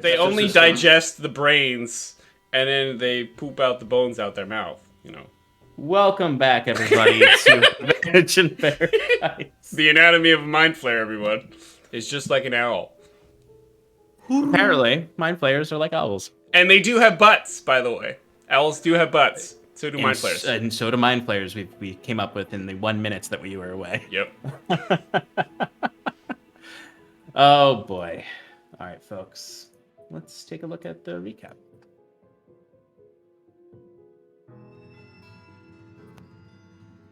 They only digest the brains, and then they poop out the bones out their mouth, Welcome back, everybody, to Advantage in Paradise. The anatomy of a Mind Flayer, everyone, is just like an owl. Apparently, Mind Flayers are like owls. And they do have butts, by the way. Owls do have butts. So do Mind Flayers. And so do Mind Flayers. We came up with in the 1 minute that we were away. Yep. Oh, boy. All right, folks. Let's take a look at the recap.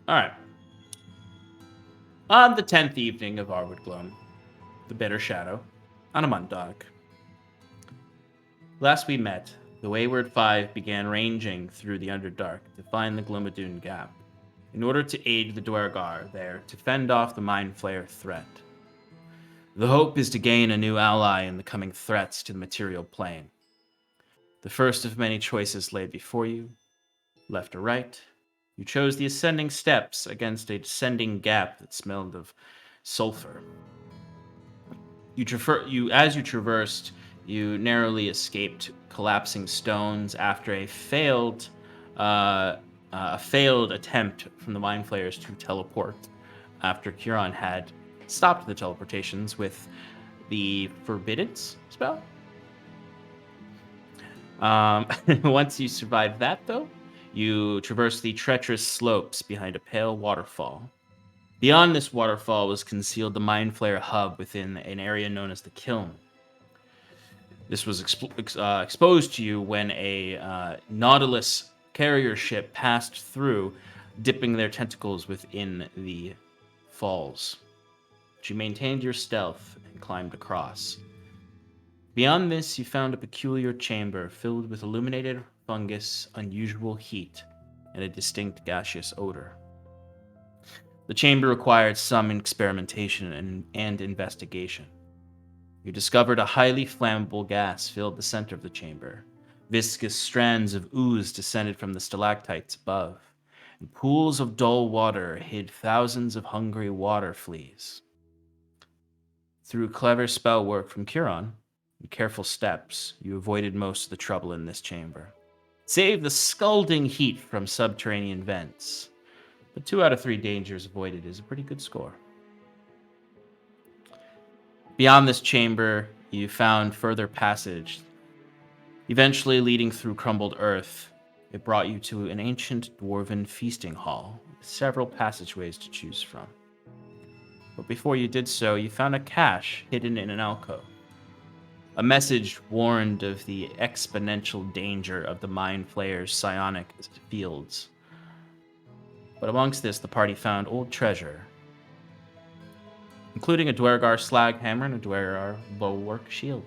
All right. On the 10th evening of Wayward Gloom, the Bitter Shadow, on a Mundog. Last we met, the Wayward Five began ranging through the Underdark to find the Glomadoon Gap, in order to aid the Duergar there to fend off the Mind Flayer threat. The hope is to gain a new ally in the coming threats to the material plane. The first of many choices lay before you, left or right. You chose the ascending steps against a descending gap that smelled of sulfur. As you traversed, you narrowly escaped collapsing stones after a failed attempt from the Mind Flayers to teleport. After Kiran had stopped the teleportations with the Forbiddance spell. Once you survived that, though, you traversed the treacherous slopes behind a pale waterfall. Beyond this waterfall was concealed the Mind Flayer hub within an area known as the Kiln. This was exposed to you when a Nautilus carrier ship passed through, dipping their tentacles within the falls. But you maintained your stealth and climbed across. Beyond this, you found a peculiar chamber filled with illuminated fungus, unusual heat, and a distinct gaseous odor. The chamber required some experimentation and investigation. You discovered a highly flammable gas filled the center of the chamber. Viscous strands of ooze descended from the stalactites above, and pools of dull water hid thousands of hungry water fleas. Through clever spell work from Kiran and careful steps, you avoided most of the trouble in this chamber, save the scalding heat from subterranean vents. But 2 out of 3 dangers avoided is a pretty good score. Beyond this chamber, you found further passage, eventually leading through crumbled earth. It brought you to an ancient dwarven feasting hall, with several passageways to choose from. But before you did so, you found a cache hidden in an alcove. A message warned of the exponential danger of the Mind Flayer's psionic fields. But amongst this, the party found old treasure, including a Duergar slag hammer and a Duergar bulwark shield.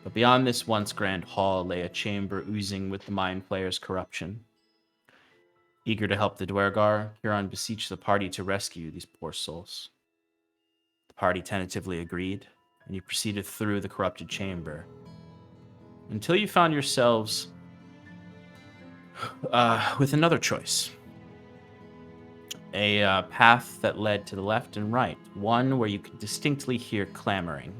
But beyond this once grand hall lay a chamber oozing with the Mind Flayer's corruption. Eager to help the Duergar, Kiran beseeched the party to rescue these poor souls. The party tentatively agreed, and you proceeded through the corrupted chamber, until you found yourselves with another choice. A path that led to the left and right, one where you could distinctly hear clamoring,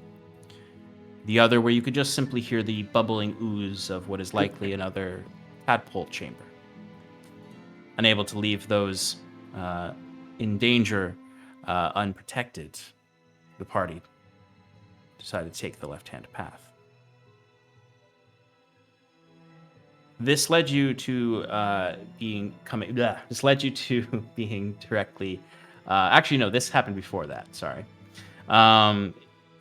the other where you could just simply hear the bubbling ooze of what is likely another tadpole chamber. Unable to leave those in danger unprotected, the party decided to take the left-hand path. This led you to being directly. Actually, no. This happened before that. Sorry.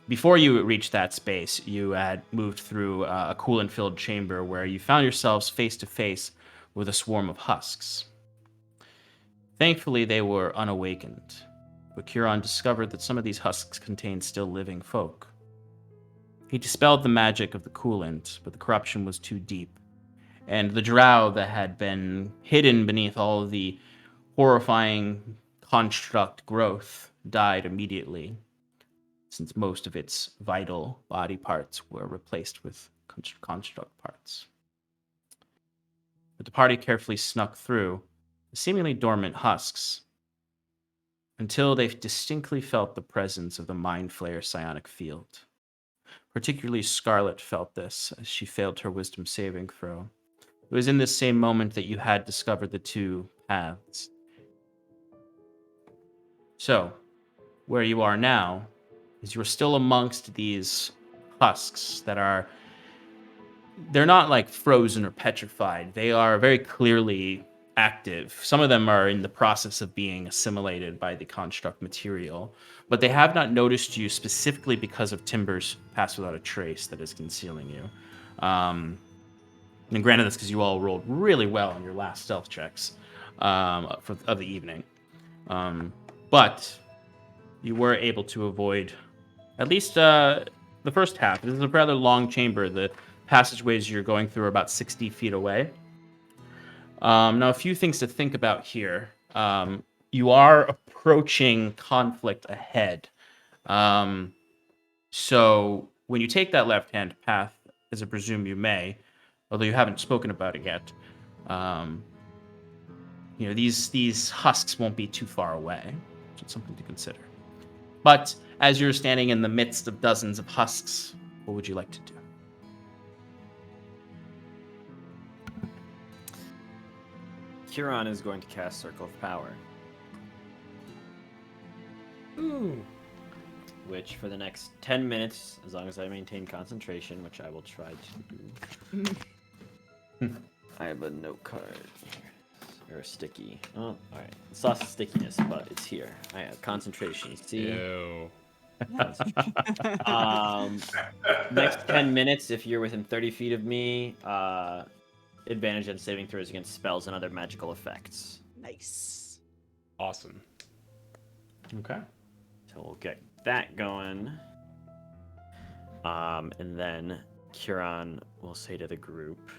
Before you reached that space, you had moved through a coolant-filled chamber where you found yourselves face to face with a swarm of husks. Thankfully, they were unawakened, but Kiran discovered that some of these husks contained still living folk. He dispelled the magic of the coolant, but the corruption was too deep, and the drow that had been hidden beneath all of the horrifying construct growth died immediately, since most of its vital body parts were replaced with construct parts. But the party carefully snuck through the seemingly dormant husks until they distinctly felt the presence of the Mind Flayer psionic field. Particularly Scarlet felt this as she failed her wisdom saving throw. It was in this same moment that you had discovered the two paths. So, where you are now is you're still amongst these husks that are, they're not like frozen or petrified. They are very clearly active. Some of them are in the process of being assimilated by the construct material, but they have not noticed you specifically because of Timber's pass without a trace that is concealing you. And granted, that's because you all rolled really well on your last stealth checks of the evening. But you were able to avoid at least the first half. This is a rather long chamber. The passageways you're going through are about 60 feet away. Now, a few things to think about here. You are approaching conflict ahead. So when you take that left-hand path, as I presume you may, although you haven't spoken about it yet, these husks won't be too far away. So it's something to consider. But as you're standing in the midst of dozens of husks, what would you like to do? Huron is going to cast Circle of Power. Ooh. Which, for the next 10 minutes, as long as I maintain concentration, which I will try to do. I have a note card. Or a sticky. Oh, alright. It's lost its stickiness, but it's here. I have concentration. See? Ew. Next 10 minutes, if you're within 30 feet of me, advantage on saving throws against spells and other magical effects. Nice. Awesome. Okay. So we'll get that going. And then Huron will say to the group,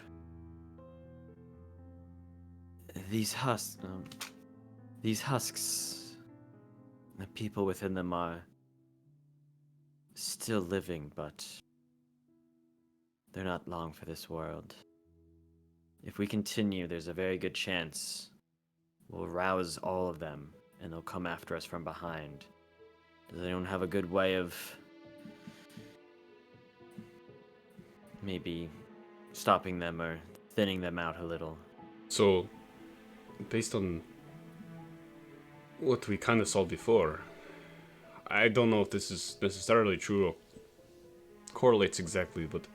These husks, the people within them are still living, but they're not long for this world. If we continue, there's a very good chance we'll rouse all of them, and they'll come after us from behind. Does anyone have a good way of maybe stopping them or thinning them out a little? So, based on what we kind of saw before, I don't know if this is necessarily true or correlates exactly, but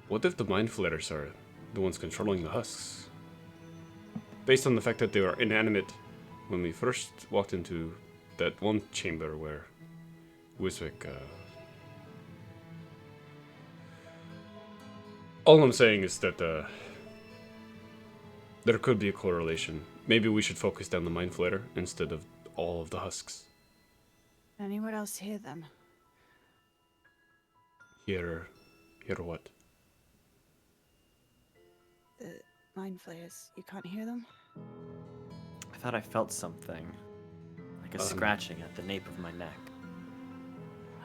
what if the Mind Flayers are the ones controlling the husks? Based on the fact that they were inanimate when we first walked into that one chamber where Wiswick... All I'm saying is that there could be a correlation. Maybe we should focus down the Mind Flayer instead of all of the husks. Anyone else hear them? Hear what? The Mind Flayers. You can't hear them? I thought I felt something, like a scratching at the nape of my neck.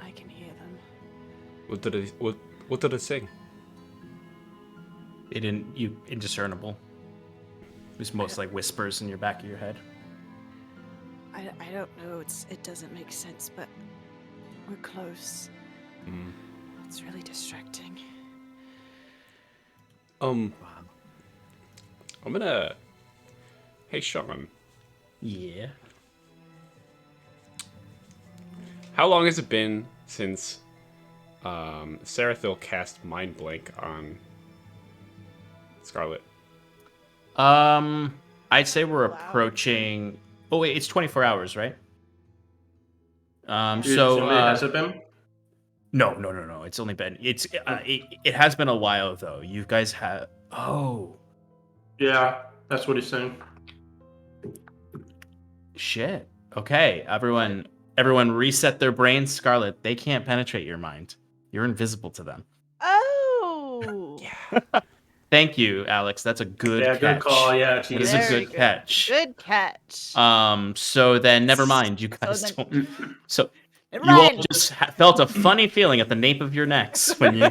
I can hear them. What did it say? Indiscernible. It was most like whispers in your back of your head. I don't know. It doesn't make sense, but we're close. It's really distracting. I'm gonna... Hey, Sean. Yeah. How long has it been since Sarathil cast Mind Blank on Scarlet? I'd say we're approaching... Oh, wait, it's 24 hours, right? Has it been? No. It's only been... It has been a while, though. You guys have... Oh. Yeah, that's what he's saying. Shit. Okay, everyone reset their brains. Scarlet, they can't penetrate your mind. You're invisible to them. Oh! Yeah. Thank you, Alex. That's a good catch. Good call. Yeah, that is a good catch. Good catch. So then, never mind. You guys don't. So Never you all mind. just felt a funny feeling at the nape of your necks when you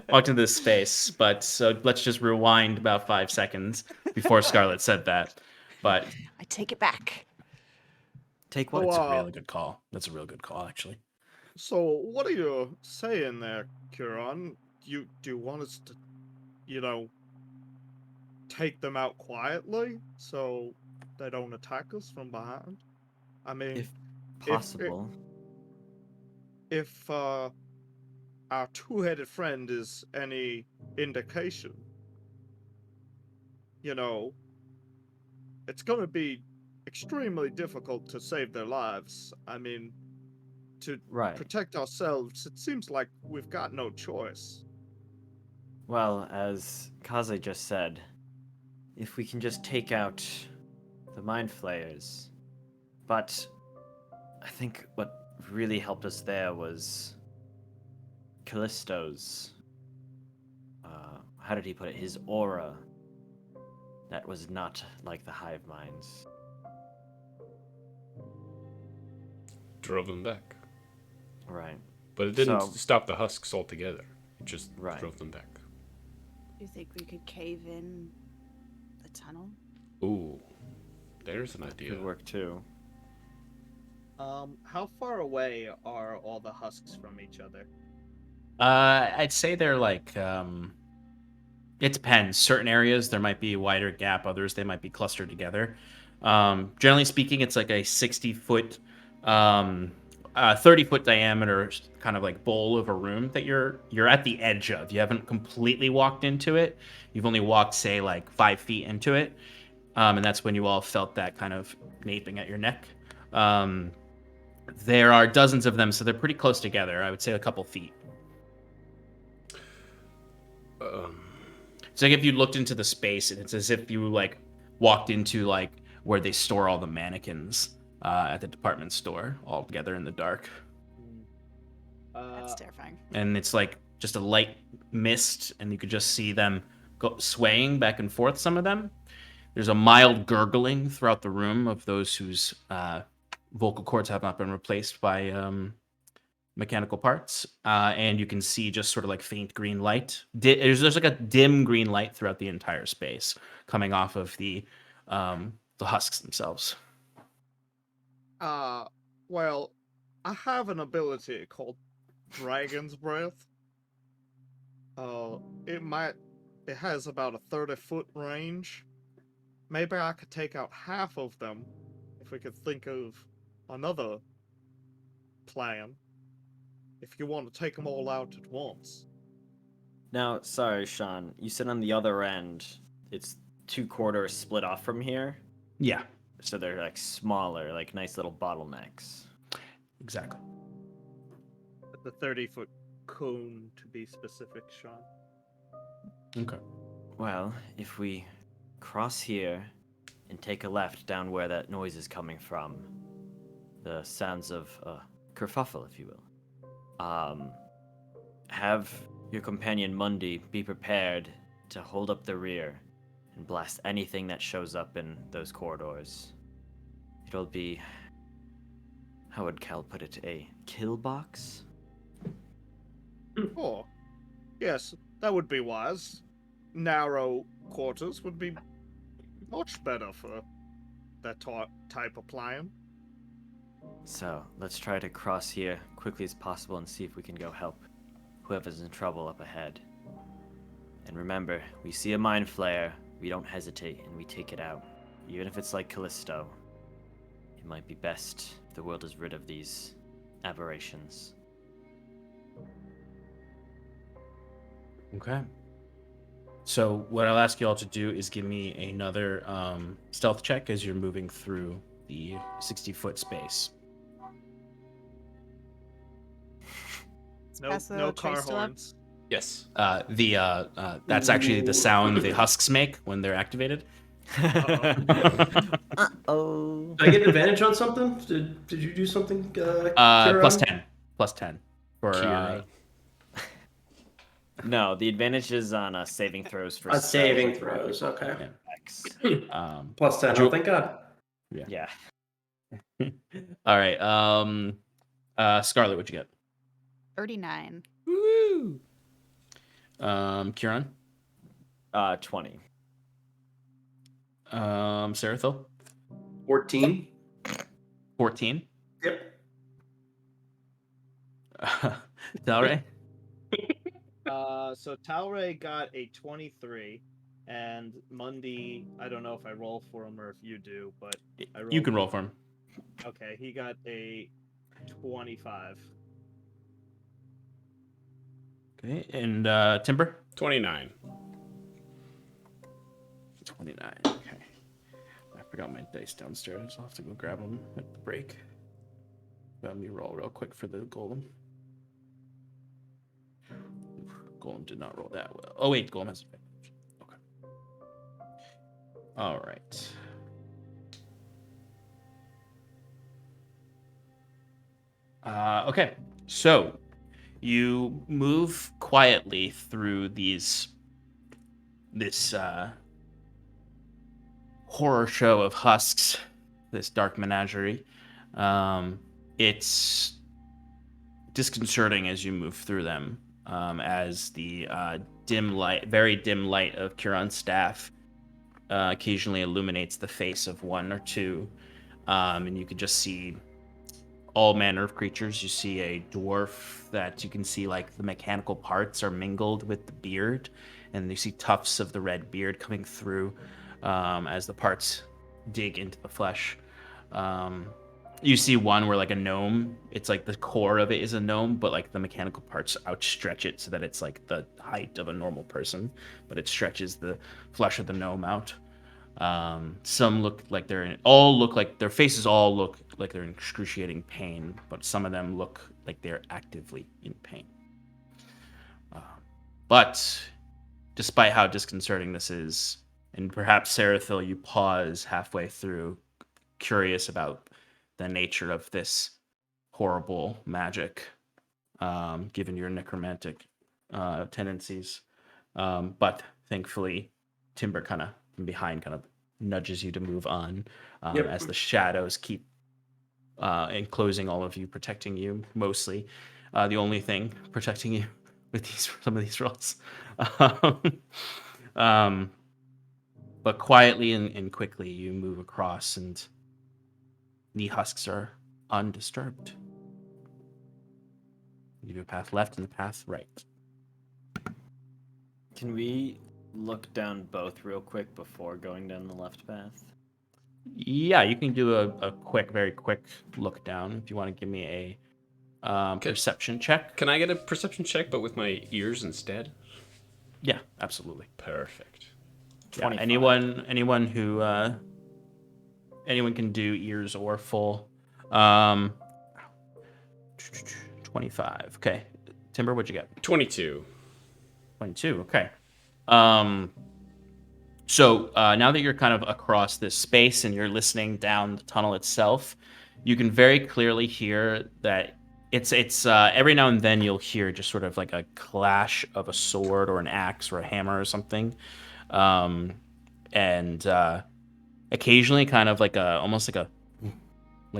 walked into this space. But so let's just rewind about 5 seconds before Scarlet said that. But I take it back. Take what? it's a really good call. That's a real good call, actually. So, what are you saying there, Curon? Do you want us to, you know, take them out quietly so they don't attack us from behind? I mean, If if possible. if our two-headed friend is any indication, you know, it's gonna be extremely difficult to save their lives. I mean, to Right. protect ourselves, it seems like we've got no choice. Well, as Kaze just said, if we can just take out the Mind Flayers. But I think what really helped us there was Callisto's. How did he put it? His aura. That was not like the hive minds. Drove them back. Right. But it didn't So- stop the husks altogether. It just Right. drove them back. Do you think we could cave in the tunnel? Ooh, there's an idea. Could work too. How far away are all the husks from each other? I'd say they're like it depends. Certain areas there might be a wider gap, others they might be clustered together. Generally speaking, it's like a 60-foot 30-foot diameter kind of like bowl of a room that you're at the edge of. You haven't completely walked into it. You've only walked, say, like 5 feet into it. And that's when you all felt that kind of naping at your neck. There are dozens of them, so they're pretty close together. I would say a couple feet. It's like if you looked into the space, and it's as if you like walked into like where they store all the mannequins at the department store, all together in the dark. That's terrifying. And it's like just a light mist, and you could just see them swaying back and forth. Some of them. There's a mild gurgling throughout the room of those whose vocal cords have not been replaced by mechanical parts, and you can see just sort of like faint green light. There's like a dim green light throughout the entire space coming off of the husks themselves. Well, I have an ability called Dragon's Breath. It has about a 30-foot range. Maybe I could take out half of them if we could think of another plan. If you want to take them all out at once. Now, sorry, Sean. You said on the other end, it's 2 quarters split off from here. Yeah, So they're like smaller, like nice little bottlenecks. exactly. The 30-foot cone, to be specific, Sean. Okay. Well, if we cross here and take a left down where that noise is coming from, the sounds of kerfuffle, if you will, have your companion Mundi be prepared to hold up the rear and blast anything that shows up in those corridors. It'll be, how would Cal put it, a kill box? Oh, yes, that would be wise. Narrow quarters would be much better for that type of plan. So, let's try to cross here quickly as possible and see if we can go help whoever's in trouble up ahead. And remember, we see a Mind Flayer, we don't hesitate and we take it out. Even if it's like Callisto, it might be best if the world is rid of these aberrations. Okay. So what I'll ask you all to do is give me another stealth check as you're moving through the 60-foot space. No, pass the no tray car still up? horns. Yes. That's actually the sound the husks make when they're activated. Oh. Did I get advantage on something? Did you do something? Plus Kieran? 10. Plus 10. For Kira. No, the advantage is on saving throws for Saving throws. Okay. Yeah. X. Plus 10. Oh, thank God. Yeah. All right. Scarlet, what'd you get? 39. Woo! Kieran? 20. Sarathil? 14. 14. Yep. Dalray? So Talray got a 23, and Mundy, I don't know if I roll for him or if you do, but I rolled. You can roll for him. Okay, he got a 25. Okay, and Timber? 29. 29. Okay. I forgot my dice downstairs. I'll have to go grab them at the break. Let me roll real quick for the golem. Golem did not roll that well. Oh wait, golem has advantage. Okay. All right. Okay, so you move quietly through this horror show of husks, this dark menagerie. It's disconcerting as you move through them, as the very dim light of Kiran's staff occasionally illuminates the face of one or two, and you can just see all manner of creatures. You see a dwarf that you can see like the mechanical parts are mingled with the beard, and you see tufts of the red beard coming through as the parts dig into the flesh. You see one where like a gnome, it's like the core of it is a gnome, but like the mechanical parts outstretch it so that it's like the height of a normal person, but it stretches the flesh of the gnome out. Some look like their faces all look like they're in excruciating pain, but some of them look like they're actively in pain. But despite how disconcerting this is, and perhaps Sarathil, you pause halfway through, curious about the nature of this horrible magic, given your necromantic tendencies. But thankfully, Timber kind of from behind kind of nudges you to move on, as the shadows keep enclosing all of you, protecting you mostly. The only thing protecting you with some of these rolls. But quietly and quickly you move across, and the husks are undisturbed. You have a path left and a path right. Can we look down both real quick before going down the left path? Yeah, you can do a very quick look down if you want to give me a perception check. Can I get a perception check, but with my ears instead? Yeah, absolutely. Perfect. Yeah, anyone who anyone can do ears or full. 25. Okay. Timber, what'd you get? 22. 22. Okay. So now that you're kind of across this space and you're listening down the tunnel itself, you can very clearly hear that it's every now and then you'll hear just sort of like a clash of a sword or an axe or a hammer or something, and occasionally kind of like almost like a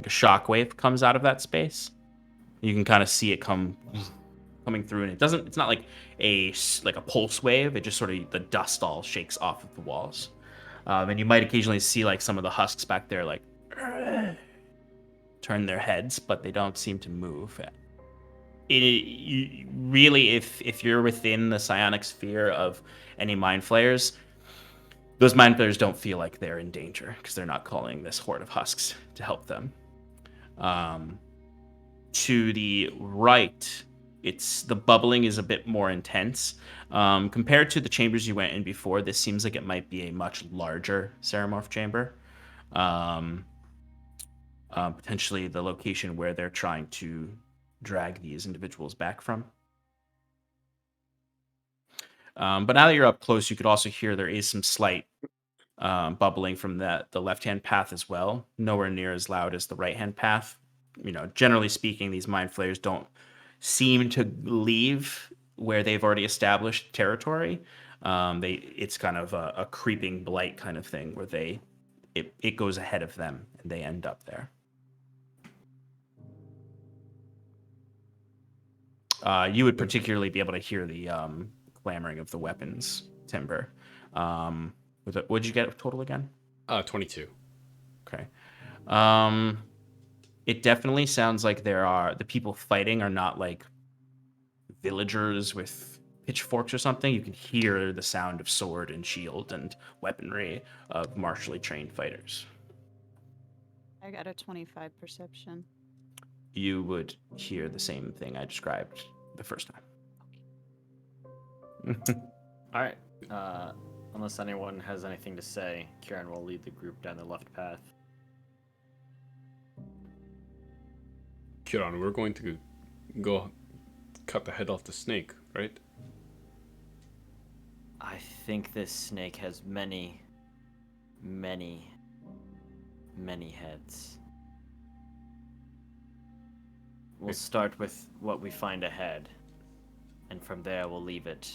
shockwave comes out of that space. You can kind of see it coming through, and it's not like a pulse wave. It just sort of, the dust all shakes off of the walls, and you might occasionally see like some of the husks back there like turn their heads, but they don't seem to move. Really, if you're within the psionic sphere of any Mind Flayers, those Mind Flayers don't feel like they're in danger because they're not calling this horde of husks to help them. To the right, the bubbling is a bit more intense. Compared to the chambers you went in before, this seems like it might be a much larger Ceramorph chamber. Potentially the location where they're trying to drag these individuals back from. But now that you're up close, you could also hear there is some slight bubbling from the left-hand path as well. Nowhere near as loud as the right-hand path. Generally speaking, these Mind Flayers don't seem to leave where they've already established territory. It's kind of a creeping blight kind of thing where it goes ahead of them and they end up there. You would particularly be able to hear the clamoring of the weapons, Timber. What'd you get total again? 22. Okay. It definitely sounds like the people fighting are not like villagers with pitchforks or something, you can hear the sound of sword and shield and weaponry of martially trained fighters. I got a 25 perception. You would hear the same thing I described the first time. All right. Unless anyone has anything to say, Kieran will lead the group down the left path. Kieran, we're going to go cut the head off the snake, right? I think this snake has many, many, many heads. We'll start with what we find ahead, and from there we'll leave it.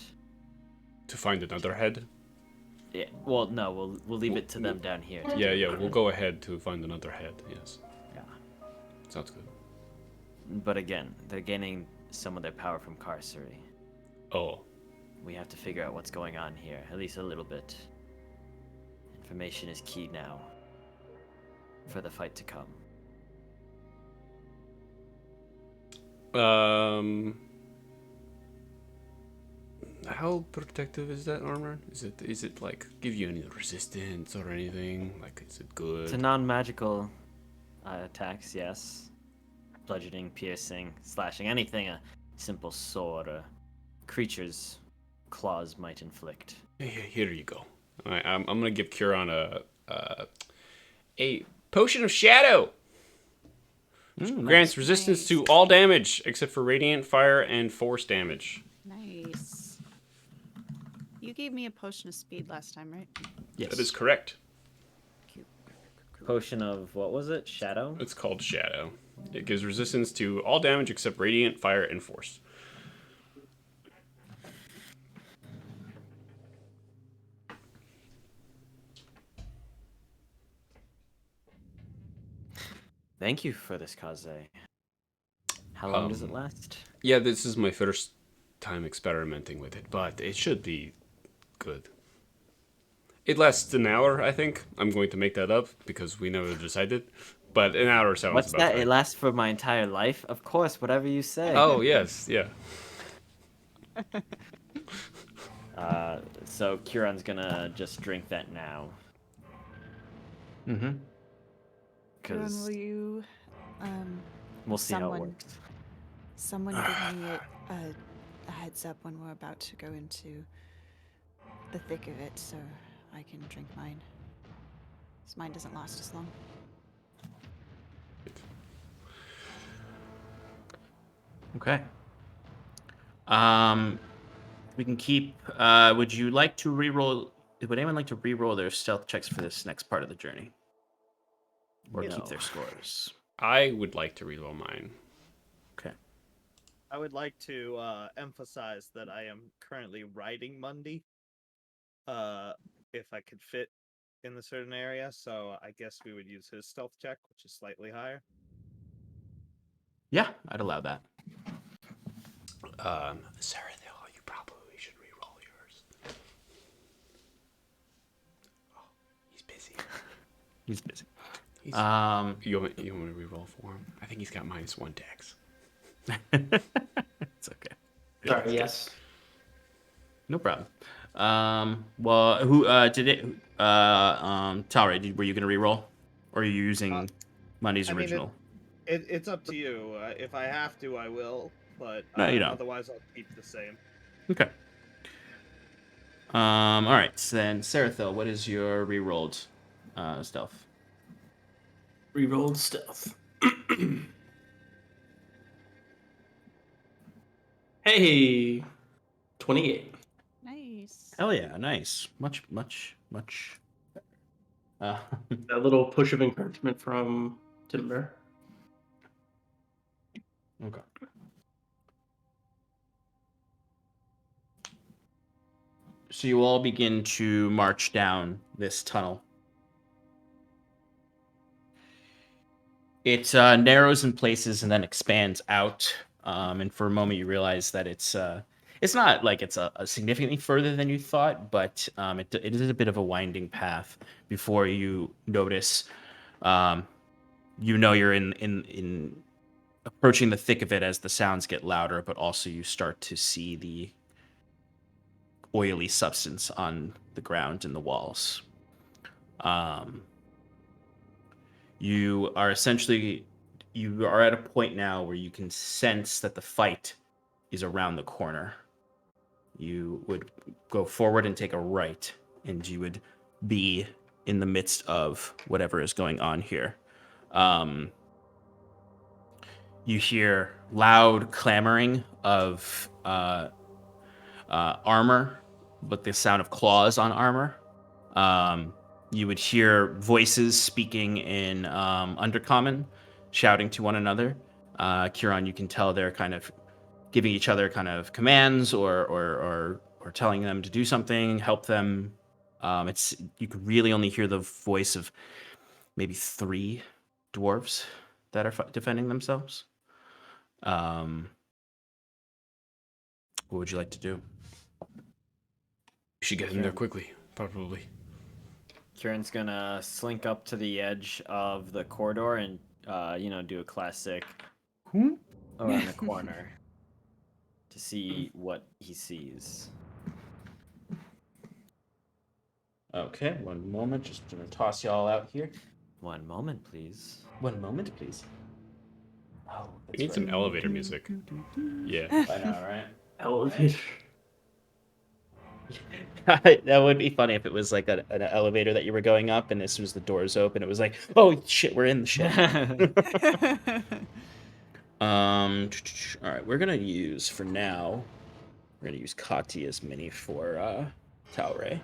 To find another head? Yeah. Well, no, we'll leave it to them down here. Yeah, we'll go ahead to find another head, yes. Yeah. Sounds good. But again, they're gaining some of their power from Carcery. Oh. We have to figure out what's going on here, at least a little bit. Information is key now for the fight to come. How protective is that armor? Is it like give you any resistance or anything? Like, is it good? It's a non-magical attacks, yes. Bludgeoning, piercing, slashing, anything a simple sword or creature's claws might inflict. Here you go. All right, I'm gonna give Kieran a potion of shadow. Grants resistance to all damage except for radiant, fire, and force damage. Nice. You gave me a potion of speed last time, right? Yes. That is correct. Cute. Potion of, what was it? Shadow? It's called shadow. It gives resistance to all damage except radiant, fire, and force. Thank you for this, Kaze. How long does it last? Yeah, this is my first time experimenting with it, but it should be good. It lasts an hour, I think. I'm going to make that up because we never decided. But an hour sounds What's about that? right. It lasts for my entire life? Of course, whatever you say. Oh, yes, yeah. So Kieran's gonna just drink that now. Mm-hmm. Kieran, Because will you, we'll see how it someone- works. someone give me a heads up when we're about to go into the thick of it so I can drink mine. 'Cause mine doesn't last as long. Okay. We can keep. Would you like to reroll? Would anyone like to reroll their stealth checks for this next part of the journey, or keep No. their scores? I would like to reroll mine. Okay. I would like to emphasize that I am currently riding Mundy. If I could fit in the certain area, so I guess we would use his stealth check, which is slightly higher. Yeah, I'd allow that. Sarathil, you probably should reroll yours. Oh, he's busy. He's busy. You want to reroll for him? I think he's got -1 dex. It's okay. Sorry, yes. No problem. Well, who did it? Talray, were you gonna reroll, or are you using Money's I mean, original? It's up to you. If I have to, I will. But No, you don't. Otherwise, I'll keep the same. Okay. All right. So then, Sarathil, what is your rerolled stealth? Rerolled stealth. Hey, 28. Nice. Hell yeah, nice. Much. That little push of encouragement from Timber. Okay. So you all begin to march down this tunnel. It narrows in places and then expands out. And for a moment, you realize that it's not like it's a significantly further than you thought, but it is a bit of a winding path before you notice. You're in approaching the thick of it as the sounds get louder, but also you start to see the oily substance on the ground and the walls. You are at a point now where you can sense that the fight is around the corner. You would go forward and take a right, and you would be in the midst of whatever is going on here. You hear loud clamoring of armor, but the sound of claws on armor. You would hear voices speaking in Undercommon, shouting to one another. Kieran, you can tell they're kind of giving each other kind of commands or telling them to do something, help them. You could really only hear the voice of maybe 3 dwarves that are defending themselves. What would you like to do? We should get in there quickly, probably. Kieran's gonna slink up to the edge of the corridor and, do a classic around the corner to see what he sees. Okay, one moment. Just gonna toss y'all out here. 1 moment, please. 1 moment, please. Oh, We need some elevator music. Yeah. I know, right? Elevator. That would be funny if it was like an elevator that you were going up, and as soon as the doors open, it was like, oh shit, we're in the shit. All right, we're gonna use for now. We're gonna use Katia's mini for Taure.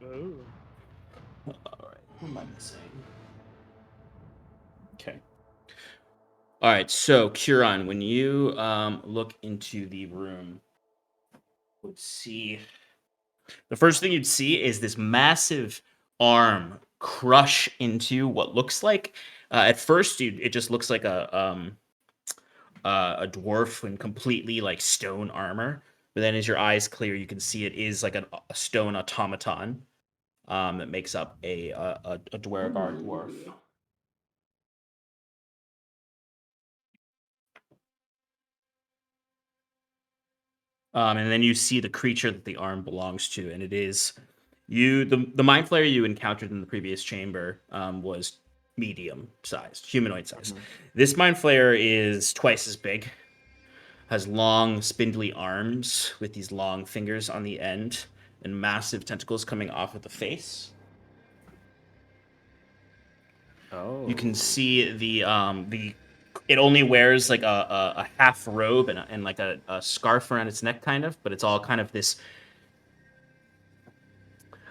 Oh. All right, what am I missing? Okay. All right, so Kieran, when you look into the room, would see the first thing you'd see is this massive arm crush into what looks like at first it just looks like a dwarf in completely like stone armor, but then as your eyes clear you can see it is like a stone automaton that makes up a Duergar dwarf. And then you see the creature that the arm belongs to, and it is the Mind Flayer you encountered in the previous chamber was medium sized, humanoid sized. This Mind Flayer is twice as big, has long, spindly arms with these long fingers on the end, and massive tentacles coming off of the face. Oh. You can see the it only wears like a half robe and like a scarf around its neck, kind of, but it's all kind of this.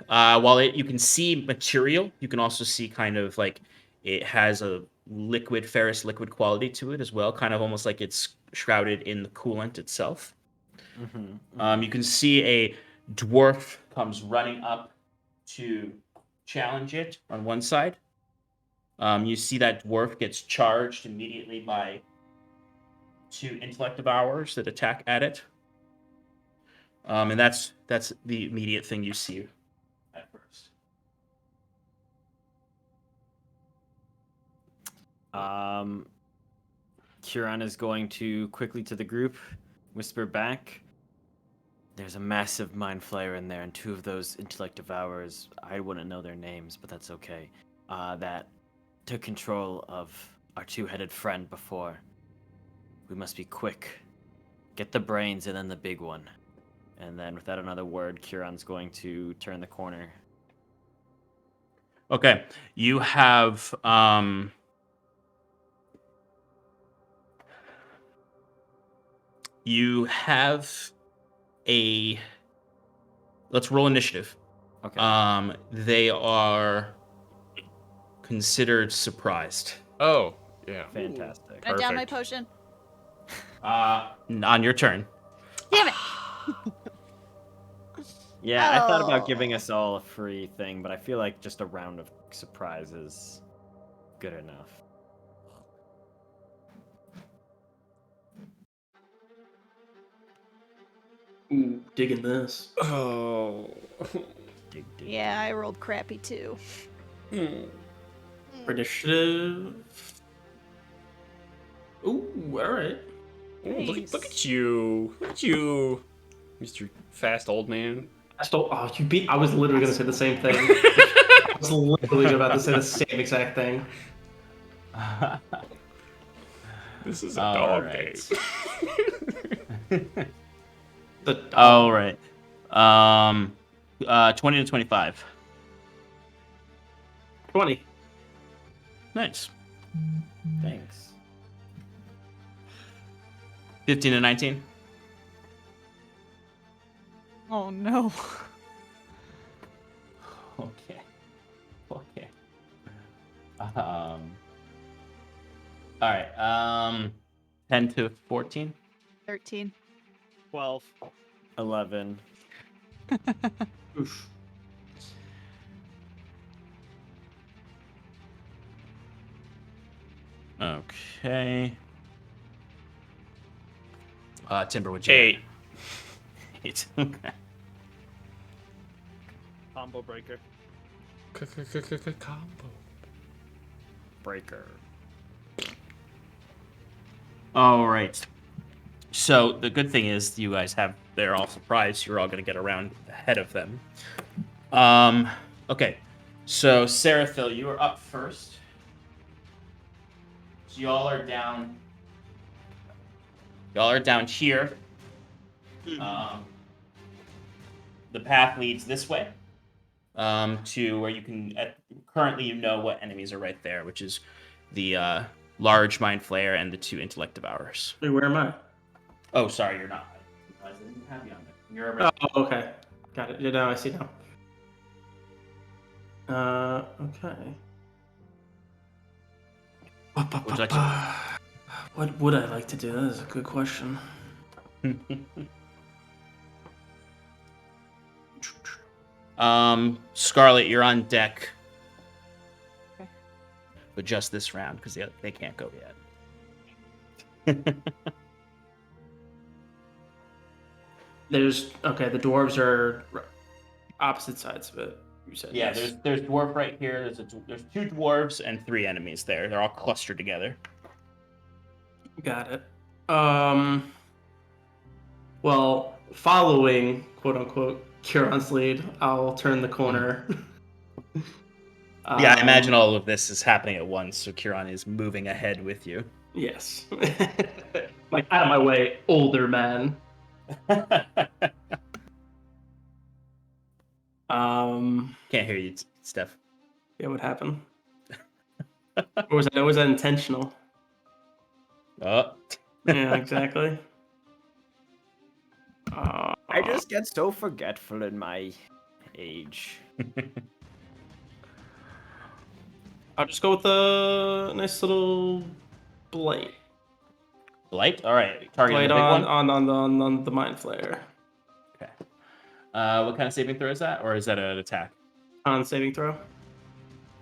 While you can see material, you can also see kind of like it has a ferrous liquid quality to it as well, kind of almost like it's shrouded in the coolant itself. You can see a dwarf comes running up to challenge it on one side. You see that dwarf gets charged immediately by 2 intellect devourers that attack at it. And that's the immediate thing you see at first. Kieran is going to quickly to the group, whisper back. There's a massive Mind Flayer in there, and 2 of those intellect devourers, I wouldn't know their names, but that's okay, that took control of our 2-headed friend before. We must be quick. Get the brains and then the big one. And then without another word, Kieran's going to turn the corner. Okay, you have a. Let's roll initiative. Okay. They are considered surprised. Oh, yeah. Fantastic. Put down my Perfect. potion. On your turn. Damn it! Yeah, I thought about Oh. giving us all a free thing, but I feel like just a round of surprises is good enough. Ooh, digging this. Oh. Dig. Yeah, I rolled crappy too. For initiative. Ooh, all right. Oh, look at you. Look at you. Mr. Fast Old Man. I stole. Oh, you beat. I was literally gonna say the same thing. I was literally about to say the same exact thing. This is a All dog right. game. All right. 20 to 25. 20. Nice. Thanks. 15 to 19. Oh no. Okay. Okay. All right. 10 to 14. 13. 12. 11. Oof. Okay. Timber, would you? 8. 8. Okay. Combo breaker. Combo. Breaker. All right. So the good thing is you guys they're all surprised. You're all going to get around ahead of them. Okay. So Sarathil, you are up first. So y'all are down. Y'all are down here. The path leads this way. To where you can currently you know what enemies are right there, which is the large Mind Flayer and the 2 Intellect Devourers. Wait, where am I? Oh, sorry, you're not. I didn't have you on there. You're right. Oh, okay. Got it. Yeah, now I see now. Okay. Would you like to- What would I like to do? That is a good question. Scarlet, you're on deck. Okay. But just this round, because they can't go yet. The dwarves are opposite sides of it. You said Yeah, yes. there's dwarf right here. There's 2 dwarves and 3 enemies there. They're all clustered together. Got it. Well, following quote unquote Kieran's lead, I'll turn the corner. Yeah, I imagine all of this is happening at once, so Kieran is moving ahead with you. Yes. Like out of my way, older man. Can't hear you, Steph. Yeah, what happened? Or was that intentional? Oh. Yeah, exactly. I just get so forgetful in my age. I'll just go with a nice little blight. Blight? All right. Targeting Blight the big one? on the Mind Flayer. Okay. What kind of saving throw is that? Or is that an attack? On saving throw?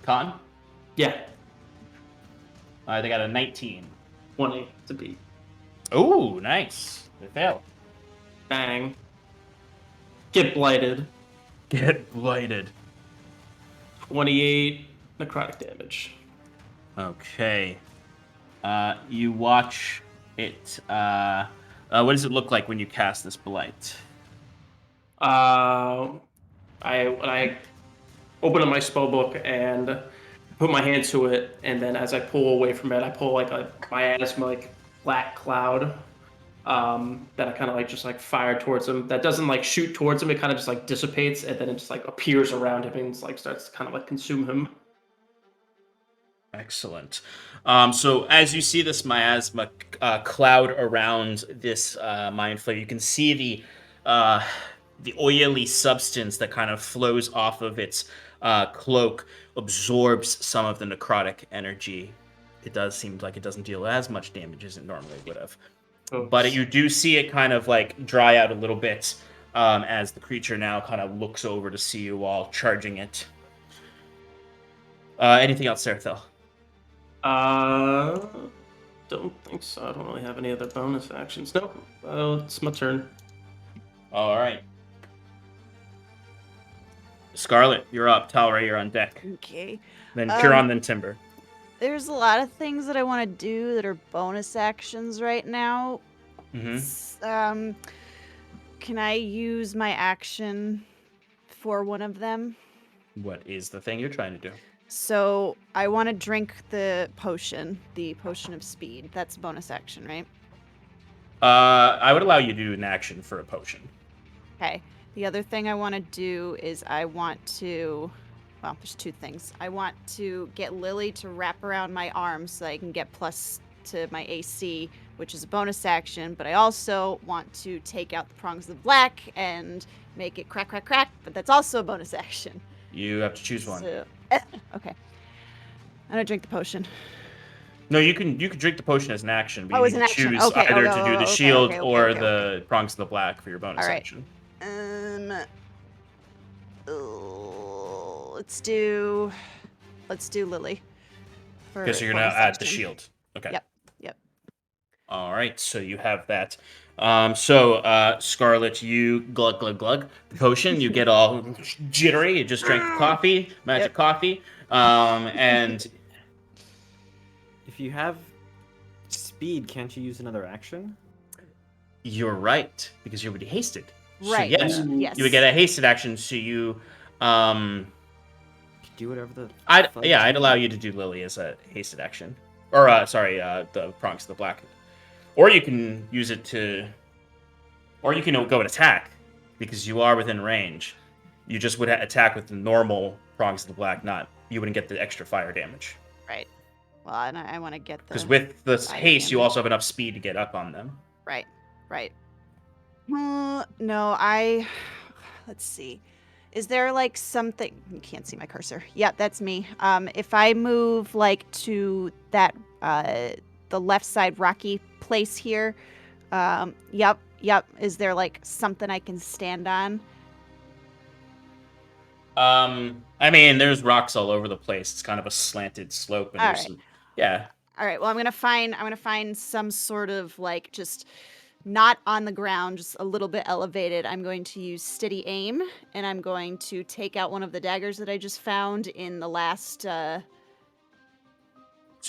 Con? Yeah. They got a 19. 20 to beat. Oh, nice. They failed. Bang. Get blighted. Get blighted. 28 necrotic damage. Okay. You watch it. What does it look like when you cast this blight? I open up my spell book and put my hand to it, and then as I pull away from it, I pull like a miasma, like black cloud that I kind of like just like fire towards him. That doesn't like shoot towards him; it kind of just like dissipates, and then it just like appears around him and like starts to kind of like consume him. Excellent. So as you see this miasma cloud around this Mind Flayer, you can see the oily substance that kind of flows off of its cloak absorbs some of the necrotic energy. It does seem like it doesn't deal as much damage as it normally would have. Oh. But you do see it kind of like dry out a little bit as the creature now kind of looks over to see you all charging it. Anything else, Sarathil? Don't think so. I don't really have any other bonus actions. Nope. It's my turn. All right. Scarlet, you're up. Talray, you're on deck. Okay. Then Kieran, then Timber. There's a lot of things that I want to do that are bonus actions right now. Mm-hmm. Can I use my action for one of them? What is the thing you're trying to do? So I want to drink the potion of speed. That's a bonus action, right? I would allow you to do an action for a potion. Okay. The other thing I want to do is I want to... Well, there's two things. I want to get Lily to wrap around my arm so I can get plus to my AC, which is a bonus action, but I also want to take out the prongs of the black and make it crack, crack, crack, but that's also a bonus action. You have to choose one. So, okay. I'm gonna drink the potion. No, you can drink the potion as an action, but Oh, you as need an to action. choose Okay, either okay, to do the okay, shield okay, or okay. the prongs of the black for your bonus All right. action. Let's do Lily. Because you're gonna bonus add the action. shield. Okay. Yep. All right, so you have that. Scarlet, you glug glug glug the potion. You get all jittery. You just drank the coffee, magic coffee, and If you have speed, can't you use another action? you're right because you're already hasted. Right. So yes, Yes. you would get a hasted action. So you, Do whatever the. I'd fudge you allow want. you to do Lily as a hasted action, or the prongs of the black, or you can use it to, or you can go and attack because you are within range. You just would attack with the normal prongs of the black, you wouldn't get the extra fire damage. Right. Well, and I want to get the... Because with the fire haste, you damage. also have enough speed to get up on them. Right. No, let's see. Is there like something... You can't see my cursor. Yeah, that's me. If I move like to that, the left side rocky place here, yep. Is there like something I can stand on? I mean, there's rocks all over the place. It's kind of a slanted slope, and All there's right. some, yeah. All right. Well, I'm gonna find some sort of like just not on the ground, just a little bit elevated. I'm going to use steady aim, and I'm going to take out one of the daggers that I just found in the last. So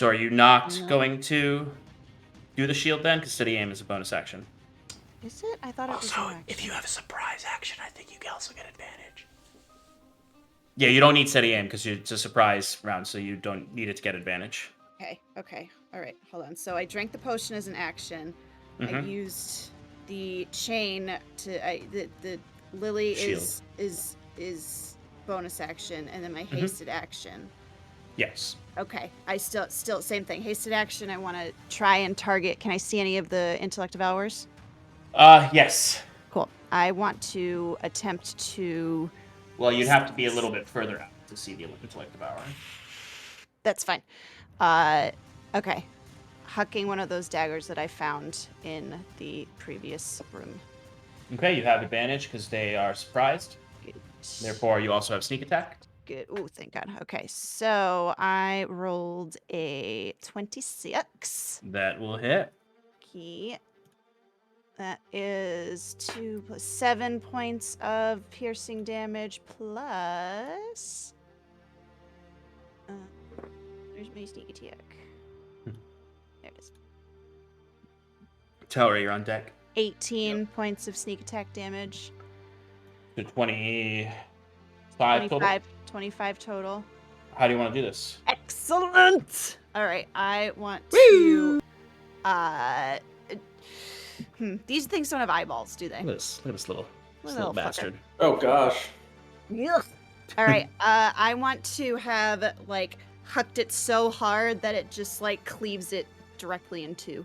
are you not No. going to do the shield then? Because steady aim is a bonus action. Is it? I thought it was. Also, an if action. you have a surprise action, I think you can also get advantage. Yeah, you don't need steady aim because it's a surprise round, so you don't need it to get advantage. Okay. All right. Hold on. So I drank the potion as an action. I Mhm. used the chain to. The Lily Shield. is bonus action, and then my hasted action. Yes. Okay. I still same thing. Hasted action. I want to try and target. Can I see any of the intellect hours? Yes. Cool. I want to attempt to. Well, you'd have to be a little bit further out to see the intellect devour. That's fine. Okay. Hucking one of those daggers that I found in the previous room. Okay, you have advantage because they are surprised. Good. Therefore, you also have sneak attack. Good. Oh, thank God. Okay, so I rolled a 26. That will hit. Key. That is 2 plus 7 points of piercing damage plus. Where's my sneak attack? There it is. Tell her you're on deck. 18 points of sneak attack damage. So 25 total. 25 total. How do you want to do this? Excellent. All right, I want to. These things don't have eyeballs, do they? Look at this little Little fucker. bastard. Oh gosh. Yuck. All right, I want to have like hucked it so hard that it just like cleaves it directly in two.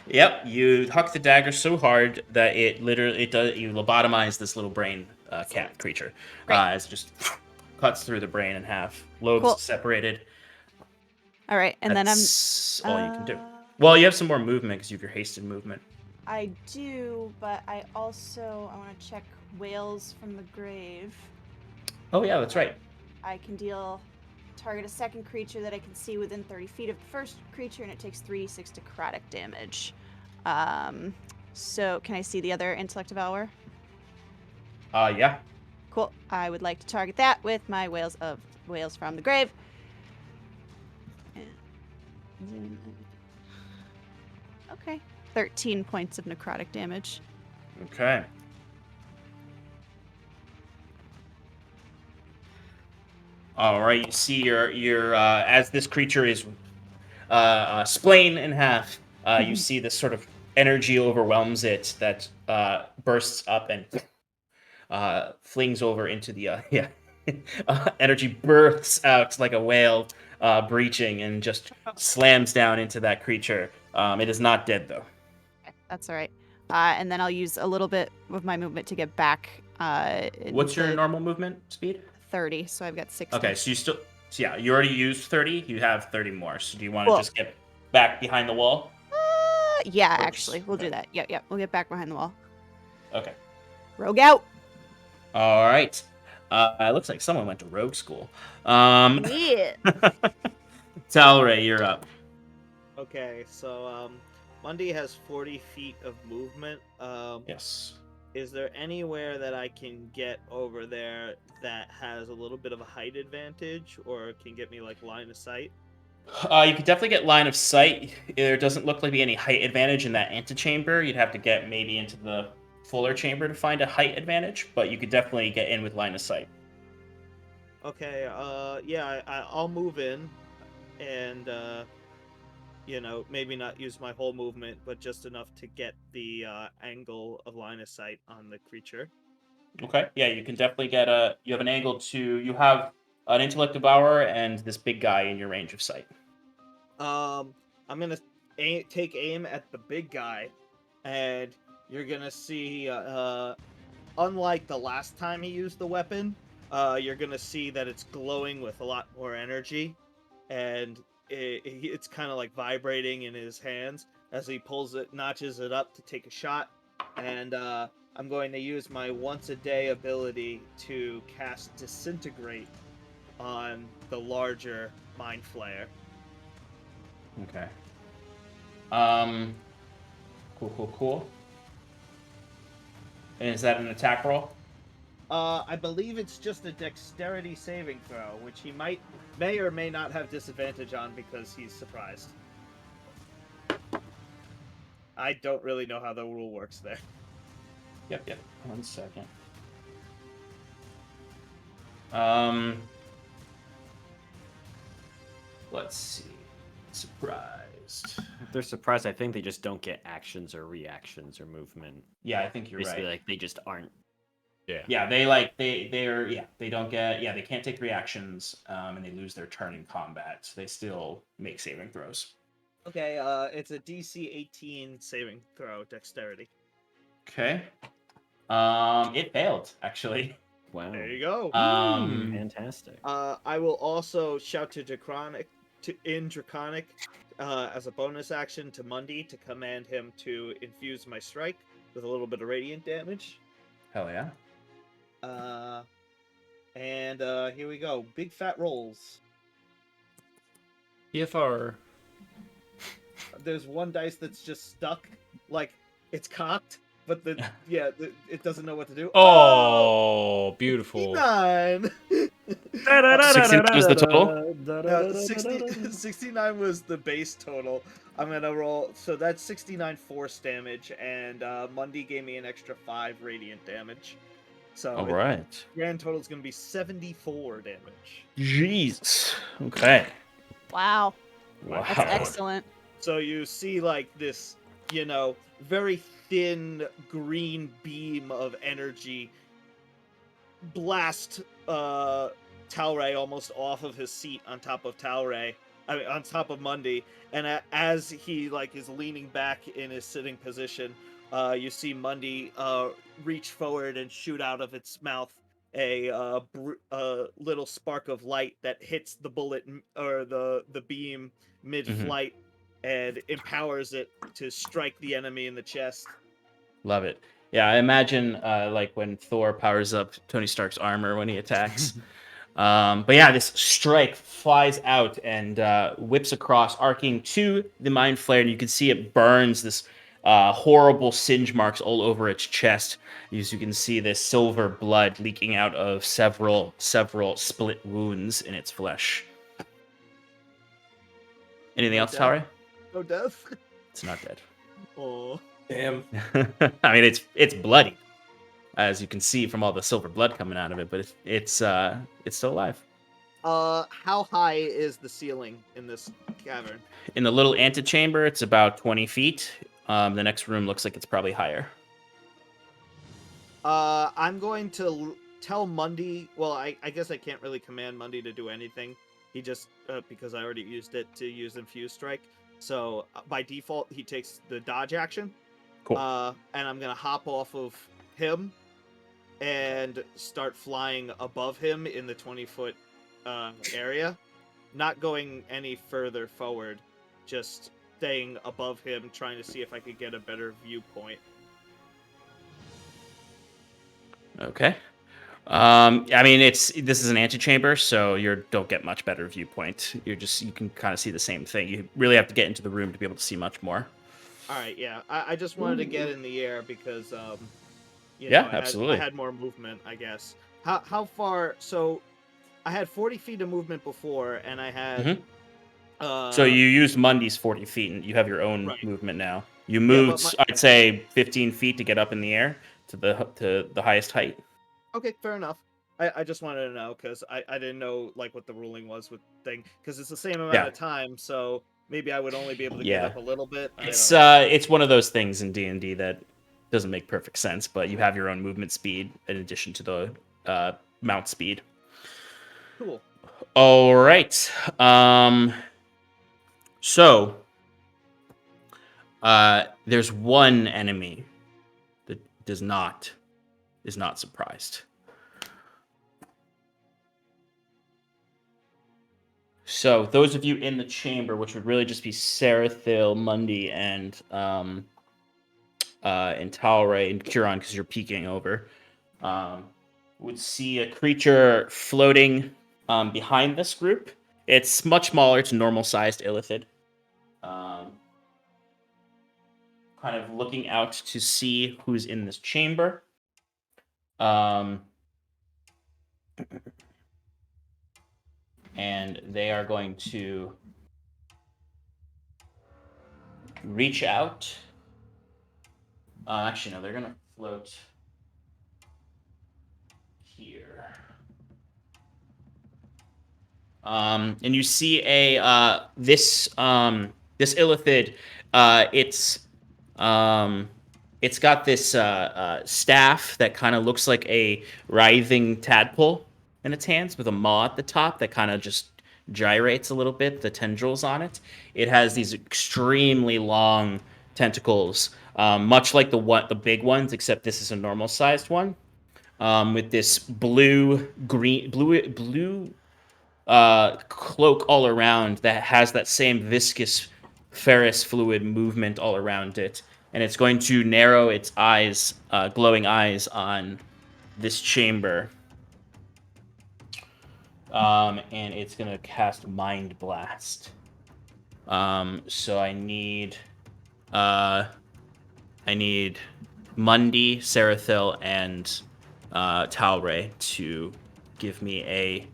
Yep, you huck the dagger so hard that you lobotomize this little brain cat creature. Great. As it just cuts through the brain in half. Lobes Cool. separated. All right, and That's then I'm. all you can do. Well, you have some more movement because you have your hasted movement. I do, but I want to check whales from the grave. Oh yeah, that's right. I can target a second creature that I can see within 30 feet of the first creature, and it takes 3d6 necrotic damage. So can I see the other intellect devour? Yeah. Cool. I would like to target that with my whales from the grave. Okay. 13 points of necrotic damage. Okay. All right. You see your as this creature is splayed in half. You see this sort of energy overwhelms it that bursts up and flings over into the energy bursts out like a whale breaching and just slams down into that creature. It is not dead though. Okay, that's all right. And then I'll use a little bit of my movement to get back. What's your into normal movement speed? 30, so I've got 60. Okay, so you already used 30. You have 30 more. So do you want to Cool. just get back behind the wall? Yeah, Or actually, we'll do okay. that. Yep. We'll get back behind the wall. Okay. Rogue out. All right. It looks like someone went to rogue school. Yeah. Talray, you're up. Okay, so Mundy has 40 feet of movement. Yes. Is there anywhere that I can get over there that has a little bit of a height advantage, or can get me like line of sight? You could definitely get line of sight. There doesn't look like be any height advantage in that antechamber. You'd have to get maybe into the fuller chamber to find a height advantage, but you could definitely get in with line of sight. Okay, yeah, I'll move in, and maybe not use my whole movement, but just enough to get the angle of line of sight on the creature. Okay. Yeah, you can definitely get you have an angle you have an intellect devourer and this big guy in your range of sight. I'm gonna take aim at the big guy, and you're gonna see, unlike the last time he used the weapon, you're gonna see that it's glowing with a lot more energy, and it's kind of like vibrating in his hands as he notches it up to take a shot, and I'm going to use my once a day ability to cast Disintegrate on the larger Mind Flayer. Okay. Cool. And is that an attack roll? I believe it's just a dexterity saving throw, which he may or may not have disadvantage on because he's surprised. I don't really know how the rule works there. Yep. 1 second. Let's see. Surprised. If they're surprised, I think they just don't get actions or reactions or movement. Yeah, I think you're Basically, right. like they just aren't. Yeah, they don't get they can't take reactions, and they lose their turn in combat. So they still make saving throws. Okay, it's a DC 18 saving throw, dexterity. Okay. It failed actually. Wow. There you go. Fantastic. I will also shout to Draconic, as a bonus action to Mundy to command him to infuse my strike with a little bit of radiant damage. Hell yeah. And here we go. Big fat rolls. EFR. There's one dice that's just stuck, like it's cocked, but it doesn't know what to do. Oh, beautiful. 69! 69 was the total. No, 69 was the base total. I'm gonna roll, so that's 69 force damage, and Mundy gave me an extra 5 radiant damage. So All right. grand total is gonna be 74 damage. Jeez. Okay. Wow. Wow. That's excellent. So you see like this, very thin green beam of energy blast Talray almost off of his seat on top of on top of Mundy, and as he is leaning back in his sitting position, you see Mundy reach forward and shoot out of its mouth a little spark of light that hits the bullet or the beam mid-flight and empowers it to strike the enemy in the chest. Love it. Yeah, I imagine like when Thor powers up Tony Stark's armor when he attacks. But yeah, this strike flies out and whips across, arcing to the Mind Flayer, and you can see it burns this horrible singe marks all over its chest. As you can see this silver blood leaking out of several split wounds in its flesh. Anything else, death? Talray? No death. It's not dead. Oh. Damn. I mean, it's bloody, as you can see from all the silver blood coming out of it, but it's still alive. How high is the ceiling in this cavern? In the little antechamber, it's about 20 feet. The next room looks like it's probably higher. I'm going to tell Mundy. Well, I guess I can't really command Mundy to do anything. He just because I already used it to use Infuse Strike. So by default, he takes the dodge action. Cool. And I'm gonna hop off of him and start flying above him in the 20-foot area, not going any further forward, just staying above him, trying to see if I could get a better viewpoint. Okay. I mean, this is an antechamber, so you don't get much better viewpoint. You can kind of see the same thing. You really have to get into the room to be able to see much more. All right, yeah. I just wanted to get in the air because, absolutely. I had more movement, I guess. How far? So, I had 40 feet of movement before, and I had. So you used Mundy's 40 feet, and you have your own Right. movement now. You moved, I'd say, 15 feet to get up in the air to the highest height. Okay, fair enough. I just wanted to know because I didn't know like what the ruling was with thing because it's the same amount of time, so maybe I would only be able to get up a little bit. It's one of those things in D&D that doesn't make perfect sense, but you have your own movement speed in addition to the mount speed. Cool. All right. So there's one enemy that is not surprised. So those of you in the chamber, which would really just be Sarathil, Mundy, and Talray and Curon, because you're peeking over, would see a creature floating behind this group. It's much smaller. It's a normal-sized illithid. Kind of looking out to see who's in this chamber. And they are going to reach out. Actually, no, they're going to float here. And you see this illithid. It's got this staff that kind of looks like a writhing tadpole in its hands with a maw at the top that kind of just gyrates a little bit, the tendrils on it. It has these extremely long tentacles, much like the big ones, except this is a normal-sized one, with this blue cloak all around that has that same viscous ferrous fluid movement all around it. And it's going to narrow its eyes, glowing eyes, on this chamber. And it's going to cast Mind Blast. So I need Mundy, Sarathil, and Talray to give me a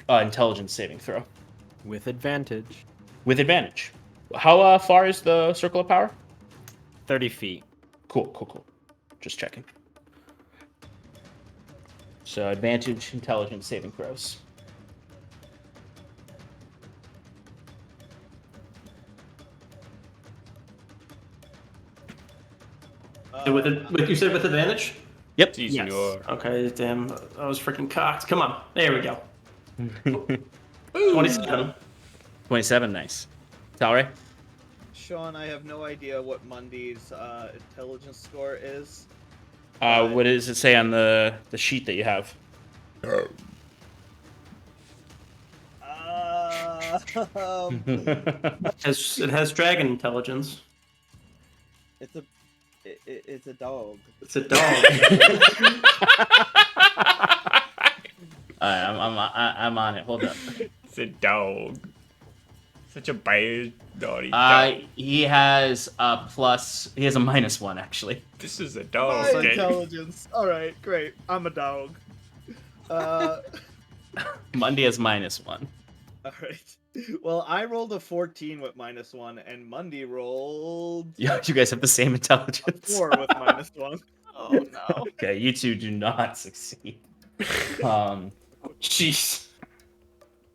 intelligence saving throw. With advantage. With advantage. How far is the circle of power? 30 feet. Cool. Just checking. So advantage, intelligence saving throws. You said with advantage? Yep. Yes. Okay, damn. I was freaking cocked. Come on. There we go. 27. 27, nice. Talray? Sean, I have no idea what Mundy's intelligence score is. What does it say on the sheet that you have? It has dragon intelligence. It's a dog. It's a dog. I'm on it. Hold up. It's a dog. Such a bad dog. He has a -1 actually. This is a My dog. game. intelligence. All right, great. I'm a dog. Mundy has -1. All right. Well, I rolled a 14 with -1, and Mundy rolled You guys have the same a intelligence. 4 with -1. Oh no. Okay, you two do not succeed. Um, Jeez.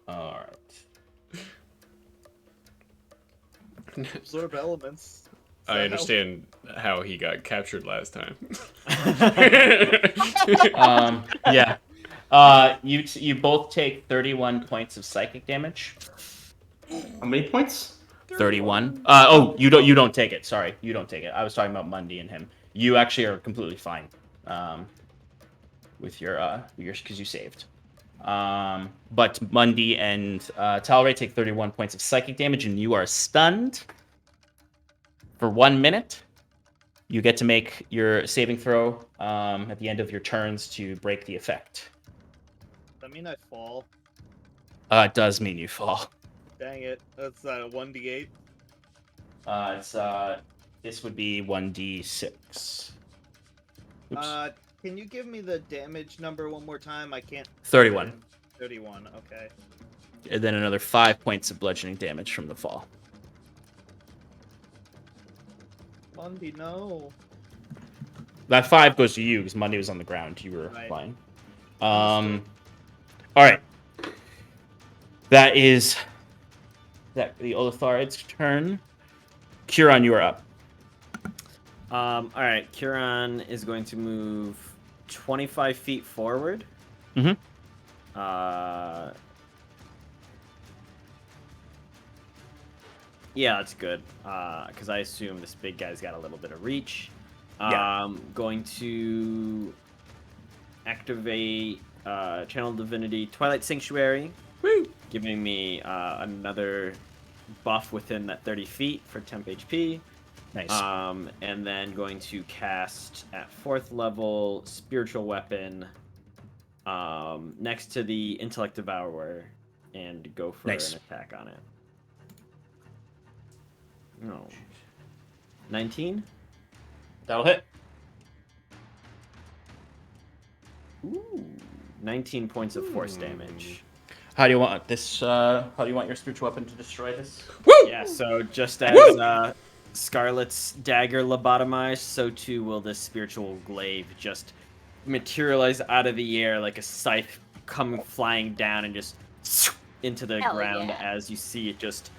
all right. Absorb elements. I understand how he got captured last time. Yeah. You both take 31 points of psychic damage. How many points? 31. Oh, you don't take it. Sorry, you don't take it. I was talking about Mundy and him. You actually are completely fine. With your because you saved. But Mundy and Talray take 31 points of psychic damage, and you are stunned for 1 minute. You get to make your saving throw at the end of your turns to break the effect. Does that mean I fall? It does mean you fall. Dang it. That's 1d8. This would be 1d6. Oops. Can you give me the damage number one more time? I can't. 31. 31, okay. And then another 5 points of bludgeoning damage from the fall. Mundy, no. That 5 goes to you because Mundy was on the ground. You were Right. fine. All right. That is the Olitharid's turn. Curon, you are up. All right, Curon is going to move 25 feet forward. Mhm. Yeah, that's good. Because I assume this big guy's got a little bit of reach. Yeah. Going to activate Channel Divinity Twilight Sanctuary. Woo! Giving me another buff within that 30 feet for temp HP. Nice. And then going to cast at 4th level Spiritual Weapon next to the Intellect Devourer and go for Nice. an attack on it. No. 19? That'll hit. Ooh. 19 points of force damage. How do you want this? How do you want your spiritual weapon to destroy this? Yeah, so just as Scarlet's dagger lobotomized, so too will this spiritual glaive just materialize out of the air like a scythe coming flying down and just into the Hell ground yeah. as you see it just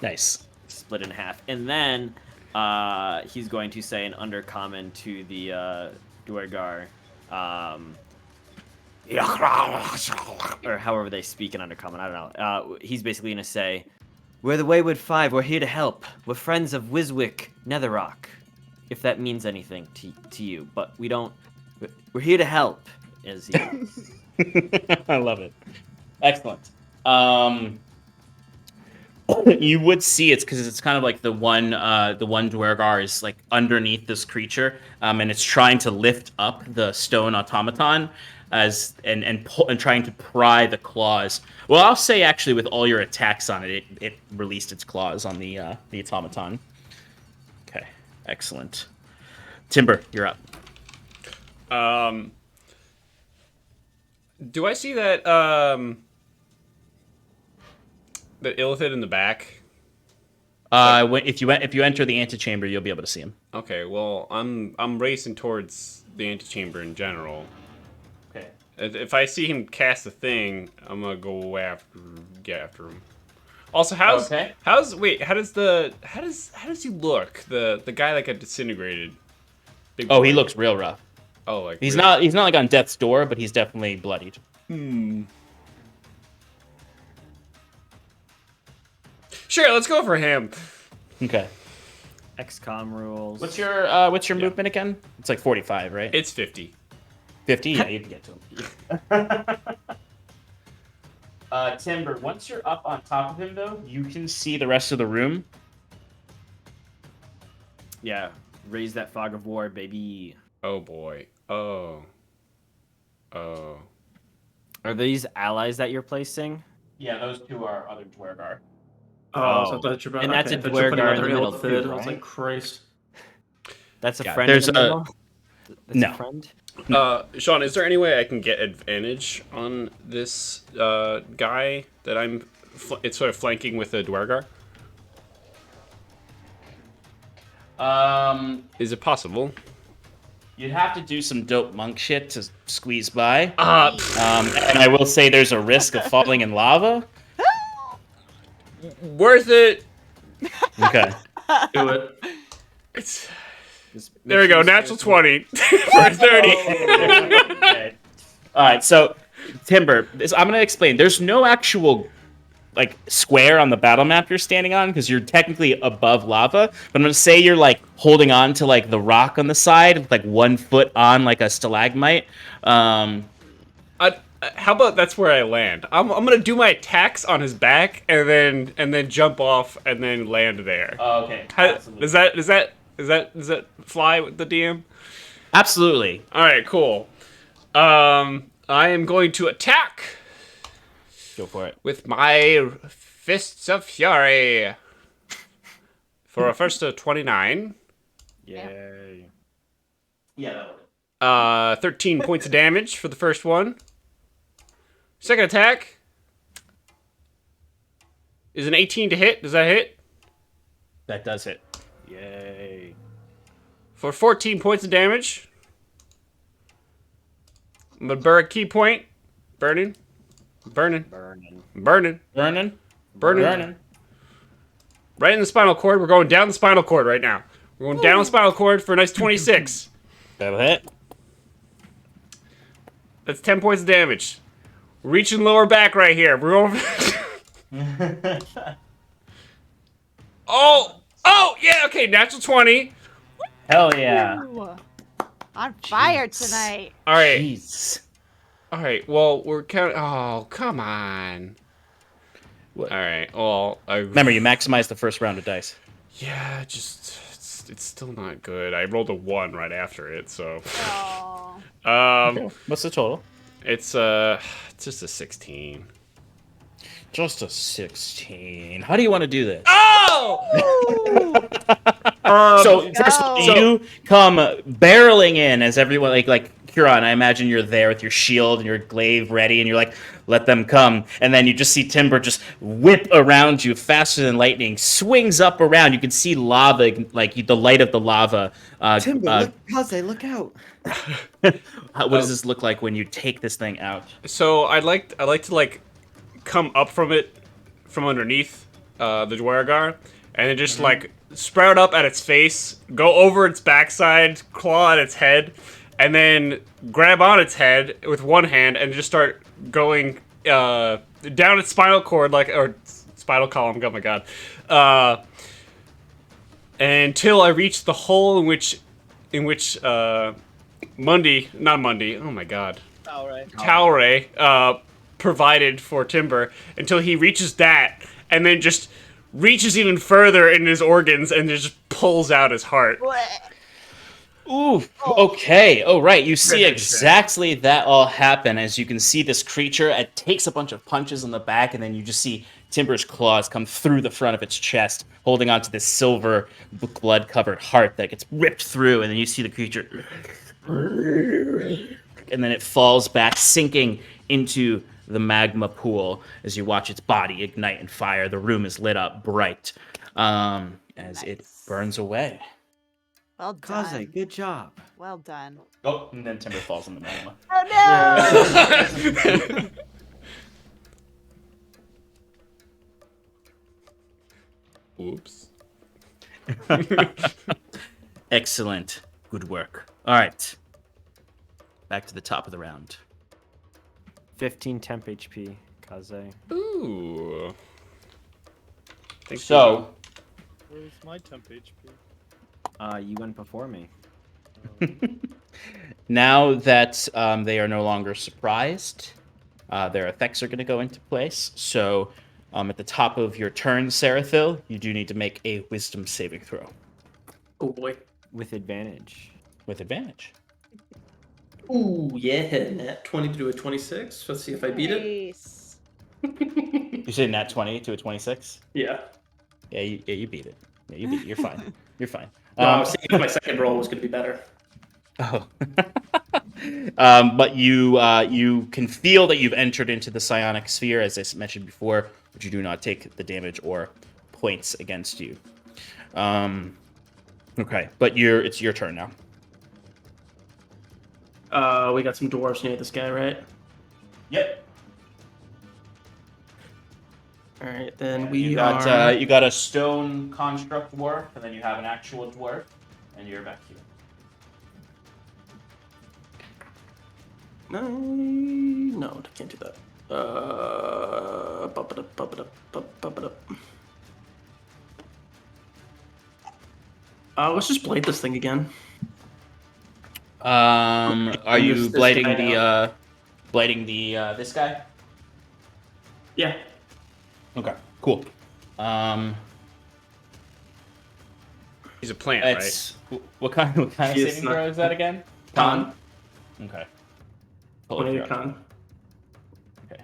Nice. split in half. And then he's going to say an undercommon to the Duergar, or however they speak in undercommon. I don't know. He's basically going to say, "We're the Wayward Five. We're here to help. We're friends of Wiswick Netherrock, if that means anything to you. But we don't. We're here to help." As he I love it. Excellent. You would see it's because it's kind of like the one Duergar is like underneath this creature, and it's trying to lift up the stone automaton and trying to pry the claws. Well, I'll say actually with all your attacks on it, it released its claws on the automaton. Okay, excellent. Timber, you're up. Do I see that that Illithid in the back? If you enter the antechamber, you'll be able to see him. Okay, well, I'm racing towards the antechamber in general. Okay. If I see him cast a thing, I'm gonna go get after him. Also, how does he look? The guy that got disintegrated. Big Oh, he boy. looks real rough. Oh, like He's really? not like on death's door, but he's definitely bloodied. Sure, let's go for him. Okay. XCOM rules. What's your movement again? It's like 45, right? It's 50. 50? Yeah, you can get to him. Timber, once you're up on top of him, though, you can see the rest of the room. Yeah, raise that fog of war, baby. Oh boy. Oh. Are these allies that you're placing? Yeah, those two are other Duergar. Oh, so I thought you were about And that's a I thought you were putting Duergar in another the middle Illithid. too, I was right? like, Christ. That's a Yeah, friend. there's in the a- middle? That's No. a friend. Sean, is there any way I can get advantage on this guy that I'm it's sort of flanking with a Duergar? Is it possible? You'd have to do some dope monk shit to squeeze by. And And I will say there's a risk of falling in lava. worth it. Okay. Do it. It's Just make there we sure go. you Natural stay- 20 for 30. Okay. All right, so Timber, I'm gonna explain. There's no actual like square on the battle map you're standing on because you're technically above lava. But I'm gonna say you're like holding on to like the rock on the side, with, like 1 foot on like a stalagmite. How about that's where I land? I'm gonna do my attacks on his back and then jump off and then land there. Oh, okay. Does that fly with the DM? Absolutely. All right, cool. I am going to attack Go for it. with my fists of fury for a first 29. Yay. Yeah. 13 points of damage for the first one. Second attack is an 18 to hit. Does that hit? That does it. Yay. For 14 points of damage. I'm gonna burn a key point. Burning. Burning. Right in the spinal cord. We're going down the spinal cord right now. We're going down the spinal cord for a nice 26. That'll hit. That's 10 points of damage. Reaching lower back right here. We're over. Oh, yeah, okay, natural 20. Hell yeah. Ooh, on fire tonight. All right. Jeez. All right, well, we're counting. Oh, come on. What? All right, well, Remember, you maximize the first round of dice. yeah, it's still not good. I rolled a 1 right after it, so. Oh. What's the total? It's just a 16. Just a 16. How do you want to do this? Oh! So first, go. you come barreling in as everyone like Huron. I imagine you're there with your shield and your glaive ready, and you're like, "Let them come!" And then you just see Timber just whip around you faster than lightning, swings up around. You can see lava, like the light of the lava. Timber, look out. What does this look like when you take this thing out? So I'd like to like come up from it from underneath the Duergar, and then just like sprout up at its face, go over its backside, claw at its head, and then grab on its head with one hand and just start going down its spinal cord or spinal column. Oh my god! Until I reach the hole in which Mundy, not Mundy. Oh my god. Talray provided for Timber until he reaches that, and then just reaches even further in his organs and just pulls out his heart. Ooh, okay. Oh, right. You see exactly that all happen as you can see this creature. It takes a bunch of punches in the back, and then you just see Timber's claws come through the front of its chest, holding onto this silver, blood-covered heart that gets ripped through, and then you see the creature. And then it falls back, sinking into the magma pool as you watch its body ignite and fire. The room is lit up bright as it burns away. Well done. Kaze, good job. Well done. Oh, and then Timber falls in the magma. Oh no! Oops. Excellent. Good work. All right. Back to the top of the round. 15 temp HP, Kaze. Ooh. Thanks. So, Where's my temp HP? You went before me. now that they are no longer surprised, their effects are going to go into place. So, at the top of your turn, Sarathil, you do need to make a wisdom saving throw. Oh boy. With advantage. With advantage. Ooh, yeah, nat 20 to a 26. Let's see if I beat it. Nice. You said nat 20 to a 26? Yeah. Yeah, you beat it. Yeah, you beat it. You're fine. You're fine. No, I was thinking if my second roll was going to be better. Oh. But you can feel that you've entered into the psionic sphere, as I mentioned before, but you do not take the damage or points against you. Okay, but it's your turn now. We got some dwarves near this guy, right? Yep. All right, then You got you got a stone construct dwarf, and then you have an actual dwarf, and you're back here. No, I can't do that. Bump it up, bump it up, bump it up. Let's just blade this thing again. Are you This blading guy this guy? Yeah. Okay, cool. He's a plant, right? It's what kind of It's saving not- throw is that again? Con. Okay. 20 con. Okay.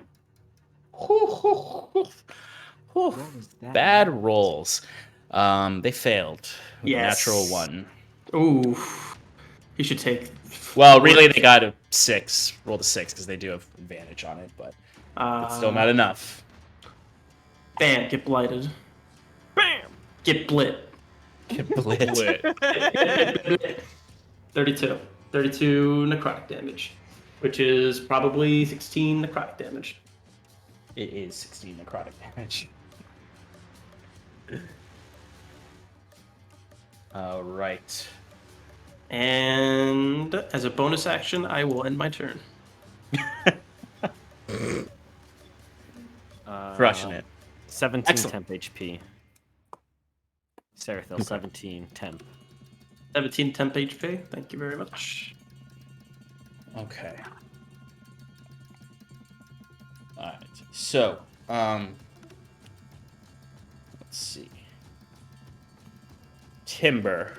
Bad rolls. They failed. With a Yes. natural 1. Ooh. You should take. Well, really, they got a 6. Rolled a 6 because they do have advantage on it, but it's still not enough. Bam, get blighted. Bam! Get blit. Blit. 32. 32 necrotic damage, which is probably 16 necrotic damage. It is 16 necrotic damage. All right. And as a bonus action, I will end my turn. Crushing it. 17 Excellent. temp HP. Sarathil, 17 temp. 17 temp HP. Thank you very much. Okay. All right. So, let's see. Timber.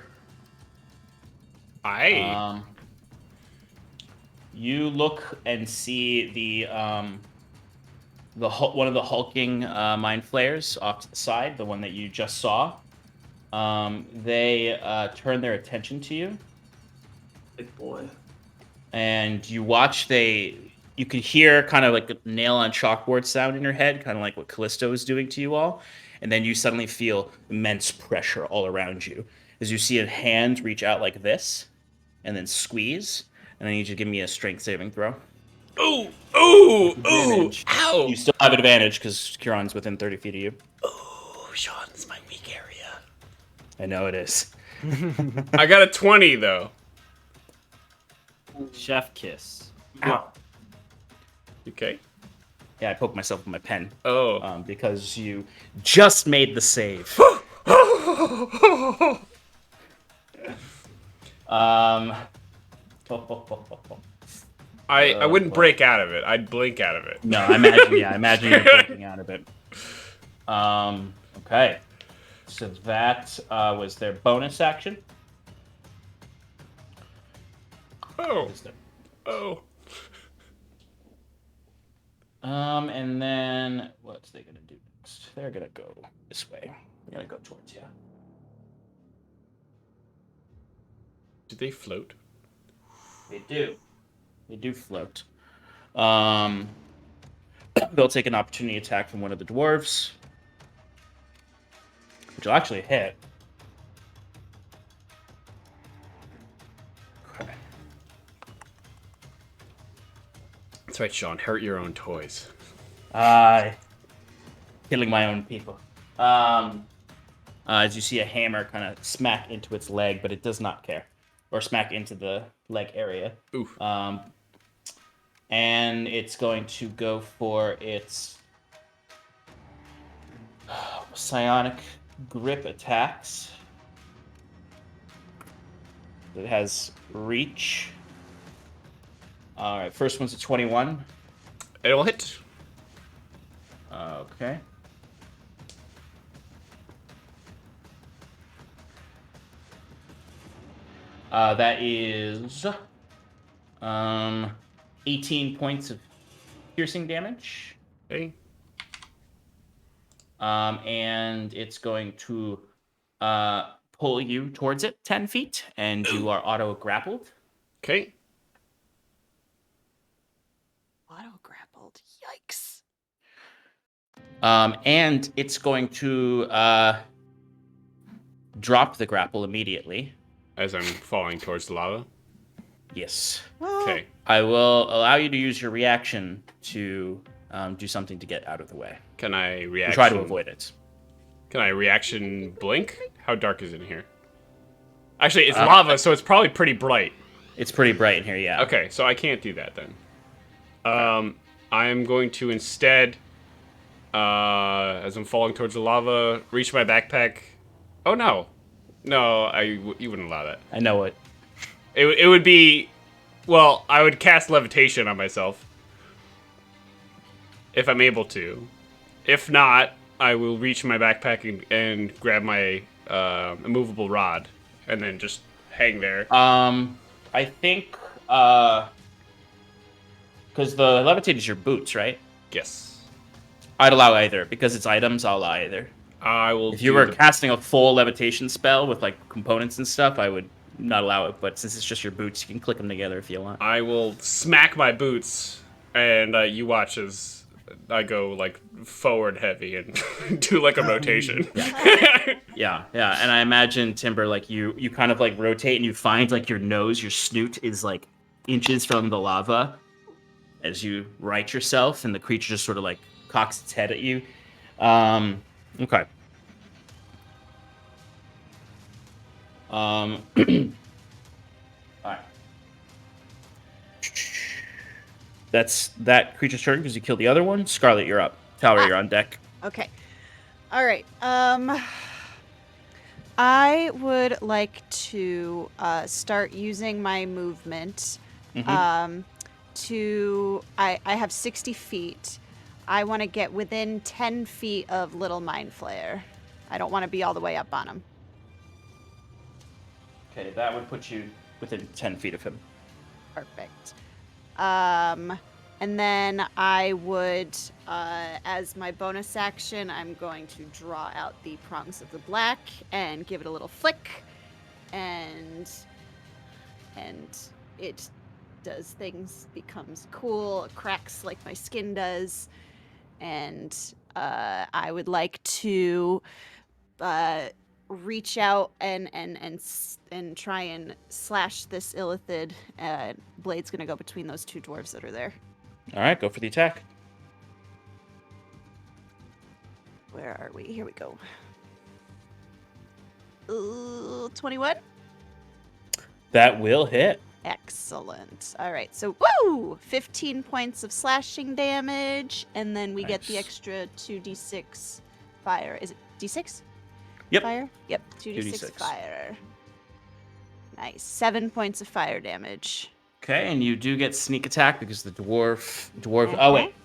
You look and see the one of the hulking mind flayers off to the side, the one that you just saw. They turn their attention to you, Big boy. and you watch. You can hear kind of like a nail on chalkboard sound in your head, kind of like what Callisto is doing to you all, and then you suddenly feel immense pressure all around you as you see a hand reach out like this, and then squeeze. And I need you to give me a strength saving throw. Ooh! Ooh! Ooh! Advantage. Ow! You still have advantage because Kieran's within 30 feet of you. Ooh, Sean, it's my weak area. I know it is. I got a 20 though. Chef kiss. Wow. Okay. Yeah, I poked myself with my pen. Oh. Because you just made the save. I wouldn't break out of it. I'd blink out of it. No, I imagine you're breaking out of it. Okay. So that was their bonus action. Oh. Oh. And then what's they gonna do next? They're gonna go this way. They're gonna go towards you. Do they float? They do. They do float. They'll take an opportunity attack from one of the dwarves, which will actually hit. Okay. That's right, Sean. Hurt your own toys. Killing my own people. As you see a hammer kind of smack into its leg, but it does not care. Or smack into the leg area. Oof. And it's going to go for its psionic grip attacks. It has reach. All right, first one's a 21. It'll hit. Okay. That is 18 points of piercing damage. Okay. And it's going to pull you towards it 10 feet, and you are auto-grappled. Okay. Yikes. And it's going to drop the grapple immediately. As I'm falling towards the lava. Yes. Okay. I will allow you to use your reaction to do something to get out of the way. Can I reaction? Try to avoid it. Can I reaction blink? How dark is it in here? Actually, it's lava, so it's probably pretty bright. It's pretty bright in here, yeah. Okay, so I can't do that then. I am going to instead, as I'm falling towards the lava, reach my backpack. Oh no, no, you wouldn't allow that. I know it. It would be, well, I would cast levitation on myself if I'm able to. If not, I will reach my backpack and grab my immovable rod and then just hang there. I think because the levitate is your boots, right? Yes. I'd allow either because it's items. I'll allow either. I will. If you were casting a full levitation spell with like components and stuff, I would not allow it. But since it's just your boots, you can click them together if you want. I will smack my boots, and you watch as I go like forward heavy and do like a rotation. Yeah. And I imagine Timber, like you kind of like rotate and you find like your nose, your snoot is like inches from the lava as you right yourself, and the creature just sort of like cocks its head at you. Okay. All right. That's that creature's turn because you killed the other one. Scarlet, you're up. Tower, you're on deck. Okay. All right. I would like to start using my movement. I have 60 feet. I want to get within 10 feet of Little Mind Flayer. I don't want to be all the way up on him. Okay, that would put you within 10 feet of him. Perfect. And then I would, as my bonus action, I'm going to draw out the prongs of the black and give it a little flick, and it does things, becomes cool, cracks like my skin does, and I would like to reach out and try and slash this illithid. Blade's gonna go between those two dwarves that are there. All right, go for the attack. Where are we? Here we go. 21? That will hit. Excellent. All right, so, woo! 15 points of slashing damage, and then we get the Nice. extra 2d6 fire. Is it d6? Yep. Fire? Yep, 2d6 2d6. fire. Nice. 7 points of fire damage. Okay, and you do get sneak attack because the dwarf. Oh wait,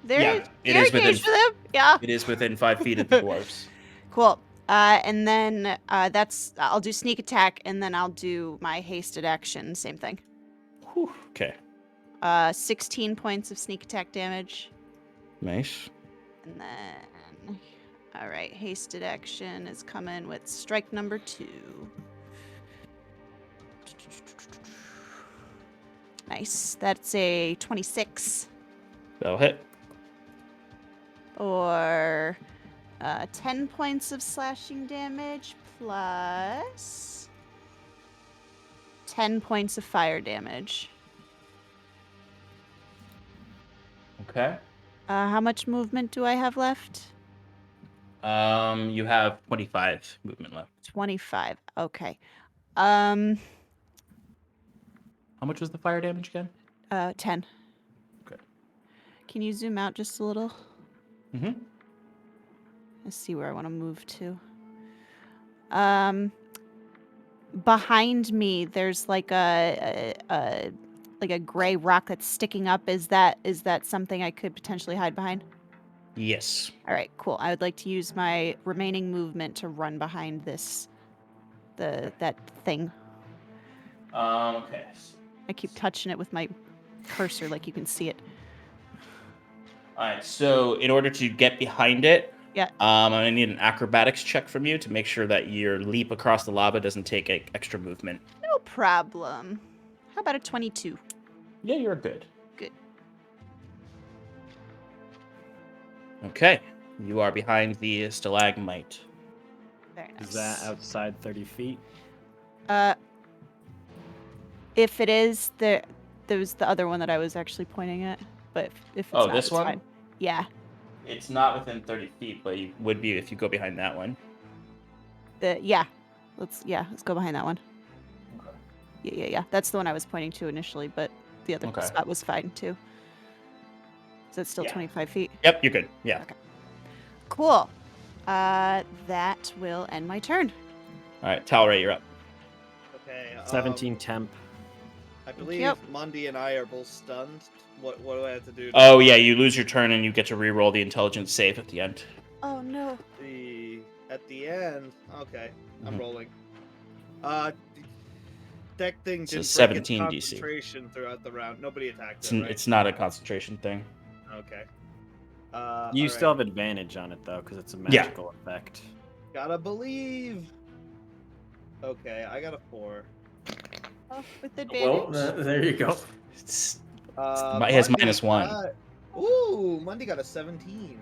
There, Yeah, it you're is within- engaged with him? Yeah. it is within 5 feet of the dwarves. Cool. And then I'll do sneak attack, and then I'll do my hasted action. Same thing. Whew. Okay, 16 points of sneak attack damage. nice. And then, all right, hasted action is coming with strike number 2. Nice. That's a 26. That'll hit. Or 10 points of slashing damage plus 10 points of fire damage. Okay. How much movement do I have left? You have 25 movement left. 25. Okay. How much was the fire damage again? 10. Okay. Can you zoom out just a little? Mm-hmm. Let's see where I want to move to. Behind me, there's like a gray rock that's sticking up. Is that something I could potentially hide behind? Yes. All right, cool. I would like to use my remaining movement to run behind that thing. Okay. I keep touching it with my cursor, like you can see it. All right. So in order to get behind it, Yeah. I'm gonna need an acrobatics check from you to make sure that your leap across the lava doesn't take extra movement. No problem. How about a 22? Yeah, you're good. Good. Okay. You are behind the stalagmite. Very nice. Is that outside 30 feet? If it is, there was the other one that I was actually pointing at. But if it's Oh, not, this it's one? fine. Yeah. It's not within 30 feet, but you would be if you go behind that one. Yeah. Let's go behind that one. Yeah. That's the one I was pointing to initially, but the other Okay. spot was fine too. Is it still Yeah. 25 feet? Yep, you're good. Yeah. Okay. Cool. That will end my turn. All right, Talray, you're up. Okay. 17 temp. I believe Yep. Mundi and I are both stunned. What do I have to do? Oh, yeah, you lose your turn and you get to re-roll the intelligence save at the end. Oh no. At the end. Okay, I'm Mhm. rolling. That thing It's a didn't 17 break DC. its concentration throughout the round. Nobody attacked It's, it, right? it's not a concentration thing. Okay. You all still right. have advantage on it, though, because it's a magical effect. Gotta believe. Okay, I got a 4. Oh, with Well, advantage. there you go. It's, he Mundi has -1. Ooh, Mundi got a 17.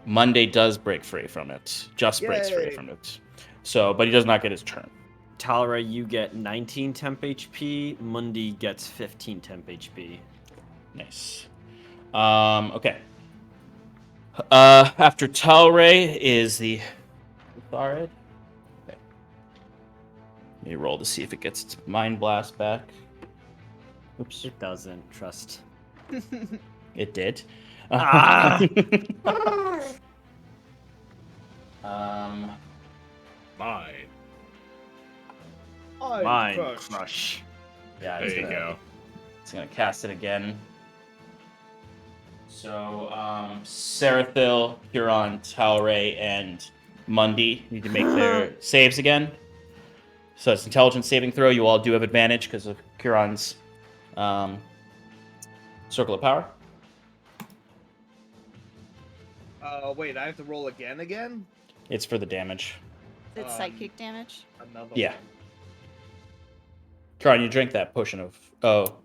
Monday does break free from it. Just breaks free Yay. from it. So, but he does not get his turn. Talra, you get 19 temp HP. Mundi gets 15 temp HP. Nice. Okay. After Talray is the Tharid. Okay. Let me roll to see if it gets its Mind Blast back. Oops. It doesn't. Trust. It did. Ah! Mine. Mind Crush. crush. Yeah, There you go. It's gonna cast it again. So, Sarathil, Huron, Talray, and Mundi need to make their saves again. So it's intelligence saving throw. You all do have advantage because of Huron's circle of power. Wait, I have to roll again? It's for the damage. It's psychic damage. Another Yeah. one. Huron, you drink that potion of. Oh,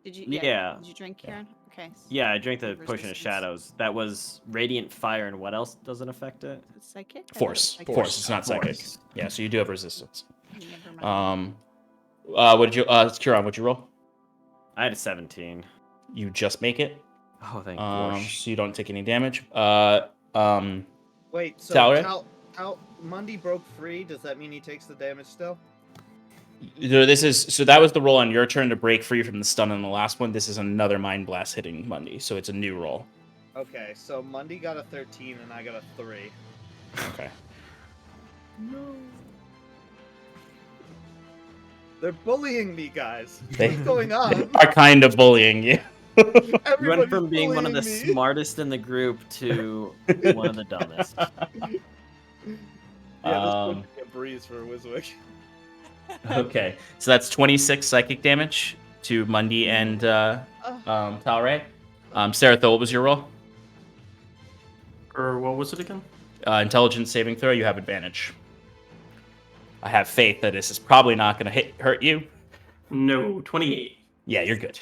Did you? Yeah. Did you drink, Kieran? Okay. Yeah, I drank the potion of Resistance. shadows. That was radiant fire, and what else doesn't affect it? It's psychic. I thought it was force. psychic. Force. It's not psychic. Force. Yeah, so you do have resistance. Never mind. What did you? Huron, what'd you roll? I had a 17. You just make it. Oh, thank gosh. So you don't take any damage. Wait, so Talray? Mundi broke free. Does that mean he takes the damage still? That was the roll on your turn to break free from the stun on the last one. This is another Mind Blast hitting Mundi, so it's a new roll. Okay, so Mundi got a 13 and I got a 3. Okay. No. They're bullying me, guys. They- What's going on? Are kind of bullying you. You went Everybody's from being one of the bullying me. smartest in the group to one of the dumbest. Yeah, this would be a breeze for Wiswick. Okay, so that's 26 psychic damage to Mundi and Talray. Sarathil, what was your roll? Or what was it again? Intelligence saving throw. You have advantage. I have faith that this is probably not going to hurt you. No, 28. Yeah, you're good.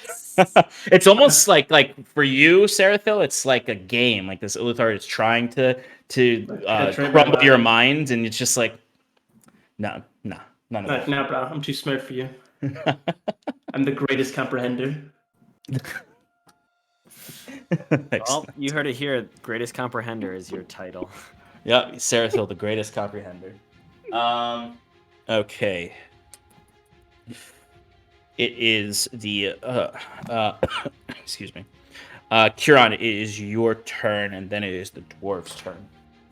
It's almost like for you, Sarathil, it's like a game. Like this Illuthar is trying to Penetrate crumble my your mind. mind, and it's just like, no, none of that. No, bro, I'm too smart for you. I'm the greatest comprehender. Well, Excellent. you heard it here. Greatest comprehender is your title. Yeah, Sarathil, the greatest comprehender. Okay. It is the excuse me. Huron, it is your turn, and then it is the dwarf's turn,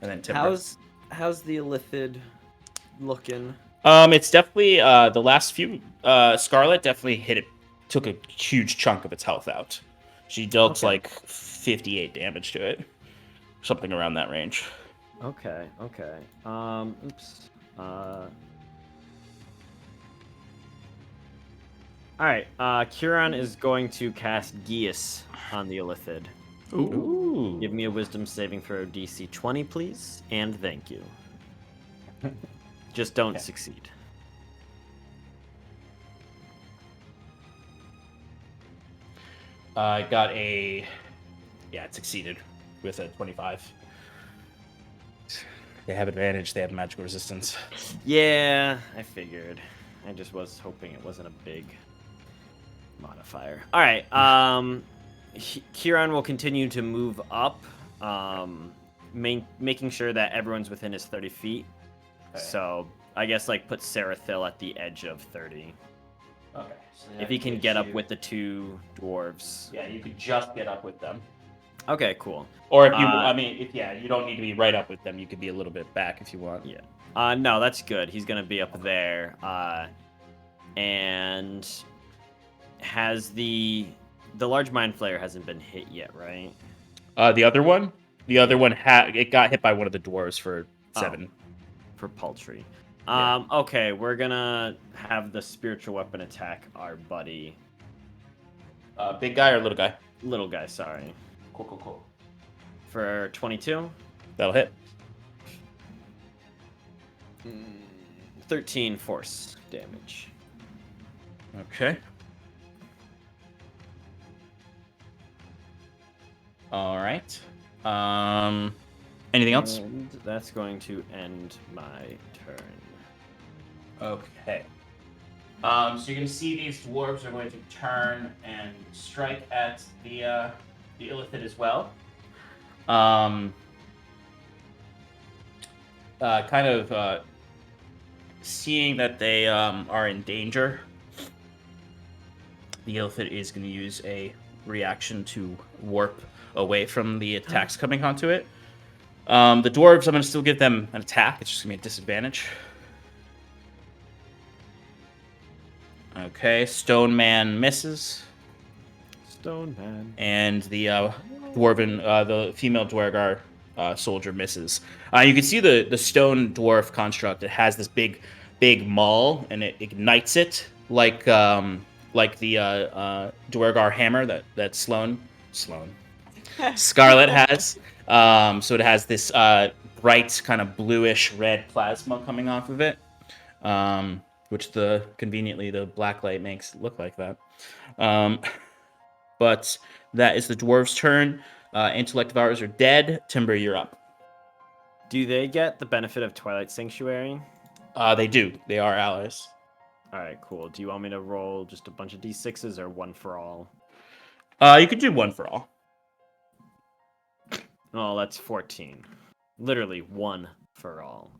and then Timber. How's the Illithid looking? It's definitely the last few. Scarlet definitely hit it, took a huge chunk of its health out. She dealt Okay. like 58 damage to it, something around that range. Okay. Oops. Alright, Curon is going to cast Geas on the Illithid. Ooh. Give me a wisdom saving throw DC 20, please, and thank you. Just don't Okay. succeed. I got a. Yeah, it succeeded. with a 25. They have advantage. They have magical resistance. Yeah, I figured. I just was hoping it wasn't a big modifier. All right. Kieran will continue to move up, making sure that everyone's within his 30 feet. Okay. So I guess like put Sarathil at the edge of 30. Okay. So If he can get up with the two dwarves. Yeah, you could just get up with them. Okay, cool. Or if you, you don't need to be right up with them. You could be a little bit back if you want. Yeah. No, that's good. He's gonna be up there. And has the large Mind Flayer hasn't been hit yet, right? The other one? The other one it got hit by one of the dwarves for 7. For paltry. Yeah. Okay, we're gonna have the spiritual weapon attack our buddy. Big guy or little guy? Little guy, sorry. Cool. For 22. That'll hit. 13 force damage. Okay. All right. Anything else? And that's going to end my turn. Okay. So you're going to see these dwarves are going to turn and strike at the Illithid as well. Seeing that they are in danger, the Illithid is going to use a reaction to warp away from the attacks coming onto it. The dwarves, I'm going to still give them an attack. It's just going to be a disadvantage. Okay, Stone Man misses. Stone Man. And the the female Duergar soldier misses. You can see the stone dwarf construct. It has this big maul, and it ignites it like the Duergar hammer that Scarlet has. So it has this bright kind of bluish red plasma coming off of it, which conveniently the black light makes it look like that. But that is the dwarves' turn. Intellect Devourers are dead. Timber, you're up. Do they get the benefit of Twilight Sanctuary? They do. They are allies. All right, cool. Do you want me to roll just a bunch of d6s or one for all? You could do one for all. Oh, that's 14. Literally one for all.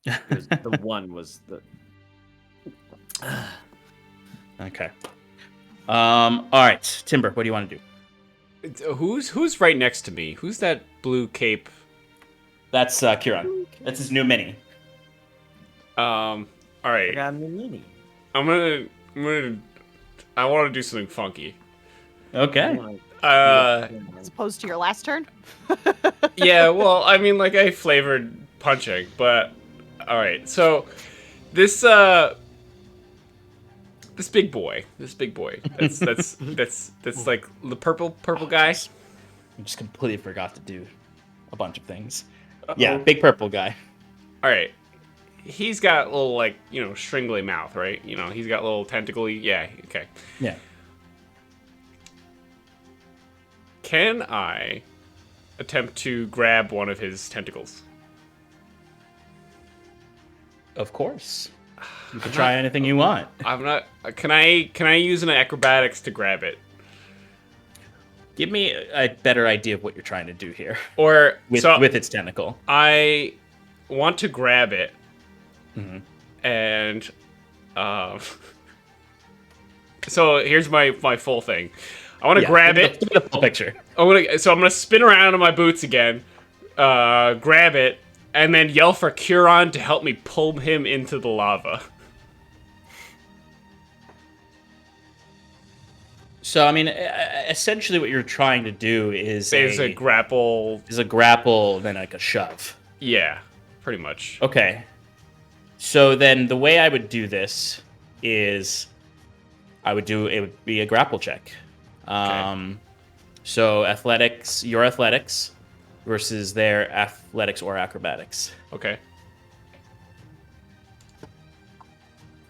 The one was the... Okay. All right, Timber, what do you want to do? Who's right next to me? Who's that blue cape? That's Kieran. That's his new mini. All right. I got a mini. I want to do something funky. Okay. As opposed to your last turn? Yeah, well, I mean, like, I flavored punching, but all right. So this big boy. That's like the purple guy. I just completely forgot to do a bunch of things. Yeah, big purple guy. All right. He's got a little, like, stringly mouth, right? He's got little tentacly. Yeah, okay. Yeah. Can I attempt to grab one of his tentacles? Of course. You can try anything you want. I'm not. Can I use an acrobatics to grab it? Give me a better idea of what you're trying to do here. Or with its tentacle. I want to grab it, Mm-hmm. and so here's my full thing. I want to grab it. Give me the full picture. I'm gonna spin around on my boots again, grab it, and then yell for Kieran to help me pull him into the lava. So, I mean, essentially what you're trying to do is a grapple. Is a grapple, then like a shove. Yeah, pretty much. Okay. So then the way I would do this is it would be a grapple check. Okay. So your athletics versus their athletics or acrobatics. Okay.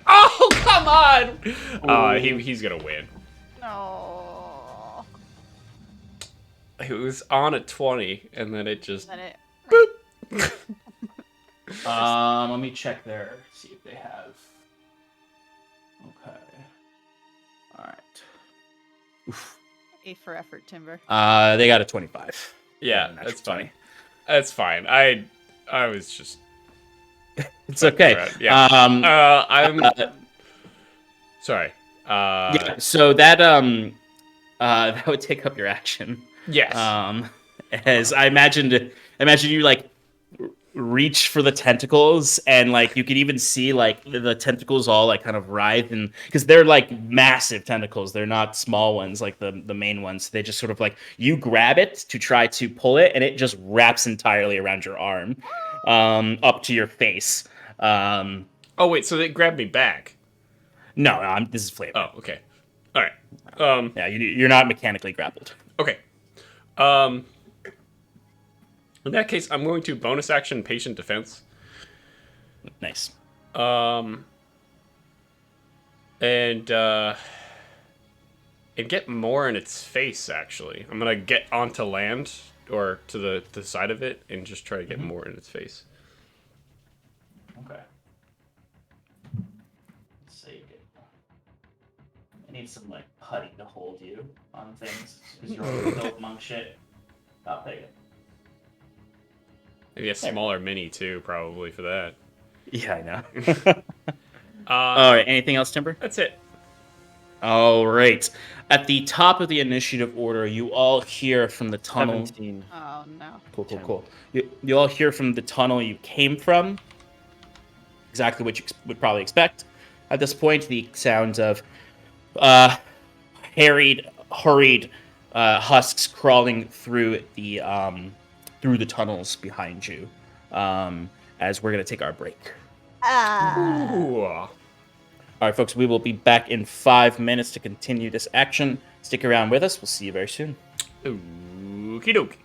Oh, come on! He's gonna win. No. It was on at 20, and then it just Then it, Let me check there. See if they have. Okay. All right. Oof. A for effort, Timber. They got a 25. yeah, Natural that's 20. fine. That's fine. I was just It's okay. yeah. I'm sorry. Yeah. So that that would take up your action. Yes. As I imagine you like reach for the tentacles, and like you could even see like the tentacles all like kind of writhe, and because they're like massive tentacles, they're not small ones like the main ones. They just sort of like you grab it to try to pull it, and it just wraps entirely around your arm, up to your face. Oh wait, so they grabbed me back. No, this is flavor. Oh, okay. All right. Yeah, you're not mechanically grappled. Okay. In that case, I'm going to bonus action patient defense. Nice. And get more in its face. Actually, I'm gonna get onto land or to the side of it and just try to get more in its face. Okay. Let's see. I need some like putty to hold you on things because you're all dope monk shit. I'll take it. Maybe a smaller mini too, probably for that. Yeah, I know. All right. Anything else, Timber? That's it. All right. At the top of the initiative order, you all hear from the tunnel. 17. Oh no. Cool. You all hear from the tunnel you came from. Exactly what you would probably expect. At this point, the sounds of hurried husks crawling through the tunnels behind you. As we're gonna take our break. Ooh. All right, folks. We will be back in 5 minutes to continue this action. Stick around with us. We'll see you very soon. Okie dokie.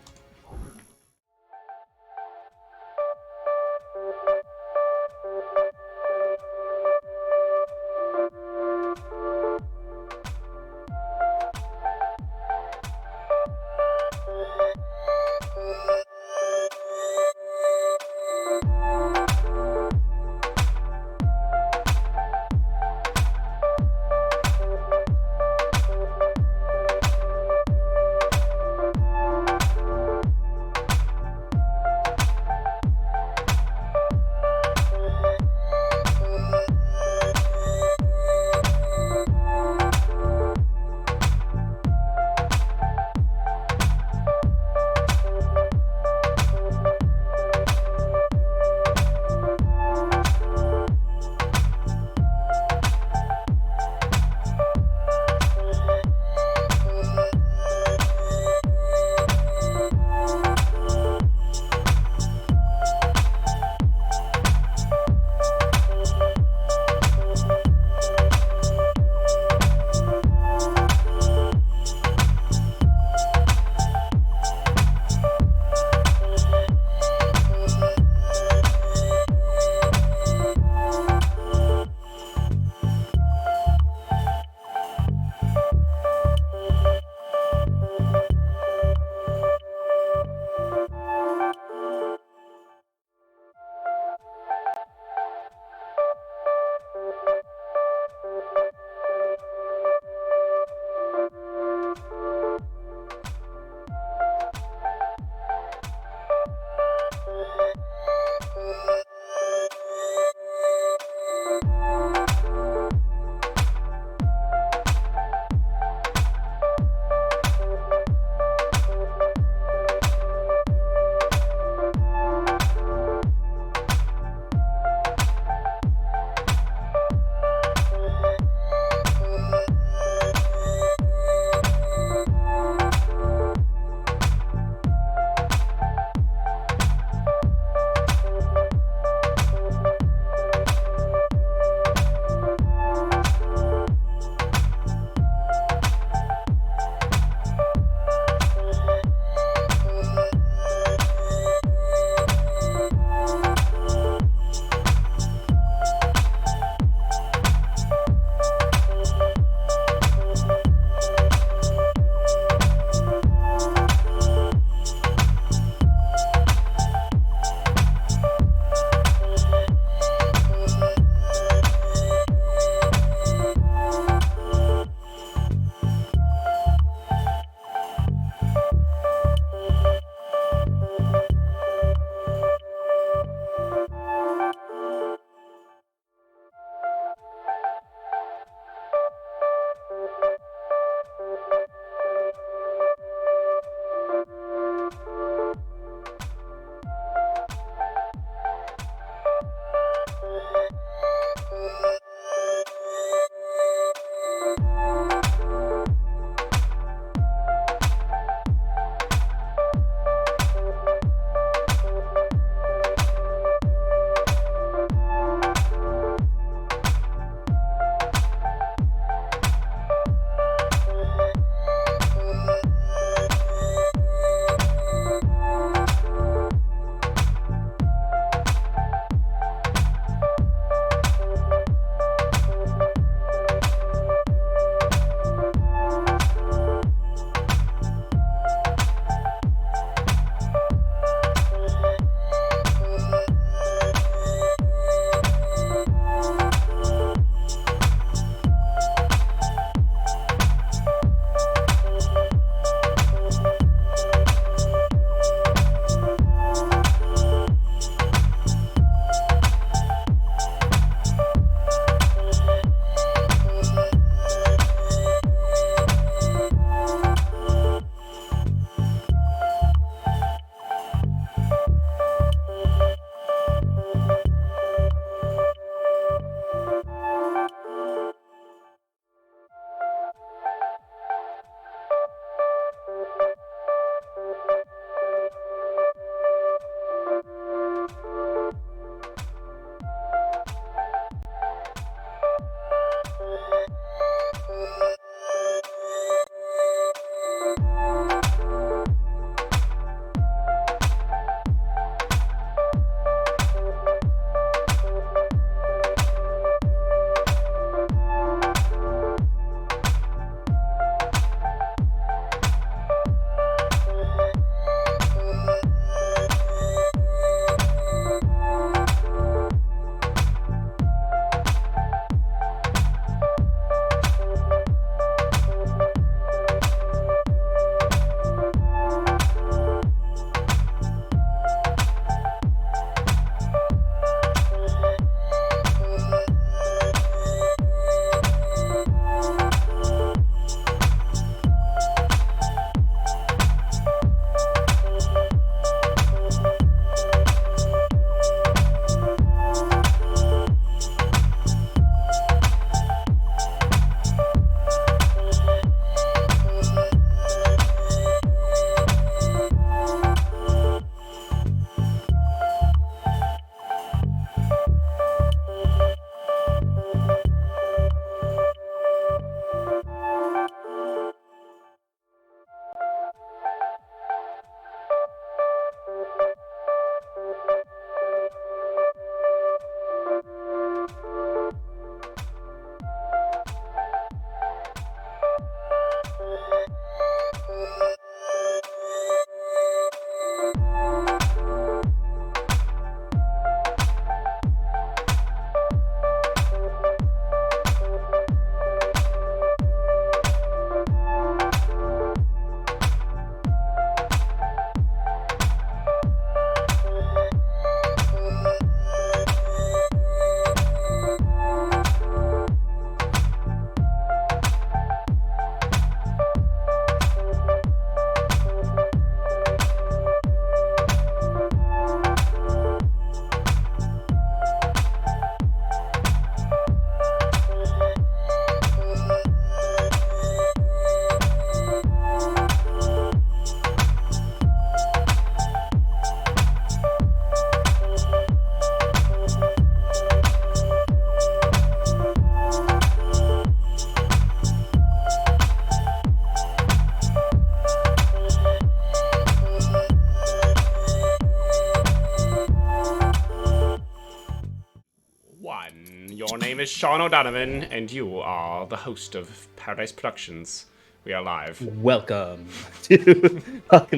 name is Sean O'Donovan, and you are the host of Paradice Productions. We are live. Welcome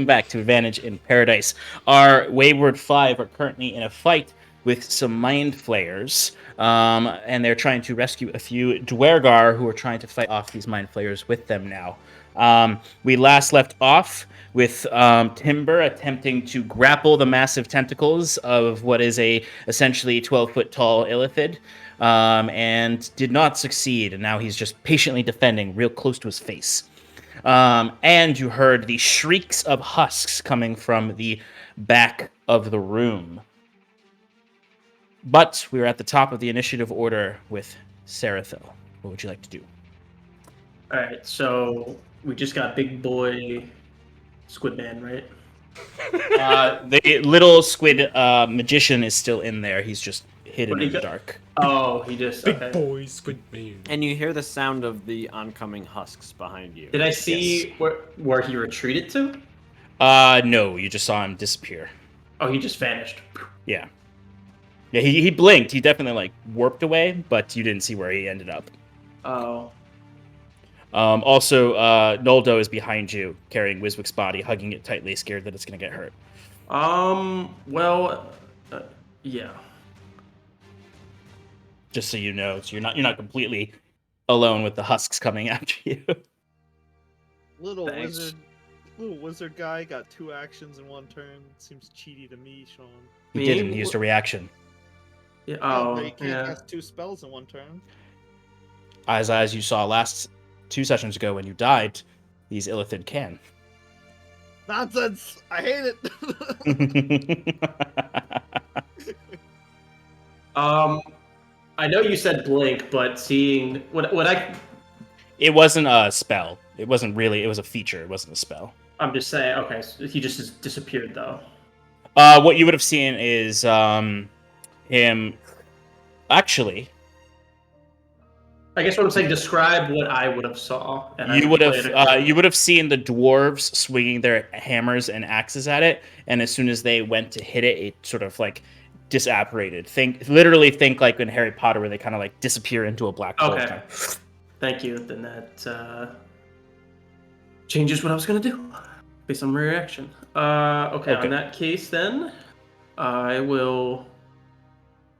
back to Advantage in Paradise. Our Wayward Five are currently in a fight with some Mind Flayers, and they're trying to rescue a few Duergar who are trying to fight off these Mind Flayers with them now. We last left off with Timber attempting to grapple the massive tentacles of what is a essentially 12-foot tall illithid, and did not succeed, and now he's just patiently defending real close to his face. And you heard the shrieks of husks coming from the back of the room. But we are at the top of the initiative order with Sarathil. What would you like to do? All right, so we just got big boy Squid Man, right? The little squid magician is still in there. He's just hidden in the dark. Oh, he just okay. Big boy Squid Man. And you hear the sound of the oncoming husks behind you. Did I see where he retreated to? No, you just saw him disappear. Oh, he just vanished. Yeah. Yeah, he blinked. He definitely, like, warped away, but you didn't see where he ended up. Oh. Also, Noldo is behind you, carrying Wiswick's body, hugging it tightly, scared that it's going to get hurt. Well, yeah. Just so you know, so you're not completely alone with the husks coming after you. Little Thanks. wizard guy got 2 actions in 1 turn. Seems cheaty to me, Sean. He didn't. He used a reaction. Yeah. But Oh, he can't yeah. cast 2 spells in 1 turn. As you saw last 2 sessions ago when you died, these illithid can. Nonsense! I hate it! I know you said blink, but seeing what I It wasn't a spell. It wasn't really. It was a feature. It wasn't a spell. I'm just saying. Okay, so he just disappeared though. What you would have seen is him. Actually, I guess what I'm saying. Describe what I would have saw. And you would have seen the dwarves swinging their hammers and axes at it, and as soon as they went to hit it, it sort of like disapparated. Literally think like in Harry Potter where they kind of like disappear into a black hole. Okay. Thank you. Then that changes what I was gonna do based on my reaction. Okay. In that case, then I will.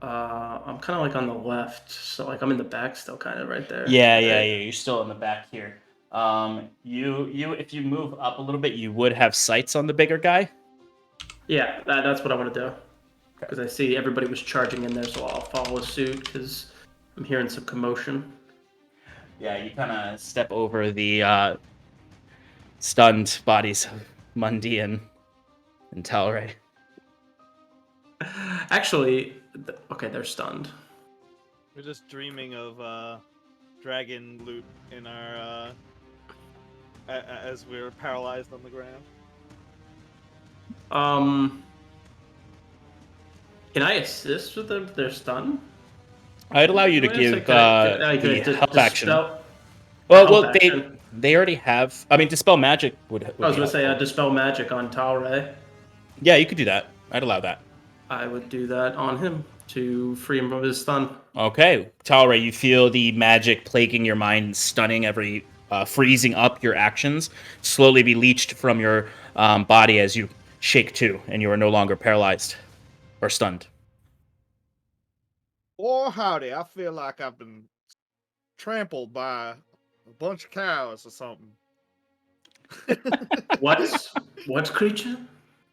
I'm kind of like on the left, so like I'm in the back still, kind of right there. Yeah. You're still in the back here. You if you move up a little bit, you would have sights on the bigger guy. Yeah, that's what I want to do. Because I see everybody was charging in there, so I'll follow suit because I'm hearing some commotion. Yeah, you kind of step over the stunned bodies of Mundi and Talray. Actually, okay, they're stunned. We're just dreaming of dragon loot in our as we're paralyzed on the ground. Can I assist with them? They're stunned. I'd allow you to Wait a give second, can I the help action. Help Well, action. they already have. I mean, dispel magic would I was be gonna say helpful. dispel magic on Talray. Yeah, you could do that. I'd allow that. I would do that on him to free him from his stun. Okay, Talray, you feel the magic plaguing your mind and stunning every, freezing up your actions, slowly be leached from your body as you shake to, and you are no longer paralyzed or stunned. Oh, howdy, I feel like I've been trampled by a bunch of cows or something. What creature?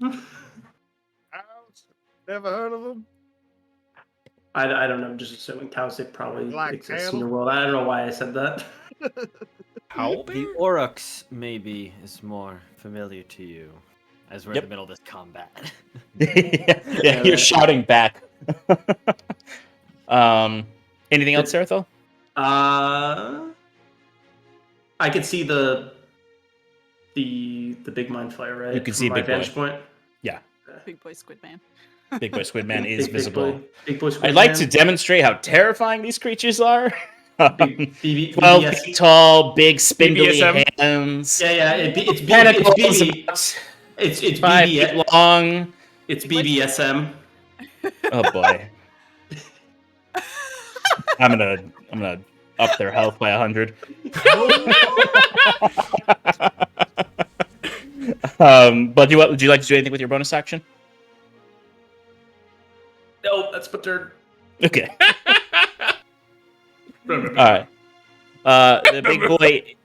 Cows? Never heard of them? I don't know. I'm just assuming Tausig probably Like exists in cattle? the world. I don't know why I said that. How? The Oryx maybe is more familiar to you, as we're in the middle of this combat. yeah, you're shouting back. Anything else, Sarathil? I could see the big Mind Flayer, right? You can From see my Big Boy. vantage point. Yeah, Big boy Squid Man. Big Boy Squid Man is Big visible. Big boy Squid I'd like Man. to demonstrate how terrifying these creatures are. BB 12 BBS. feet tall, big spindly BBSM? hands. Yeah, it's Tentacles it's 5 BB, feet long. it's BBSM. Oh boy. I'm gonna up their health by 100. But would you like to do anything with your bonus action? No, that's what they're. Okay. All right. The big boy.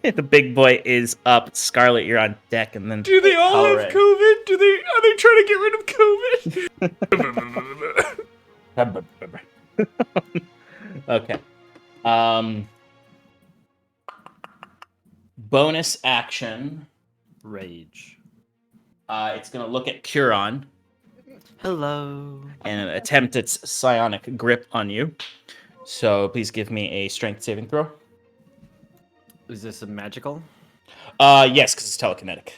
The big boy is up. Scarlet, you're on deck, and then. Do they all have right. COVID? Are they trying to get rid of COVID? Okay. Bonus action. Rage. It's gonna look at Curon Hello. and attempt its psionic grip on you. So please give me a strength saving throw. Is this a magical? Yes, because it's telekinetic.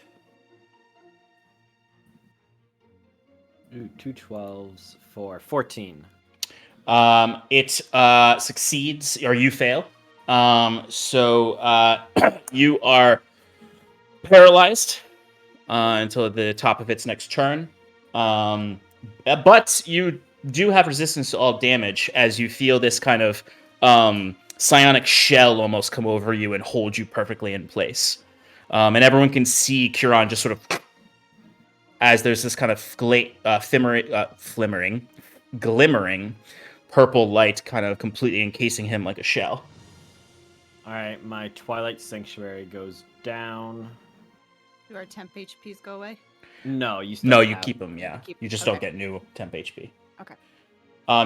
Ooh, 2 12s for 14. It succeeds, or you fail. So you are paralyzed until the top of its next turn. But you do have resistance to all damage as you feel this kind of psionic shell almost come over you and hold you perfectly in place. And everyone can see Curon just sort of as there's this kind of glimmering purple light kind of completely encasing him like a shell. All right, my Twilight Sanctuary goes down. Do our temp HPs go away? No, you still No, you have- keep them, yeah. Keep- You just okay. don't get new temp HP. Okay.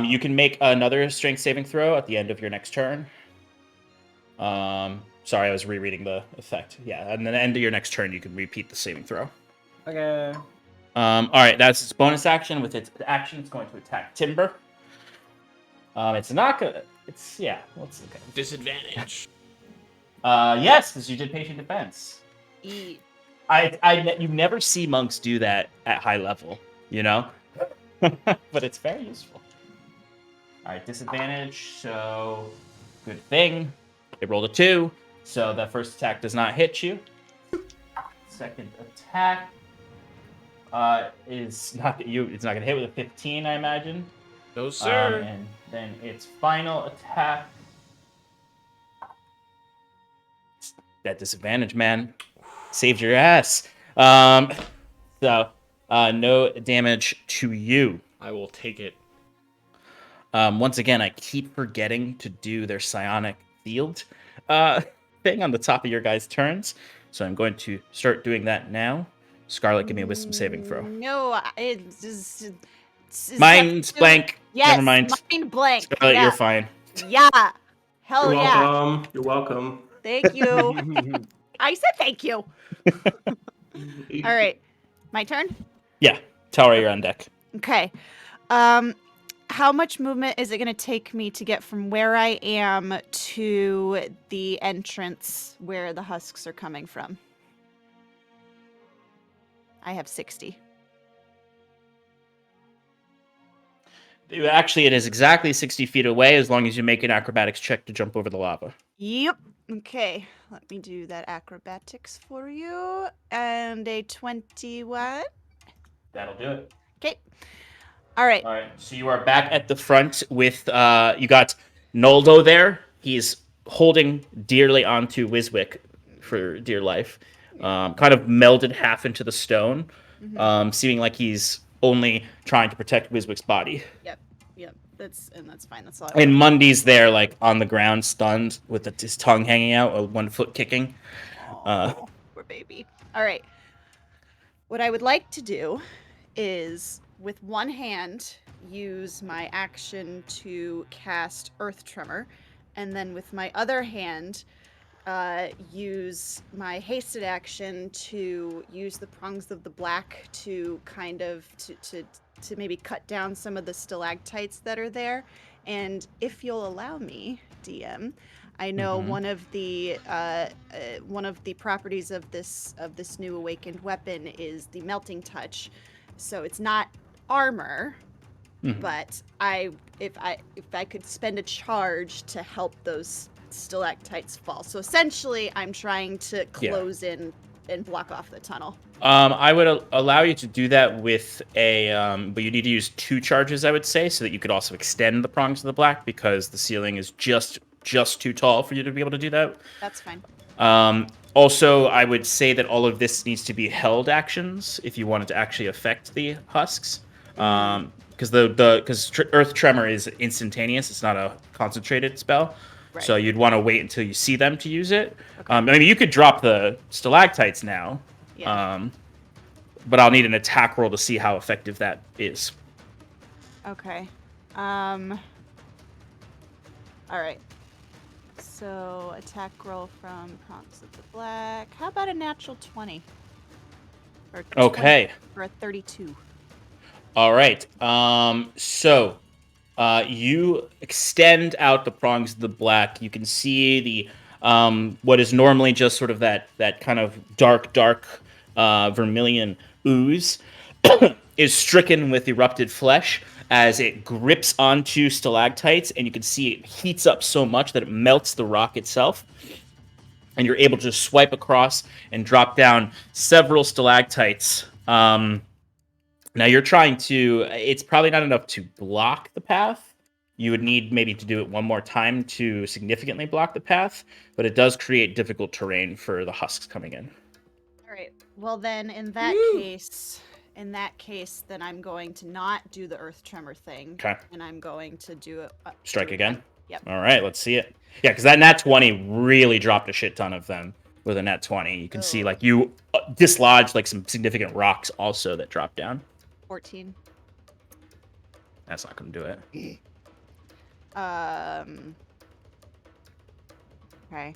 You can make another strength saving throw at the end of your next turn. Sorry, I was rereading the effect. Yeah, at the end of your next turn, you can repeat the saving throw. Okay. All right, that's its bonus action. With its action, it's going to attack Timber. It's not gonna. It's yeah. Let's okay. Disadvantage. Yes, because you did patient defense. E. You never see monks do that at high level, you know, but it's very useful. All right, disadvantage. So good thing it rolled a 2, so that first attack does not hit you. Second attack is not you. It's not gonna hit with a 15, I imagine. No, sir. And then its final attack. That disadvantage, man. Saved your ass. So, no damage to you. I will take it. Once again, I keep forgetting to do their psionic field thing on the top of your guys' turns. So I'm going to start doing that now. Scarlet, give me a wisdom saving throw. No, it's Mine's blank. Yes, Never mind. mind blank. Scarlet, yeah. you're fine. Yeah. Hell You're yeah. welcome. You're welcome. Thank you. I said thank you. All right. My turn? Yeah. Taura, you're on deck. Okay. How much movement is it going to take me to get from where I am to the entrance where the husks are coming from? I have 60. Actually, it is exactly 60 feet away as long as you make an acrobatics check to jump over the lava. Yep. Okay. Let me do that acrobatics for you. And a 21. That'll do it. Okay. All right. All right. So you are back at the front with you got Noldo there. He's holding dearly onto Wiswick for dear life. Kind of melded half into the stone, seeming like he's only trying to protect Wiswick's body. Yep. That's fine. That's all. And Mundy's there, like on the ground, stunned, with his tongue hanging out, 1 foot kicking. Poor baby. All right. What I would like to do is, with one hand, use my action to cast Earth Tremor, and then with my other hand, use my hasted action to use the prongs of the black to kind of to maybe cut down some of the stalactites that are there. And if you'll allow me, DM, I know one of the properties of this new awakened weapon is the melting touch. So it's not armor, but if I could spend a charge to help those stalactites fall. So essentially, I'm trying to close in and block off the tunnel. I would allow you to do that with a, but you need to use 2 charges, I would say, so that you could also extend the prongs of the black, because the ceiling is just too tall for you to be able to do that. That's fine. Also, I would say that all of this needs to be held actions if you wanted to actually affect the husks, because Earth Tremor is instantaneous. It's not a concentrated spell, Right. so you'd want to wait until you see them to use it. Okay. I mean, you could drop the stalactites now, but I'll need an attack roll to see how effective that is. Okay. All right. So attack roll from prongs of the black. How about a natural 20? Or 20 Okay. for a 32. All right. So you extend out the prongs of the black. You can see the what is normally just sort of that kind of dark vermilion ooze is stricken with erupted flesh as it grips onto stalactites, and you can see it heats up so much that it melts the rock itself. And you're able to just swipe across and drop down several stalactites. Now you're trying to, it's probably not enough to block the path. You would need maybe to do it one more time to significantly block the path, but it does create difficult terrain for the husks coming in. All right. Well, then in that case, then I'm going to not do the Earth Tremor thing. Okay. And I'm going to do it. Strike again? Yep. All right, let's see it. Yeah, because that nat 20 really dropped a shit ton of them with a nat 20. You can see, like, you dislodged, like, some significant rocks also that dropped down. 14. That's not going to do it. Okay.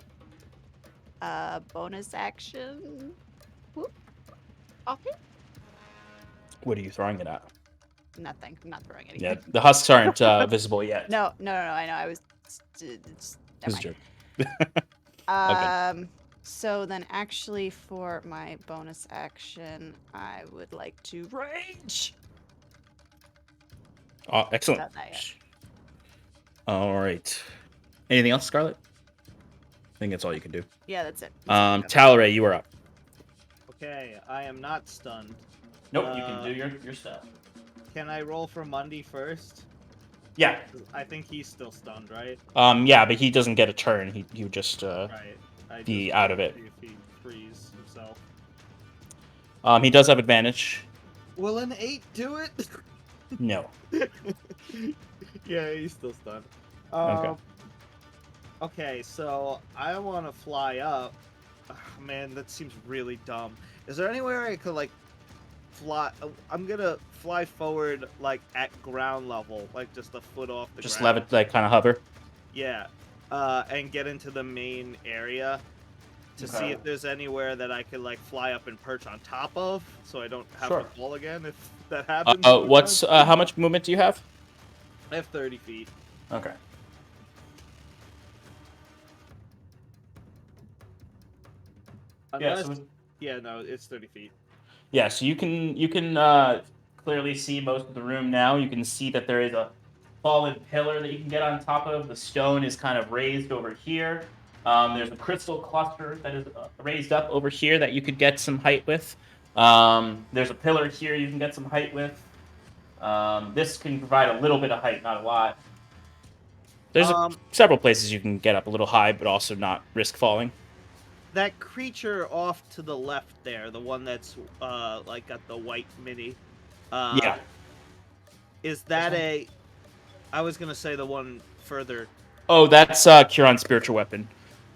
Bonus action. Whoop. Off it. What are you throwing it at? Nothing. I'm not throwing anything. Yeah, the husks aren't visible yet. No. I know. I was. This is a joke. Okay. So then, actually, for my bonus action, I would like to rage. Oh, excellent. Not that yet. All right. Anything else, Scarlet? I think that's all you can do. Yeah, that's it. Talaray, you are up. Okay, I am not stunned. Nope, you can do your stuff. Can I roll for Mundy first? Yeah. I think he's still stunned, right? Yeah, but he doesn't get a turn. He would just Right. be out of it. See if he frees himself. He does have advantage. Will an 8 do it? No. Yeah, he's still stunned. Okay. Okay, so I want to fly up. Ugh, man, that seems really dumb. Is there anywhere I could, like, fly? I'm gonna fly forward, like, at ground level, like, just a foot off the Just ground. levit, like, kind of hover. Yeah. And get into the main area to see if there's anywhere that I could, like, fly up and perch on top of, so I don't have to fall again if that happens. How much movement do you have? I have 30 feet. Okay. Unless, no, it's 30 feet. Yeah, so you can clearly see most of the room now. You can see that there is a fallen pillar that you can get on top of. The stone is kind of raised over here. There's a crystal cluster that is raised up over here that you could get some height with. There's a pillar here you can get some height with. This can provide a little bit of height, not a lot. There's several places you can get up a little high, but also not risk falling. That creature off to the left there, the one that's like got the white mini. Yeah. Is that a? I was gonna say the one further. Oh, that's Curon's spiritual weapon.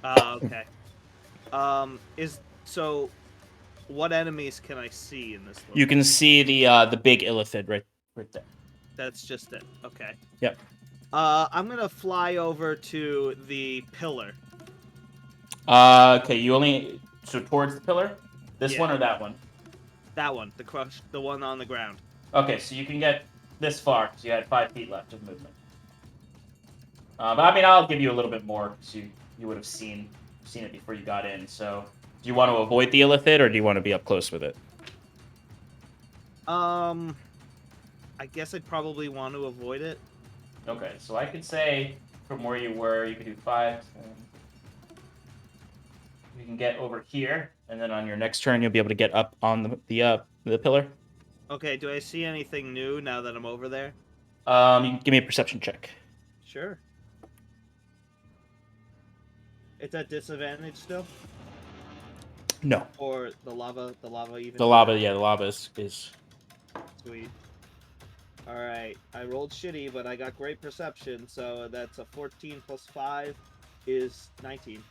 Okay. What enemies can I see in this one? You can see the big illithid right there. That's just it. Okay. Yep. I'm gonna fly over to the pillar. Okay, so towards the pillar? This one or that one? That one, the one on the ground. Okay, so you can get this far, because you had 5 feet left of movement. But I mean, I'll give you a little bit more, because you would have seen it before you got in. So, do you want to avoid the illithid, or do you want to be up close with it? I guess I'd probably want to avoid it. Okay, so I could say from where you were, you could do 5, you can get over here, and then on your next turn, you'll be able to get up on the pillar. Okay, do I see anything new now that I'm over there? You can give me a perception check. Sure. It's at disadvantage still? No. Or the lava even? The lava is Sweet. Alright, I rolled shitty, but I got great perception, so that's a 14 plus 5 is 19.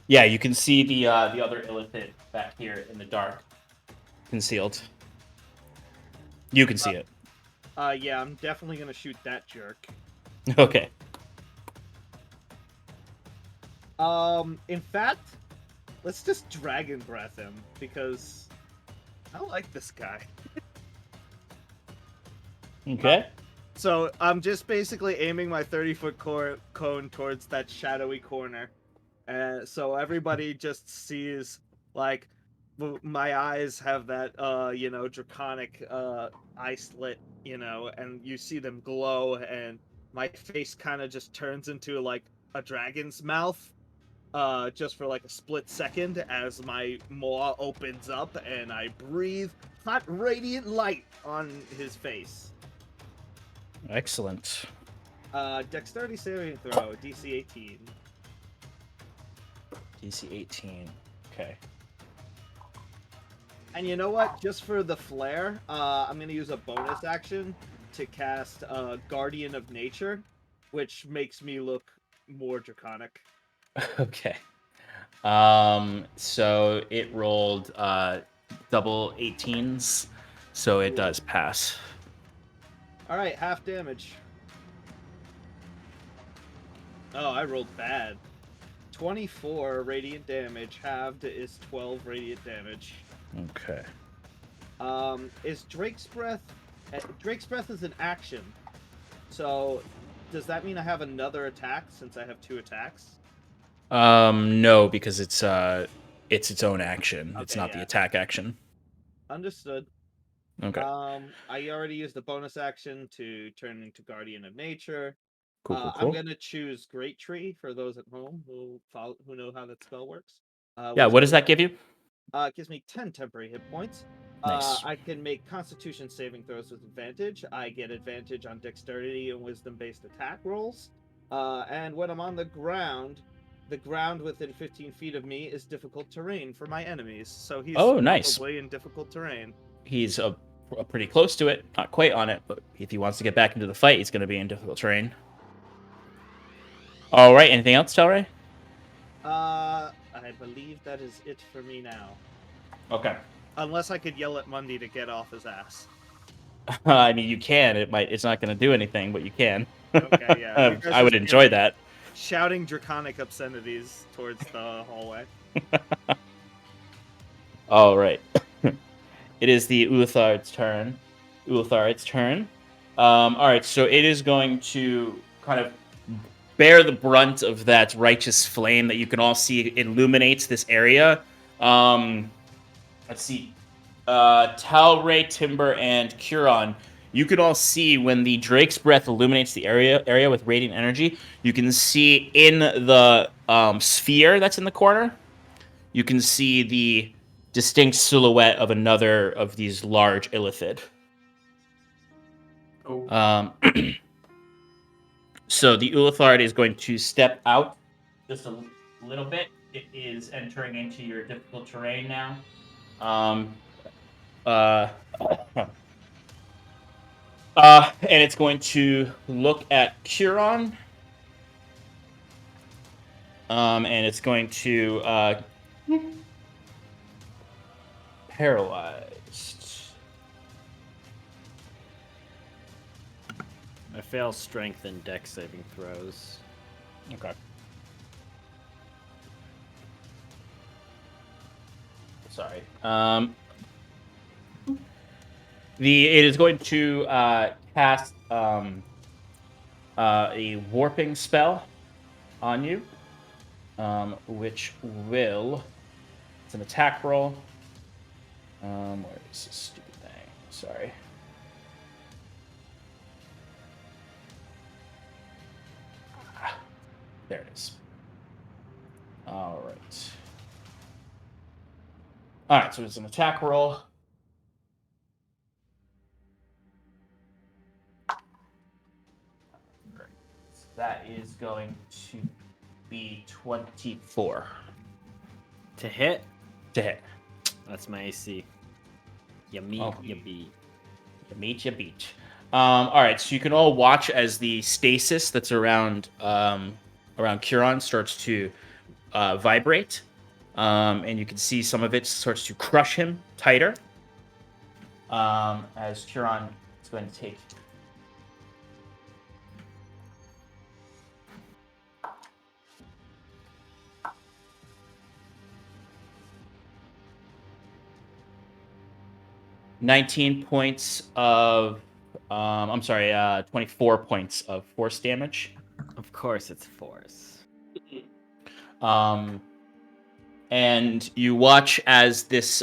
Yeah, you can see the other illithid back here in the dark, concealed. You can see it. Yeah, I'm definitely gonna shoot that jerk. Okay. In fact, let's just Dragon Breath him, because I like this guy. Okay. So I'm just basically aiming my 30-foot cone towards that shadowy corner. So everybody just sees, like, my eyes have that, draconic, eye slit, and you see them glow, and my face kind of just turns into, like, a dragon's mouth, just for, like, a split second as my maw opens up, and I breathe hot, radiant light on his face. Excellent. Dexterity saving throw, DC 18. DC 18. Okay. And you know what? Just for the flair, I'm going to use a bonus action to cast Guardian of Nature, which makes me look more draconic. Okay. So it rolled double 18s, so it does pass. All right, half damage. Oh, I rolled bad. 24 radiant damage. Halved is 12 radiant damage. Okay. Is Drake's Breath... Drake's Breath is an action. So, does that mean I have another attack since I have 2 attacks? No, because it's its own action. It's Okay, not yeah. the attack action. Understood. Okay. I already used the bonus action to turn into Guardian of Nature. Cool. I'm gonna choose Great Tree for those at home who know how that spell works. Yeah, what does that give you? It gives me 10 temporary hit points. Nice. I can make Constitution saving throws with advantage. I get advantage on Dexterity and Wisdom-based attack rolls. And when I'm on the ground within 15 feet of me is difficult terrain for my enemies. So he's nice. probably in difficult terrain. He's pretty close to it, not quite on it, but if he wants to get back into the fight, he's going to be in difficult terrain. All right. Anything else, Telray? I believe that is it for me now. Okay. Unless I could yell at Mundy to get off his ass. I mean, you can. It's not going to do anything, but you can. Okay, yeah. I would enjoy that. Shouting draconic obscenities towards the hallway. All right. It is the Ultharid's turn. All right, so it is going to kind of bear the brunt of that righteous flame that you can all see illuminates this area. Let's see. Talray, Timber, and Curon. You can all see when the Drake's Breath illuminates the area with radiant energy. You can see in the sphere that's in the corner. You can see the distinct silhouette of another of these large illithid. Oh. So the Ulithard is going to step out just a little bit. It is entering into your difficult terrain now. And it's going to look at Curon. And it's going to paralyzed. I fail strength and dex saving throws. Okay. Sorry. It is going to cast a warping spell on you, which will. It's an attack roll. Where is this stupid thing? Sorry. There it is. All right. All right, so it's an attack roll. That is going to be 24 To hit? to hit. That's my AC. You meet, Oh. you beat. You beat. All right, so you can all watch as the stasis that's around Curon starts to vibrate, and you can see some of it starts to crush him tighter. As Curon is going to take. $19 points of, 24 points of force damage. Of course it's force. And you watch as this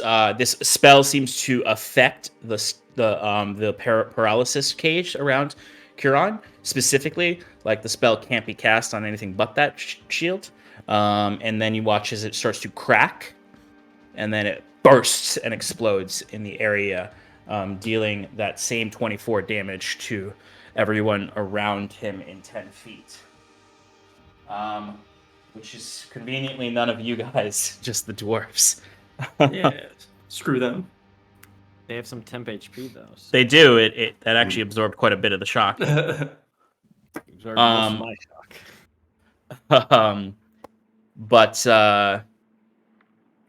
spell seems to affect the paralysis cage around Curon. Specifically, like the spell can't be cast on anything but that shield. And then you watch as it starts to crack, and then it bursts and explodes in the area, dealing that same 24 damage to everyone around him in 10 feet. Which is conveniently none of you guys, just the dwarves. Yeah, screw them. They have some temp HP though. So They do. That actually absorbed quite a bit of the shock. absorb most of my shock. But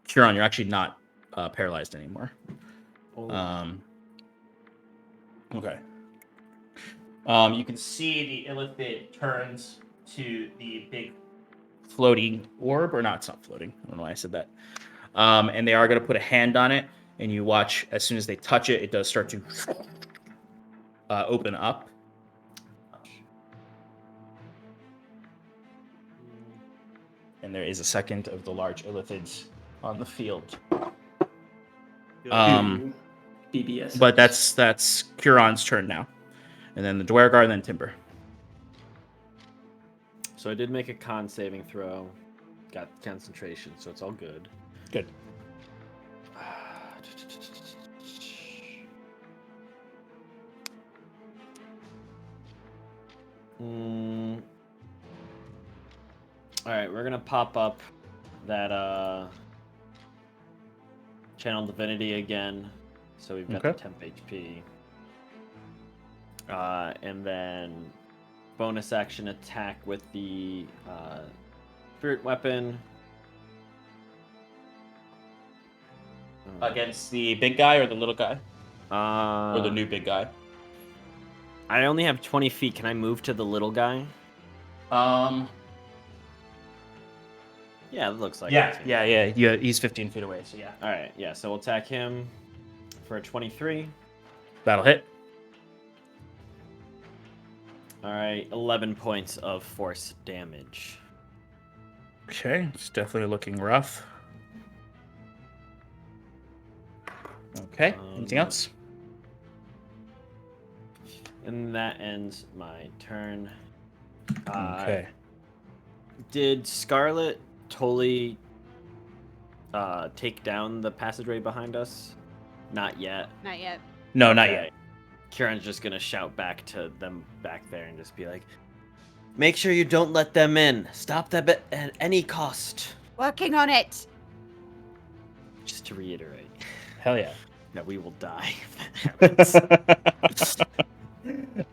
Curon, you're actually not paralyzed anymore. Oh. Okay. You can see the illithid turns to the big floating orb, or not, it's not floating. I don't know why I said that. And they are going to put a hand on it, and you watch as soon as they touch it, it does start to open up. And there is a second of the large illithids on the field. BBS. But that's Curon's turn now. And then the Duergar, and then Timber. So I did make a con saving throw. Got concentration, so it's all good. Good. Alright, we're gonna pop up that Channel Divinity again. So we've got the temp HP. And then bonus action attack with the spirit weapon. Against the big guy or the little guy? Or the new big guy? I only have 20 feet. Can I move to the little guy? Yeah, it looks like it. Yeah. He's 15 feet away, so yeah. Alright, yeah, so we'll attack him for a 23. That'll hit. Alright, 11 points of force damage. Okay, it's definitely looking rough. Okay, anything else? And that ends my turn. Okay. Did Scarlet totally take down the passageway behind us? Not yet. Not yet. No, not yet. Kieran's just gonna shout back to them back there and just be like, make sure you don't let them in. Stop them at any cost. Working on it. Just to reiterate Hell yeah. that we will die if that happens.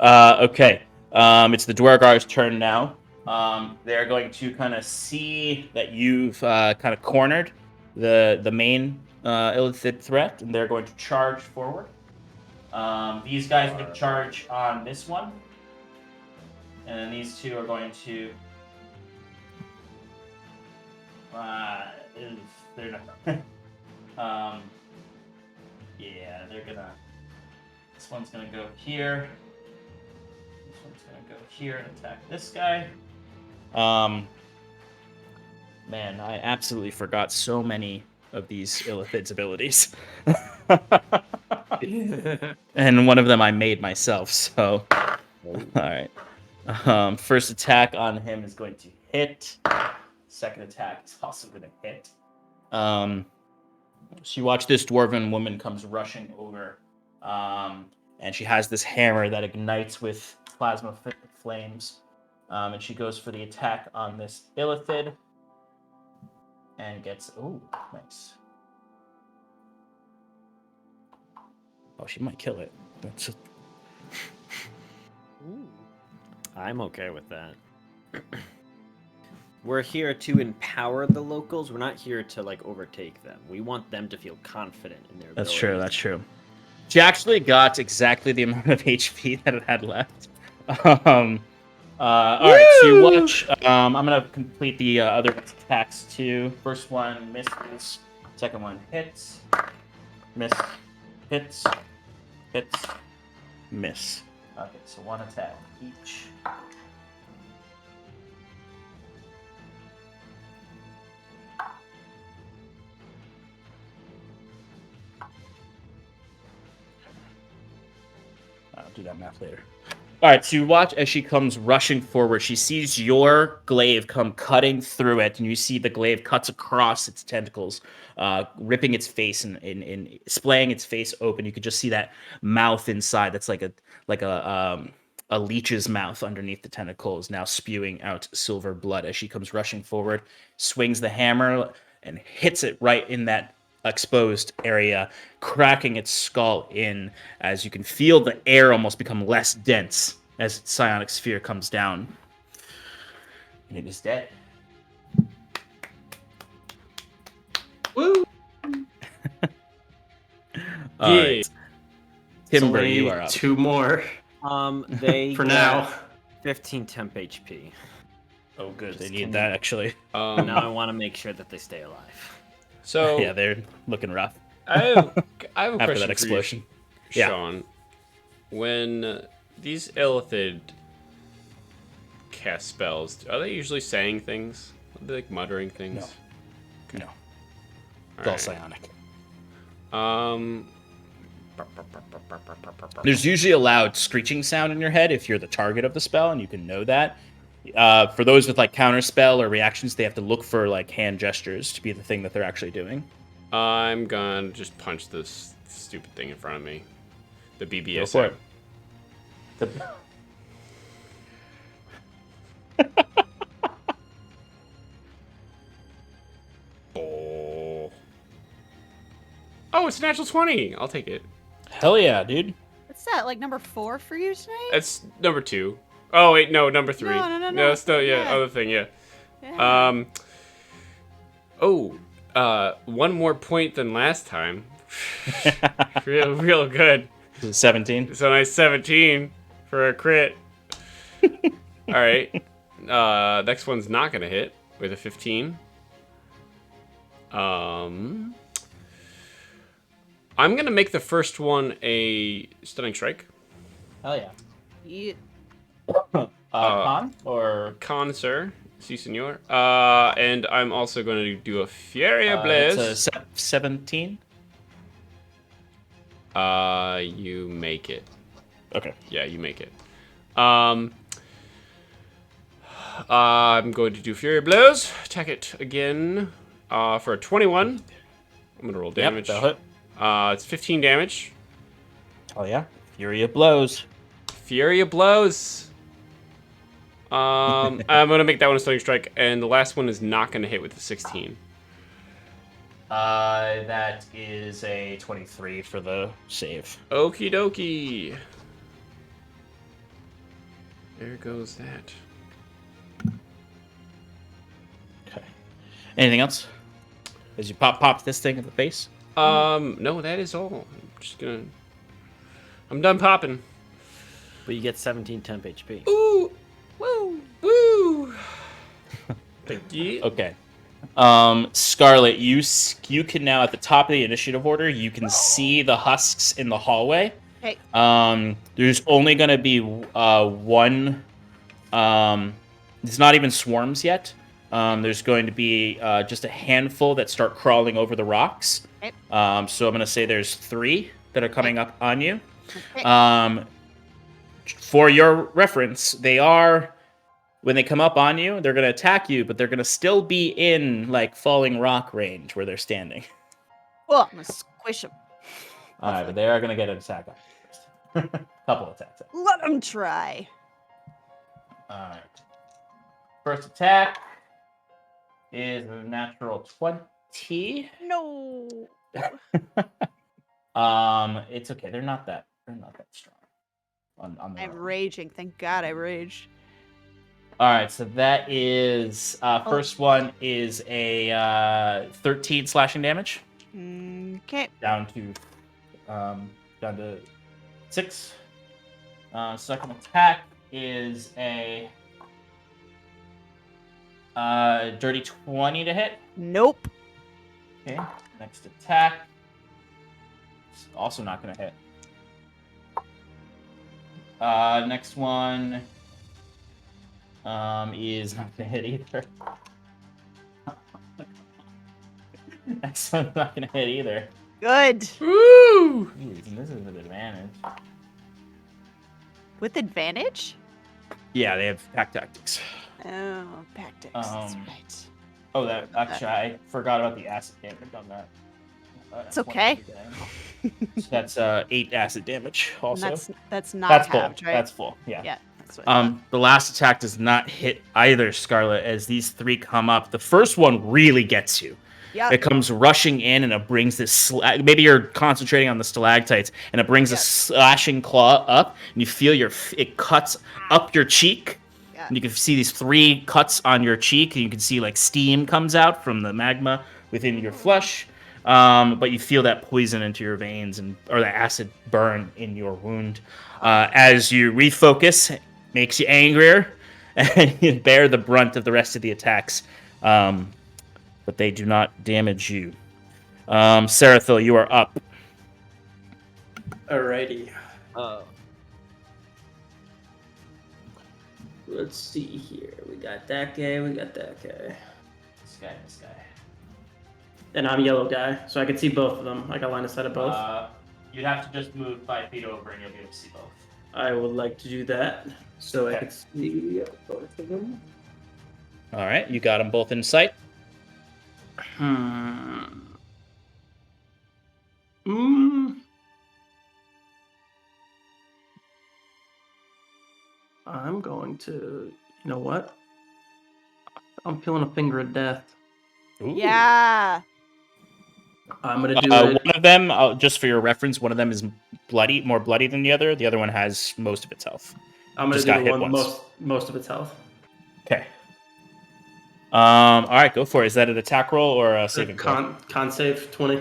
Okay. It's the Duergar's turn now. They're going to kind of see that you've kind of cornered the main illithid threat, and they're going to charge forward. These guys can charge on this one, and then these two are going to. They're not. Yeah, they're gonna. This one's gonna go here. This one's gonna go here and attack this guy. Man, I absolutely forgot so many of these illithid's abilities. And one of them I made myself, so. Alright. First attack on him is going to hit. Second attack is also going to hit. So you watch this dwarven woman comes rushing over, and she has this hammer that ignites with plasma flames, and she goes for the attack on this illithid, and gets nice. Oh, she might kill it. That's I'm okay with that. We're here to empower the locals. We're not here to like overtake them. We want them to feel confident in their That's abilities. true. That's true. She actually got exactly the amount of HP that it had left. All right, so you watch. I'm gonna complete the other attacks too. First one misses. Second one hits. Miss. Hits. Hits. Miss. Okay, so one attack each. I'll do that math later. All right, so you watch as she comes rushing forward. She sees your glaive come cutting through it, and you see the glaive cuts across its tentacles, ripping its face and splaying its face open. You could just see that mouth inside. That's like a leech's mouth underneath the tentacles, now spewing out silver blood. As she comes rushing forward, swings the hammer and hits it right in that exposed area, cracking its skull in, as you can feel the air almost become less dense as its psionic sphere comes down. And it is dead. Woo! All right. Timber, Only you are up. 2 more They for get now. 15 temp HP. Oh, good. They Just need kidding. that, actually. Now I want to make sure that they stay alive. So Yeah, they're looking rough I have a after question that for you, explosion. Yeah. Sean. When these illithid cast spells, are they usually saying things? Are they like muttering things? No. It's all Alright. psionic. There's usually a loud screeching sound in your head if you're the target of the spell, and you can know that. For those with like counterspell or reactions, they have to look for like hand gestures to be the thing that they're actually doing. I'm gonna just punch this stupid thing in front of me. The Go BBS. for it. Oh, it's a natural 20. I'll take it. Hell yeah, dude. What's that? Like number 4 for you tonight? That's number 2. Oh wait, no, number 3. No. No, it's still Yeah. other thing, yeah. Yeah. One more point than last time. real good. 17. So nice 17 for a crit. All right. Next one's not gonna hit with a 15. I'm gonna make the first one a stunning strike. Hell yeah. You- Con or Con, sir. Si, senor. And I'm also going to do a Fury Blaze. it's a 17. You make it. Okay. Yeah, you make it. I'm going to do Fury Blows. Attack it again for a 21. I'm going to roll damage. Yep, that'll hit. It's 15 damage. Hell yeah. Fury of blows. Fury of Blows. I'm going to make that one a stunning strike, and the last one is not going to hit with the 16. That is a 23 for the save. Okie dokie. There goes that. Okay. Anything else? As you pop this thing in the face? No, that is all. I'm done popping. But you get 17 temp HP. Ooh, woo. Thank you. Okay. Scarlet, you can now, at the top of the initiative order, you can see the husks in the hallway. Okay. There's only going to be one. It's not even swarms yet. There's going to be just a handful that start crawling over the rocks. Okay. So I'm going to say there's 3 that are coming up on you. Okay. For your reference, they are, when they come up on you, they're going to attack you, but they're going to still be in like falling rock range where they're standing. Oh, I'm gonna squish him. All right, but they are gonna get an attack on you first. Couple attacks. Let him try. All right. First attack is a natural 20. No. It's okay. They're not that strong. On their I'm own. raging. Thank God I raged. All right, so that is first one is a 13 slashing damage. Okay. Down to 6. Second attack is a dirty 20 to hit. Nope. Okay. Next attack. It's also not going to hit. Next one is not going to hit either. Next one's not going to hit either. Good. Woo! Jeez, and this is an advantage. With advantage? Yeah, they have pack tactics. Oh, tactics. That's Um, right. Oh, that actually, I forgot about the acid damage on that. It's okay. So that's 8 acid damage. And Also, that's not that's halved, full. right? That's full. Yeah. Yeah. That's what I thought. The last attack does not hit either, Scarlet. As these 3 come up, the first one really gets you. Yep. It comes rushing in, and it brings this. Maybe you're concentrating on the stalactites, and it brings a Yep. slashing claw up, and you feel it cuts up your cheek. Yeah. And you can see these 3 cuts on your cheek, and you can see like steam comes out from the magma within your flesh. But you feel that poison into your veins, or the acid burn in your wound. As you refocus, it makes you angrier, and you bear the brunt of the rest of the attacks. But they do not damage you. Sarathil, you are up. Alrighty. Oh. Let's see here. We got that guy. We got that guy. This guy. And I'm yellow guy, so I can see both of them. I got line of sight of both. You'd have to just move 5 feet over, and you'll be able to see both. I would like to do that, so I Okay. can see both of them. All right, you got them both in sight. I'm going to. You know what? I'm feeling a finger of death. Ooh. Yeah. I'm gonna do One it. of them, just for your reference, one of them is more bloody than the other. The other one has most of its health. I'm gonna just do got the hit one once. most of its health. Okay. All right, go for it. Is that an attack roll or a saving throw? Con save 20.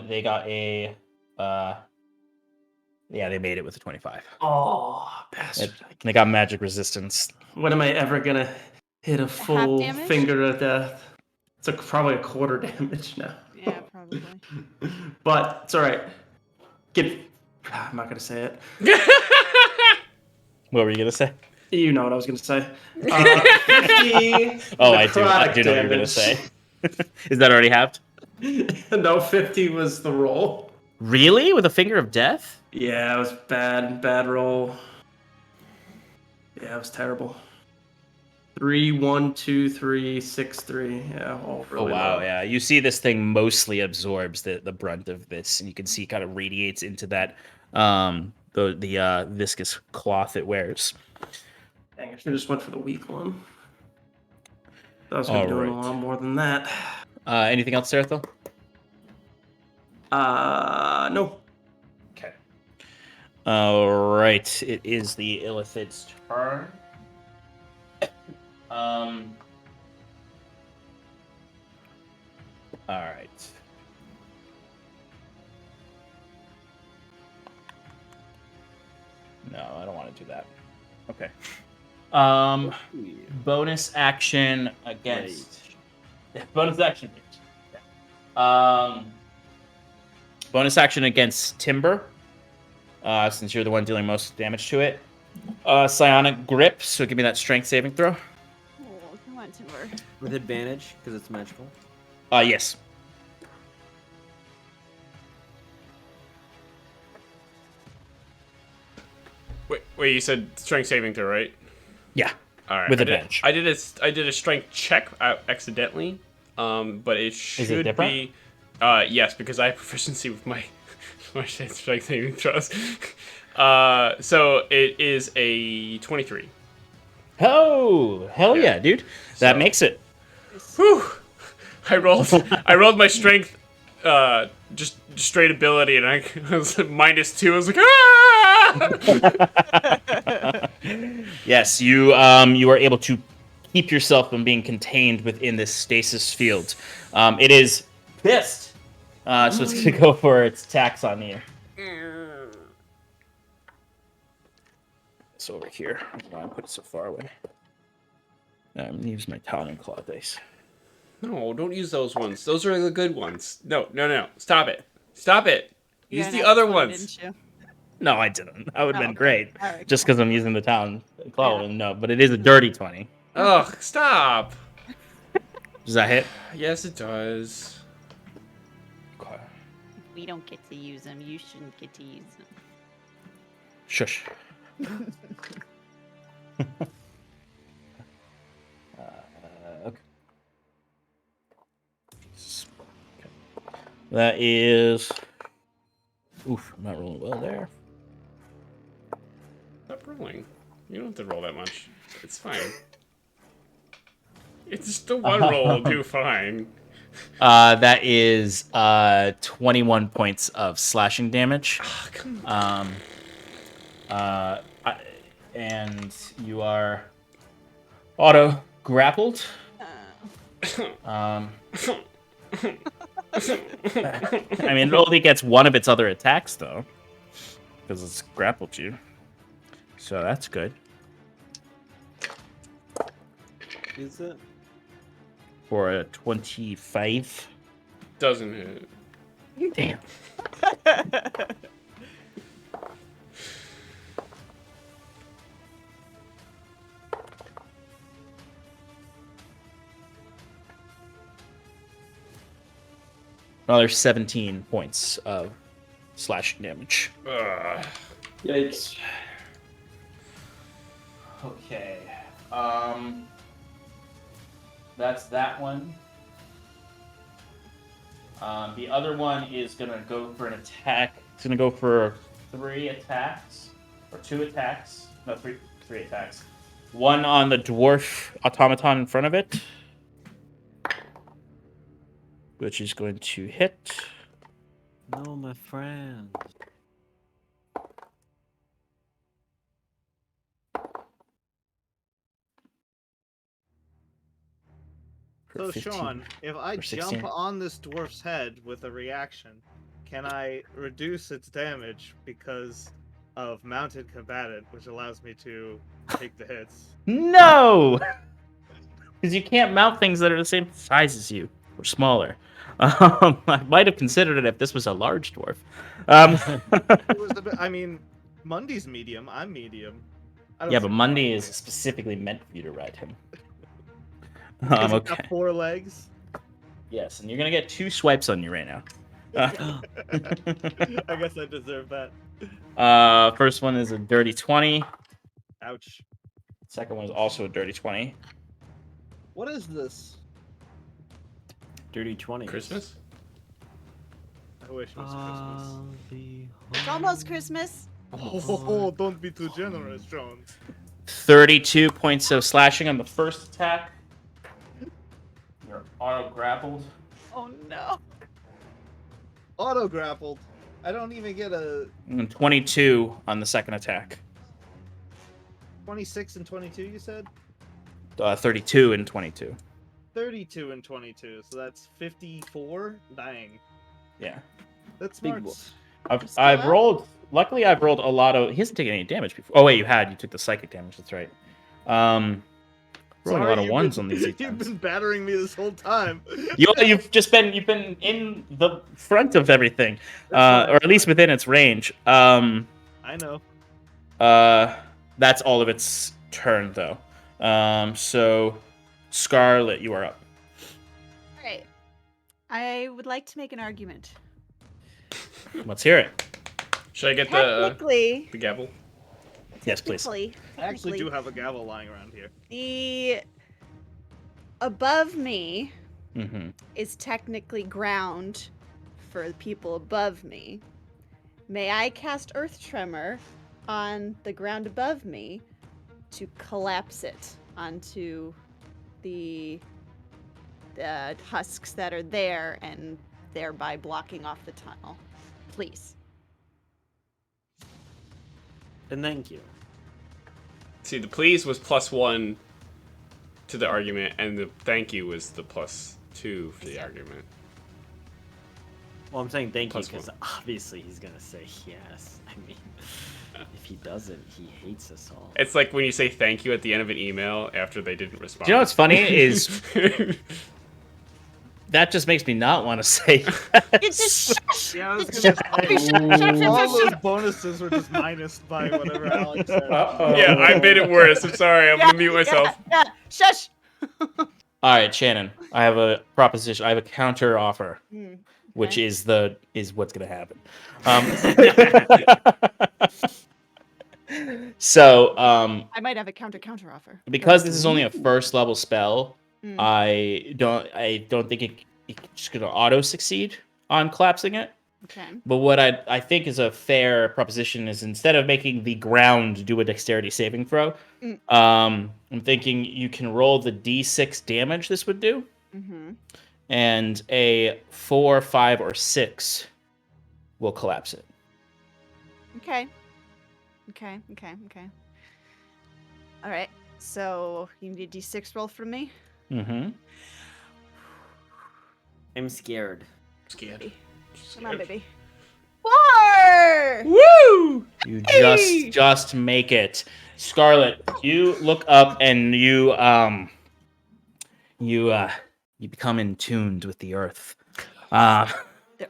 They got a. Yeah, they made it with a 25. Oh, bastard! They got magic resistance. When am I ever gonna hit a full damage? finger of death? It's probably a quarter damage now. Yeah, probably. But it's all right. I'm not gonna say it. What were you gonna say? You know what I was gonna say. 50 Oh, I do. I necrotic do know what you're gonna damage. say. Is that already halved? No, 50 was the roll. Really? With a finger of death? Yeah, it was bad roll. Yeah, it was terrible. 3, 1, 2, 3, 6, 3. Yeah, all really Oh wow, low. yeah. You see this thing mostly absorbs the brunt of this, and you can see it kind of radiates into that the viscous cloth it wears. Dang, I should have just went for the weak one. I was gonna be doing a Alright. lot more than that. Anything else, Sarathil? No. Okay. Alright, it is the Illithid's turn. Alright. No, I don't want to do that. Okay. Bonus action against. Bonus action. Bonus action against Timber. Since you're the one dealing most damage to it. Psionic grip. So give me that strength saving throw. Oh, come on, Timber. With advantage, because it's magical. Yes. Wait, you said strength saving throw, right? Yeah. All right. With advantage. I did a strength check accidentally, but it should different? be. Yes, because I have proficiency with my strength saving throws. So it is a 23. Oh, hell yeah, dude. That So- makes it. Whew! I rolled my strength, just straight ability, and I was -2. I was like, ah! Yes, you are able to keep yourself from being contained within this stasis field. It is pissed, so it's going to go for its attacks on you. It's over here. Why I put it so far away? I'm going to use my Talon Claw dice. No, don't use those ones. Those are the good ones. No. Stop it. Stop it. You Use got the an other extra one, ones. didn't you? No, I didn't. That would have Oh, been okay. great. All right, Just because I'm using the Talon Claw. Yeah. No, but it is a dirty 20. Ugh, stop. Does that hit? Yes, it does. Okay. We don't get to use them. You shouldn't get to use them. Shush. Okay. That is. Oof, I'm not rolling well there. Stop rolling. You don't have to roll that much. It's fine. It's just the one roll will do fine. That is 21 points of slashing damage. Ah, come on. And you are auto grappled. I mean, it only gets one of its other attacks, though, because it's grappled you. So that's good. Is it? For a 25. Doesn't hit. Damn. Another 17 points of slashing damage. Ugh. Yikes. Okay. That's that one. The other one is gonna go for an attack. It's gonna go for 3 attacks. Or 2 attacks. No, three attacks. One on the dwarf automaton in front of it. Which is going to hit. No, my friend. For So 15. Sean, if I or 16. jump on this dwarf's head with a reaction, can I reduce its damage because of mounted combatant, which allows me to take the hits? No! Because you can't mount things that are the same size as you, or smaller. I might have considered it if this was a large dwarf. It was a bit, I mean, Mundy's medium. I'm medium. I don't Yeah, see but the Monday problem is here. specifically meant for you to ride him. Has it Okay. got 4 legs? Yes, and you're gonna get 2 swipes on you right now. I guess I deserve that. First one is a dirty 20. Ouch. Second one is also a dirty 20. What is this? Dirty 20. Christmas? I wish it was Christmas. It's almost Christmas. Oh, don't be too generous, John. 32 points of slashing on the first attack. You're auto grappled. Oh no. Auto grappled. I don't even get a And 22 on the second attack. 26 and 22, you said? 32 and 22. 32 and 22, so that's 54? Dang. Yeah. That's Big smart. wolf. I've Still rolled. Luckily, I've rolled a lot of. He hasn't taken any damage before. Oh wait, you had. You took the psychic damage. That's right. Rolling a Sorry, lot of you've ones been- on these You've attempts. been battering me this whole time. You've been in the front of everything, That's or at least within its range. I know. That's all of its turn though. So Scarlet, you are up. All right. I would like to make an argument. Let's hear it. Should I get Technically, the gavel? Yes, please. Technically, I actually do have a gavel lying around here. the above me Mm-hmm. is technically ground for the people above me. May I cast Earth Tremor on the ground above me to collapse it onto the husks that are there and thereby blocking off the tunnel? Please. And thank you. See, the please was +1 to the argument, and the thank you was the +2 for the argument. Well, I'm saying thank you +1. because obviously he's gonna say yes. I mean, if he doesn't, he hates us all. It's like when you say thank you at the end of an email after they didn't respond. Do you know what's funny is that just makes me not want to say It's just shush! Yeah, I was Just gonna shut up, say, shut up, shut up, shut all up, shut those up. bonuses were just minused by whatever Alex said. Yeah, I made it worse. I'm sorry. I'm gonna mute myself. Yeah, shush! All right, Shannon. I have a proposition. I have a counter offer, which okay. is what's gonna happen. So, I might have a counter offer. because this is only a first level spell, Mm. I don't think it's just gonna auto succeed on collapsing it. Okay. But what I think is a fair proposition is instead of making the ground do a dexterity saving throw, I'm thinking you can roll the d6 damage this would do, and a 4, 5, or 6 will collapse it. Okay. All right. So you need a d6 roll from me. Mm-hmm. I'm scared. Scared. Come on, baby. 4! Woo! You just make it. Scarlet, you look up and you become in tuned with the earth. The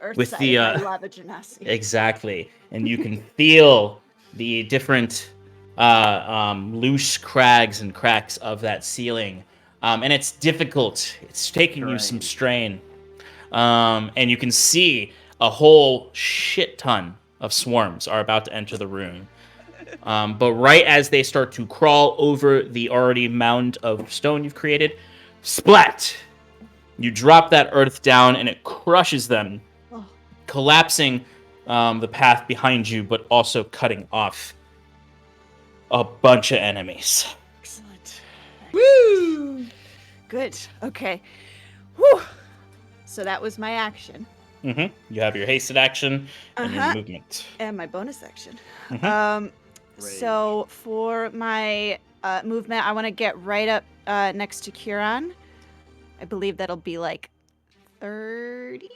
earth with side the, of my lava genasi. Exactly. And you can feel the different loose crags and cracks of that ceiling. And it's difficult. It's taking you some strain. And you can see a whole shit ton of swarms are about to enter the room. But right as they start to crawl over the already mound of stone you've created, splat! You drop that earth down and it crushes them, collapsing the path behind you, but also cutting off a bunch of enemies. Excellent. Woo! Good. Okay. Whew. So that was my action. Mm-hmm. You have your hasted action and your movement. And my bonus action. Mhm. So for my movement, I want to get right up next to Kieran. I believe that'll be like 30,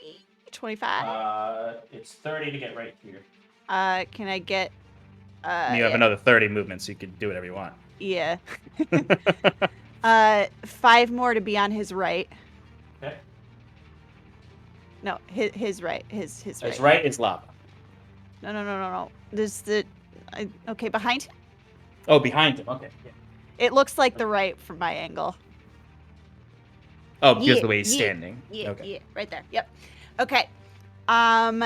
25. It's 30 to get right here. Can I get... And you have another 30 movements, so you can do whatever you want. Yeah. 5 more to be on his right. Okay. No, his right. His right. His right is lava. No. There's the... okay, behind him? Oh, behind him. Okay. Yeah. It looks like the right from my angle. Oh, because Yeah, the way he's yeah, standing. Yeah, Okay. yeah, right there. Yep. Okay. And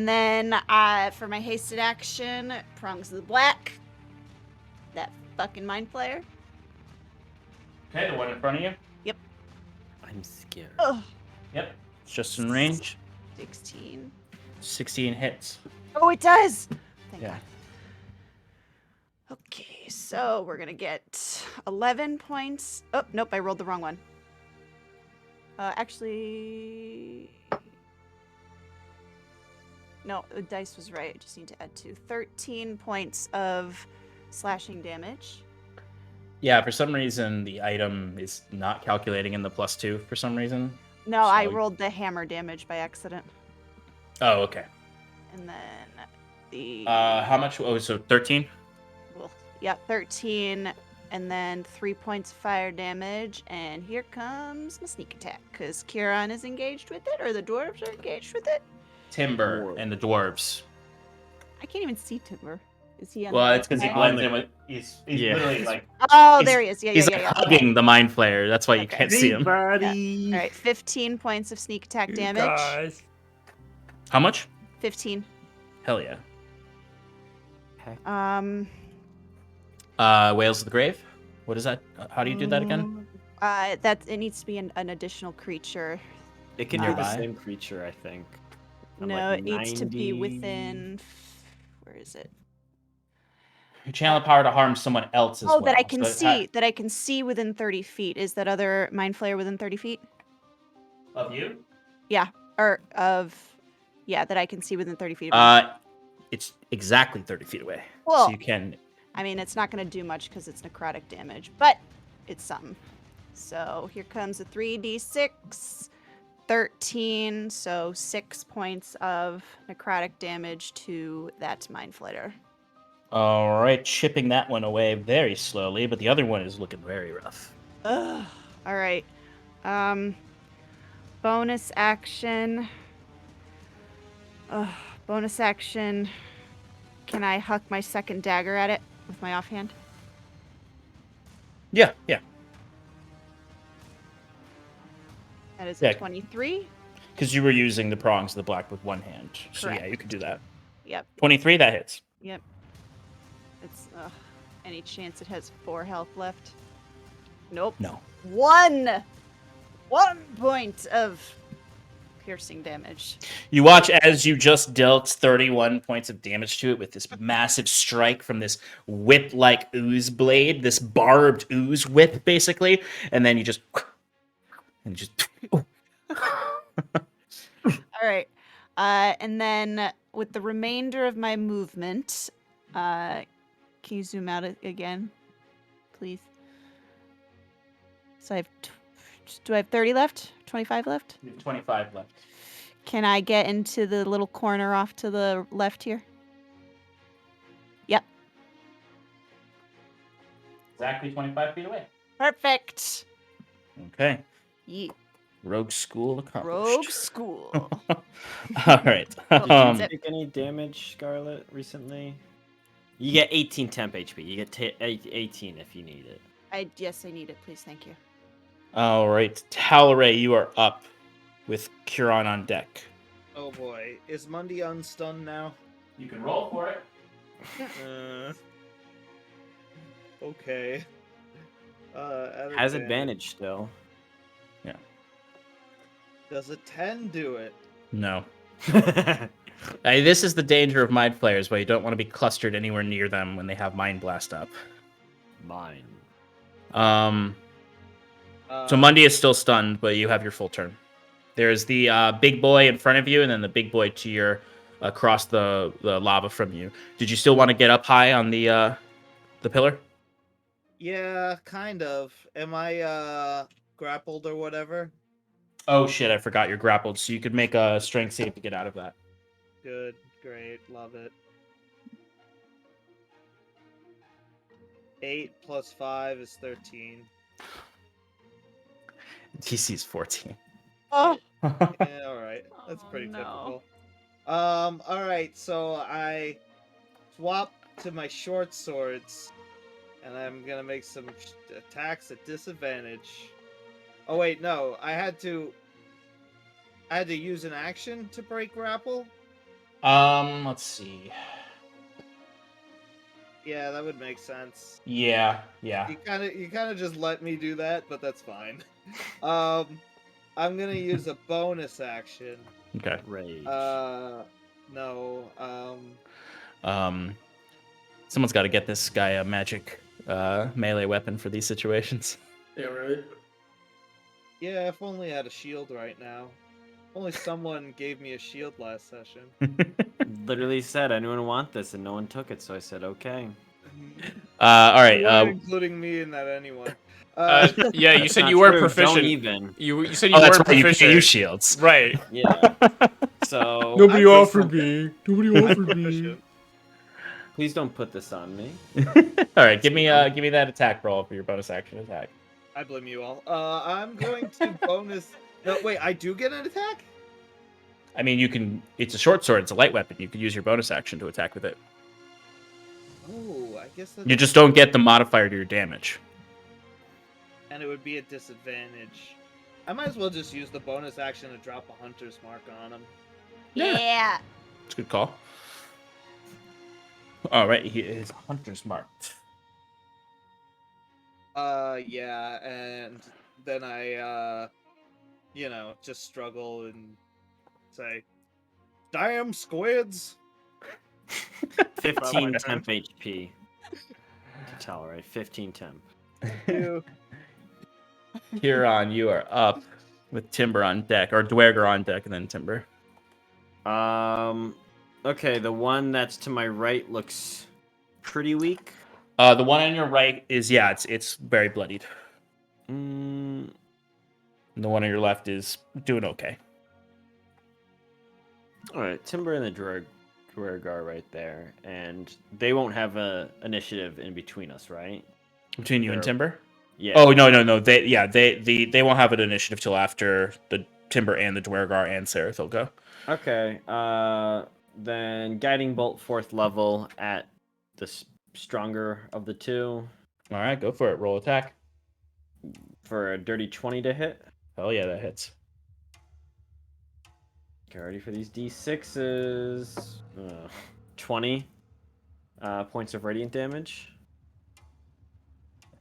then for my hasted action, prongs of the black. That fucking Mind Flayer. Okay, the one in front of you. I'm scared. Ugh. Yep. It's just in range. 16. 16 hits. Oh, it does. Thank Yeah. God. Okay, so we're gonna get 11 points. Oh, nope, I rolled the wrong one. Actually, no, the dice was right. I just need to add 2. 13 points of slashing damage. Yeah, for some reason, the item is not calculating in the +2 for some reason. No, I So- rolled the hammer damage by accident. Oh, okay. And then the... How much? Oh, so 13? well, yeah, 13. And then 3 points of fire damage. And here comes my sneak attack. Because Kieran is engaged with it, or the dwarves are engaged with it. Timber and the dwarves. I can't even see Timber. Is he on Well, the it's because he okay. blends in with. He's Yeah. literally like. Oh, he's- there he is. Yeah, He's yeah, yeah. hugging the Mind Flayer. That's why you Okay. can't see him. Buddy. All right, 15 points of sneak attack You damage. guys. How much? 15. Hell yeah. Whales of the Grave. What is that? How do you do that again? That it needs to be an additional creature. It can be the Nearby. same creature, I think. I'm No, like it needs to be 90. within. Where is it? You channel power to harm someone else as Oh, well. that I can So see. That I can see within 30 feet. Is that other Mind Flayer within 30 feet? Of you? Yeah, or of. Yeah, that I can see within 30 feet of me. It's exactly 30 feet away. Well, So you can. I mean, it's not going to do much because it's necrotic damage, but it's something. So here comes a 3d6, 13, so 6 points of necrotic damage to that Mind Flayer. All right, chipping that one away very slowly, but the other one is looking very rough. Ugh. All right. Bonus action. Bonus action. Can I huck my second dagger at it with my offhand? Yeah. That is Yeah. a 23. Because you were using the prongs of the black with one hand. So yeah, Correct. you could do that. Yep. 23, that hits. Yep. It's any chance it has 4 health left? Nope. No. 1 point of piercing damage. You watch as you just dealt 31 points of damage to it with this massive strike from this whip-like ooze blade, this barbed ooze whip, basically, and then you just All right. And then with the remainder of my movement, can you zoom out again, please? So I have. Do I have 30 left? 25 left? 25 left. Can I get into the little corner off to the left here? Yep. Exactly 25 feet away. Perfect. Okay. Yeet. Rogue school accomplished. Rogue school. All right. Did Um, you take any damage, Scarlet, recently? You get 18 temp HP. You get 18 if you need it. Yes, I need it, please. Thank you. all right. Talray, you are up with Curon on deck. Oh boy, is Mundy unstunned now? You can roll for it. Okay. Has advantage still. Yeah. Does a 10 do it? No. This is the danger of Mind Flayers, where you don't want to be clustered anywhere near them when they have Mind Blast up. Mine. So Mundy is still stunned, but you have your full turn. There's the big boy in front of you, and then the big boy to your across the lava from you. Did you still want to get up high on the pillar? Yeah, kind of. Am I grappled or whatever? Oh shit! I forgot you're grappled, so you could make a strength save to get out of that. Good, great, love it. 8 plus 5 is 13. DC is 14. Oh. Yeah, alright. That's Oh, pretty no. typical. Alright, so I swap to my short swords, and I'm gonna make some attacks at disadvantage. Oh wait, no, I had to use an action to break grapple? Let's see. Yeah, that would make sense. Yeah. You kind of just let me do that, but that's fine. I'm gonna use a bonus action. Okay. Rage. No. Someone's got to get this guy a magic melee weapon for these situations. Yeah, right. Yeah, if only I had a shield right now. Only someone gave me a shield last session. Literally said, anyone want this? And no one took it, so I said, okay. All right. You weren't including me in that anyway. Yeah, you said Not you weren't true, proficient. Don't even. You said you Oh, that's weren't right. You proficient. can't use shields. Right. Yeah. So Nobody I offered prefer- me. Nobody I'm offered me. proficient. please don't put this on me. All right. Give me that attack roll for your bonus action attack. I blame you all. I'm going to bonus. No, wait. I do get an attack. I mean, you can. It's a short sword. It's a light weapon. You could use your bonus action to attack with it. Oh, I guess that's... You just don't get the modifier to your damage. And it would be a disadvantage. I might as well just use the bonus action to drop a hunter's mark on him. Yeah. It's a good call. All right. He is hunter's marked. Yeah, and then I, just struggle and say, "Damn squids!" 15 my temp HP. To tell, right? 15 temp. You. Huron, you are up with Timber on deck, or Duergar on deck, and then Timber. Okay, the one that's to my right looks pretty weak. The one on your right is it's very bloodied. Mm, And the one on your left is doing okay. all right, Timber and the Duergar right there, and they won't have a initiative in between us, right? Between you and They're- Timber? Yeah. Oh no. They won't have an initiative till after the Timber and the Duergar and Sarathil go. Okay. Then guiding bolt 4th level at the stronger of the two All right, go for it. Roll attack. for a dirty 20 to hit. Hell yeah, that hits. Get ready for these d6s. 20 points of radiant damage.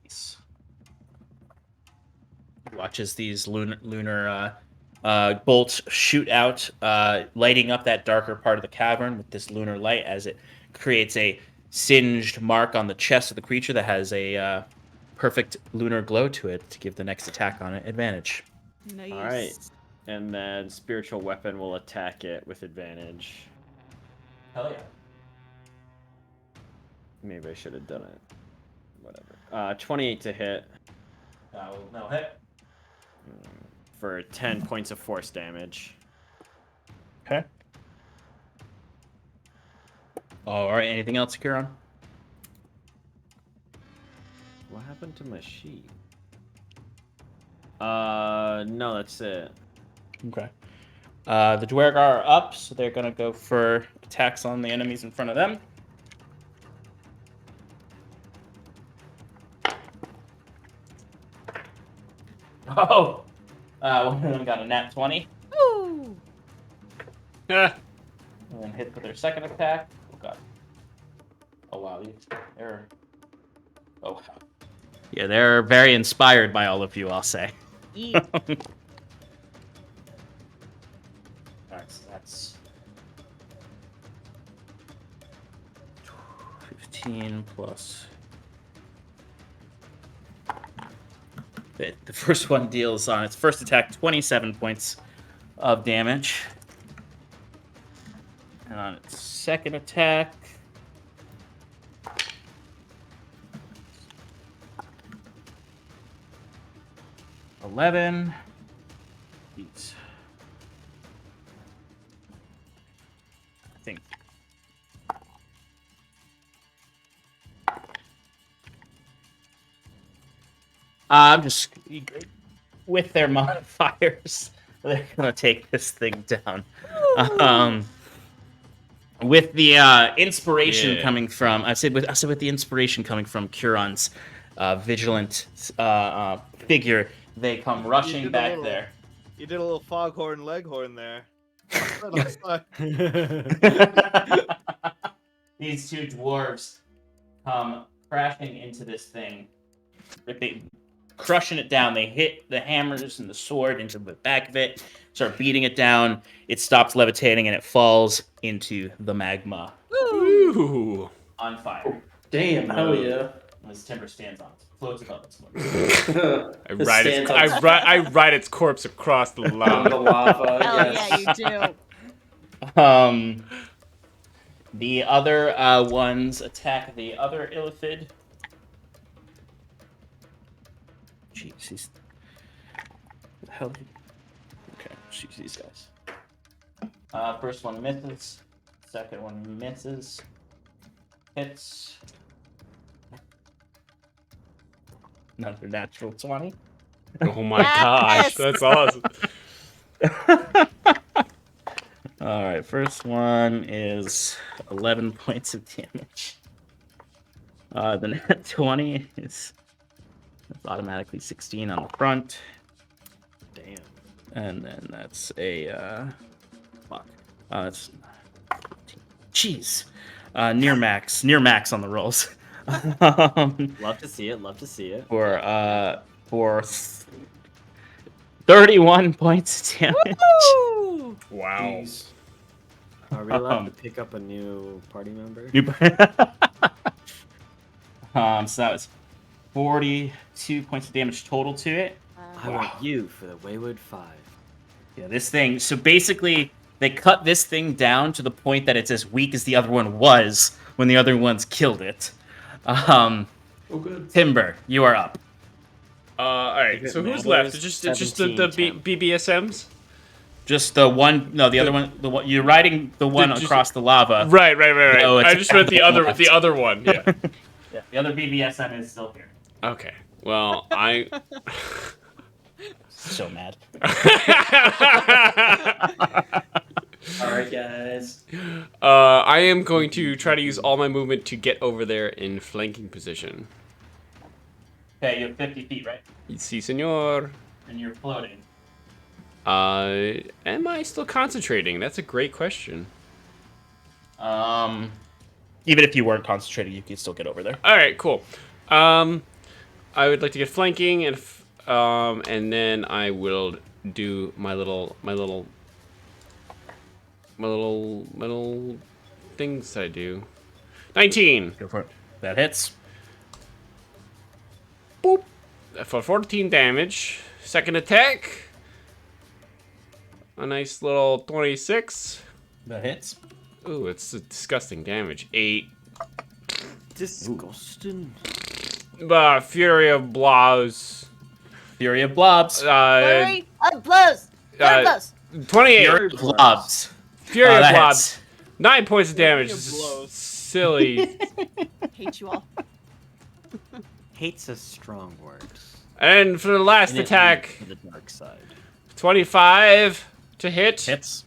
Nice. Watches these lunar bolts shoot out, lighting up that darker part of the cavern with this lunar light as it creates a singed mark on the chest of the creature that has a perfect lunar glow to it to give the next attack on it advantage. Nice. All right. And then spiritual weapon will attack it with advantage. Hell yeah. Maybe I should have done it. Whatever. 28 to hit No hit. for 10 points of force damage. Okay. All right. Anything else, Kieran? What happened to my sheet? No, that's it. Okay. The Duergar are up, so they're gonna go for attacks on the enemies in front of them. Oh! One of them got a nat 20. Ooh. Yeah. And then hit for their second attack. Oh god. Oh wow, they're... Oh wow. Yeah, they're very inspired by all of you, I'll say. Yeet. Alright, so that's 15 plus. The first one deals on its first attack 27 points of damage. And on its second attack, $11. Jeez. I think. I'm just with their modifiers. They're gonna take this thing down. With the inspiration coming from, I said with the inspiration coming from Curon's vigilant figure, they come rushing back there. You did a little foghorn leghorn there. These two dwarves come crashing into this thing, crushing it down. They hit the hammers and the sword into the back of it, start beating it down. It stops levitating and it falls into the magma Ooh. on fire. Damn, hell yeah. As Timber stands on it, floats above its I ride its corpse across the The lava. lava. Hell Yes. yeah, you do. The other ones attack the other Illithid. Jeez, he's... What the hell? Okay, shoot these guys. First one misses. Second one misses. Hits. Another natural 20. Oh my gosh, that's awesome. All right, first one is 11 points of damage. The net 20 is automatically 16 on the front. Damn. And then that's a fuck. It's 14. Jeez. Near max on the rolls. Love to see it. Love to see it. For 31 points of damage. Woo! Wow. Jeez. Are we allowed to pick up a new party member? So that was 42 points of damage total to it. I want you for the Wayward Five. Yeah, this thing. So basically, they cut this thing down to the point that it's as weak as the other one was when the other ones killed it. Oh, good. Timber, you are up. All right. Is it So who's Mandler's left? It's just the 17 temp? BBSMs. Just the one. No, the other one. The one you're riding the one just- across the lava. Right. No, it's I just meant the left. other one. Yeah. Yeah, the other BBSM is still here. Okay. Well, I. So mad. All right, guys. I am going to try to use all my movement to get over there in flanking position. Okay, you have 50 feet, right? Si, senor. And you're floating. Am I still concentrating? That's a great question. Even if you weren't concentrating, you could still get over there. All right, cool. I would like to get flanking, and then I will do my little things I do. 19. Go for it. That hits. Boop. For 14 damage. Second attack. A nice little 26. That hits. Ooh, it's a disgusting damage. 8. Disgusting. Fury of Blows. Fury of Blobs. Flurry of blows. Flurry of blows. 28. Fury of Blobs. Fury Oh, of that Blobs. hits. 9 points of damage. of This is blows. silly. Hate you all. Hate's a strong word. And for the last And it attack, leads to the dark side. 25 to hit. Hits.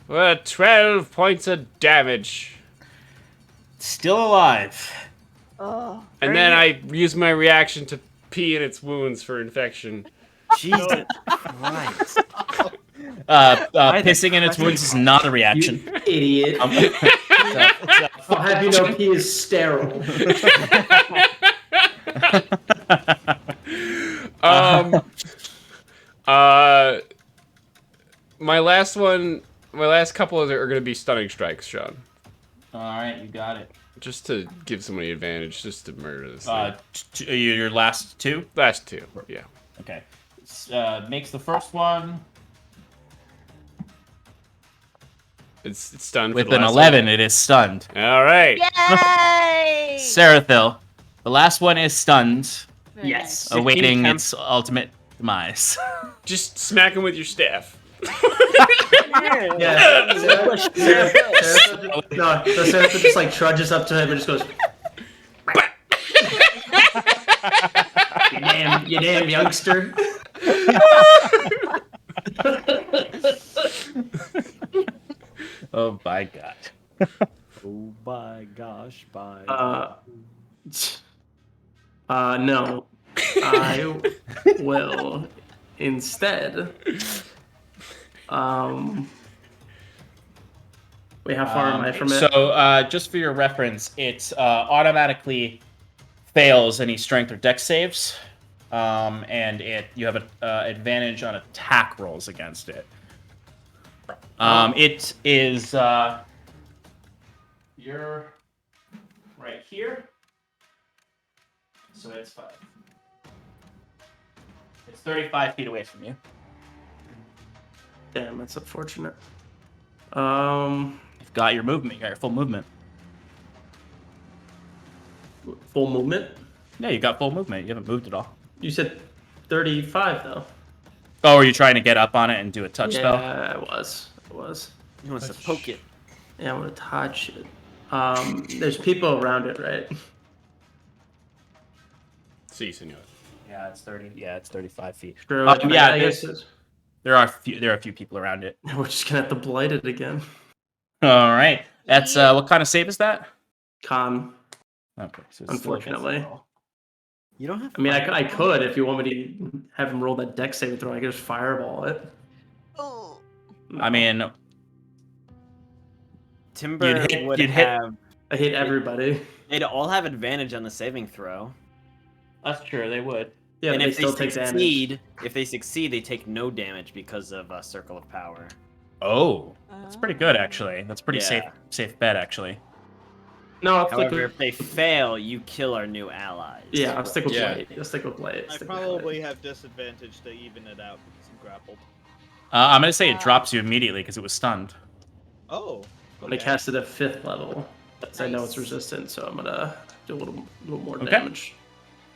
12 points of damage. Still alive. Oh. And then I use my reaction to pee in its wounds for infection. Jesus Christ. Pissing in its wounds is not a reaction. You idiot. I'll have you know he is sterile. My last couple are going to be stunning strikes, Sean. All right, you got it. Just to give somebody advantage, just to murder this thing. Your last two? Last two, yeah. Okay. Makes the first one. It's stunned. With for the an last 11, it is stunned. one. All right. Yay! Sarathil, the last one is stunned, Very Yes. nice. awaiting temp. its ultimate demise. Just smack him with your staff. Yeah. So Sarathil just like trudges up to him and just goes. You damn youngster. Oh my god. Oh my gosh, bye. No. I will instead. Wait, how far am I from it? So, just for your reference, it automatically fails any strength or dex saves, and you have an advantage on attack rolls against it. It is you're right here, so it's 5. It's 35 feet away from you. Damn, that's unfortunate. You've got your movement. You got your full movement. Full movement? Yeah, you got full movement. You haven't moved at all. You said 35 though. Oh, are you trying to get up on it and do a touch spell? Yeah, it was. He wants to poke it. Yeah, I want to touch it. There's people around it, right? Si, senor. Yeah, it's 30. Yeah, it's 35 feet. True. Yeah, I guess there are a few people around it. we're just gonna have to blight it again. All right. That's what kind of save is that? Con. Okay, so it's Unfortunately. You don't have. I mean, I could if you want me to have him roll that dex saving throw. I could just fireball it. Oh. I mean, Timber you'd hit- would you'd hit- have. I hate everybody. They'd all have advantage on the saving throw. That's true. They would. Yeah, And but they if still they take damage. succeed, they take no damage because of Circle of Power. Oh, that's pretty good actually. That's pretty Yeah. safe bet actually. No, I'll stick However, with, if they fail, you kill our new allies. yeah, I'll stick with Yeah. Blade. I'll stick with Blade. I Stick with probably Blade. have disadvantage to even it out because I'm grappled. I'm gonna say it drops you immediately because it was stunned. Oh. When I cast it at 5th level, I know it's Nice. resistant, so I'm gonna do a little more Okay. damage.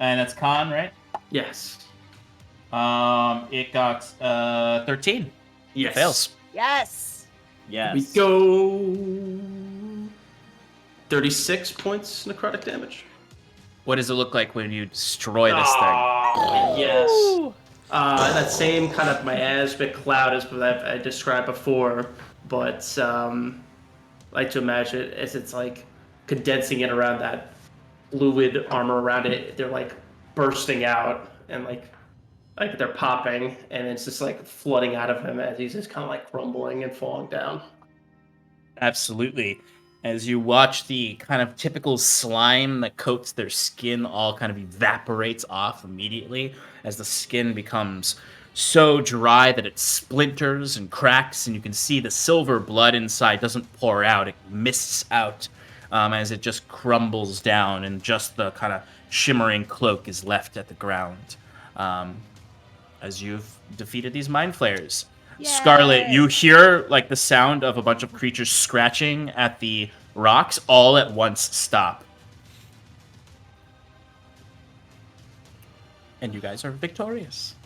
And that's con, right? Yes. It got 13. Yes. Fails. Yes. Yes. We go 36 points necrotic damage. What does it look like when you destroy this thing? Ah, yes. That same kind of miasmic cloud as what I described before, but I like to imagine it as it's like condensing it around that fluid armor around it. They're like bursting out and like they're popping, and it's just like flooding out of him as he's just kind of like crumbling and falling down. Absolutely. As you watch the kind of typical slime that coats their skin all kind of evaporates off immediately as the skin becomes so dry that it splinters and cracks, and you can see the silver blood inside doesn't pour out, it mists out as it just crumbles down, and just the kind of shimmering cloak is left at the ground. As you've defeated these Mind Flayers. Scarlet, you hear like the sound of a bunch of creatures scratching at the rocks all at once stop. And you guys are victorious.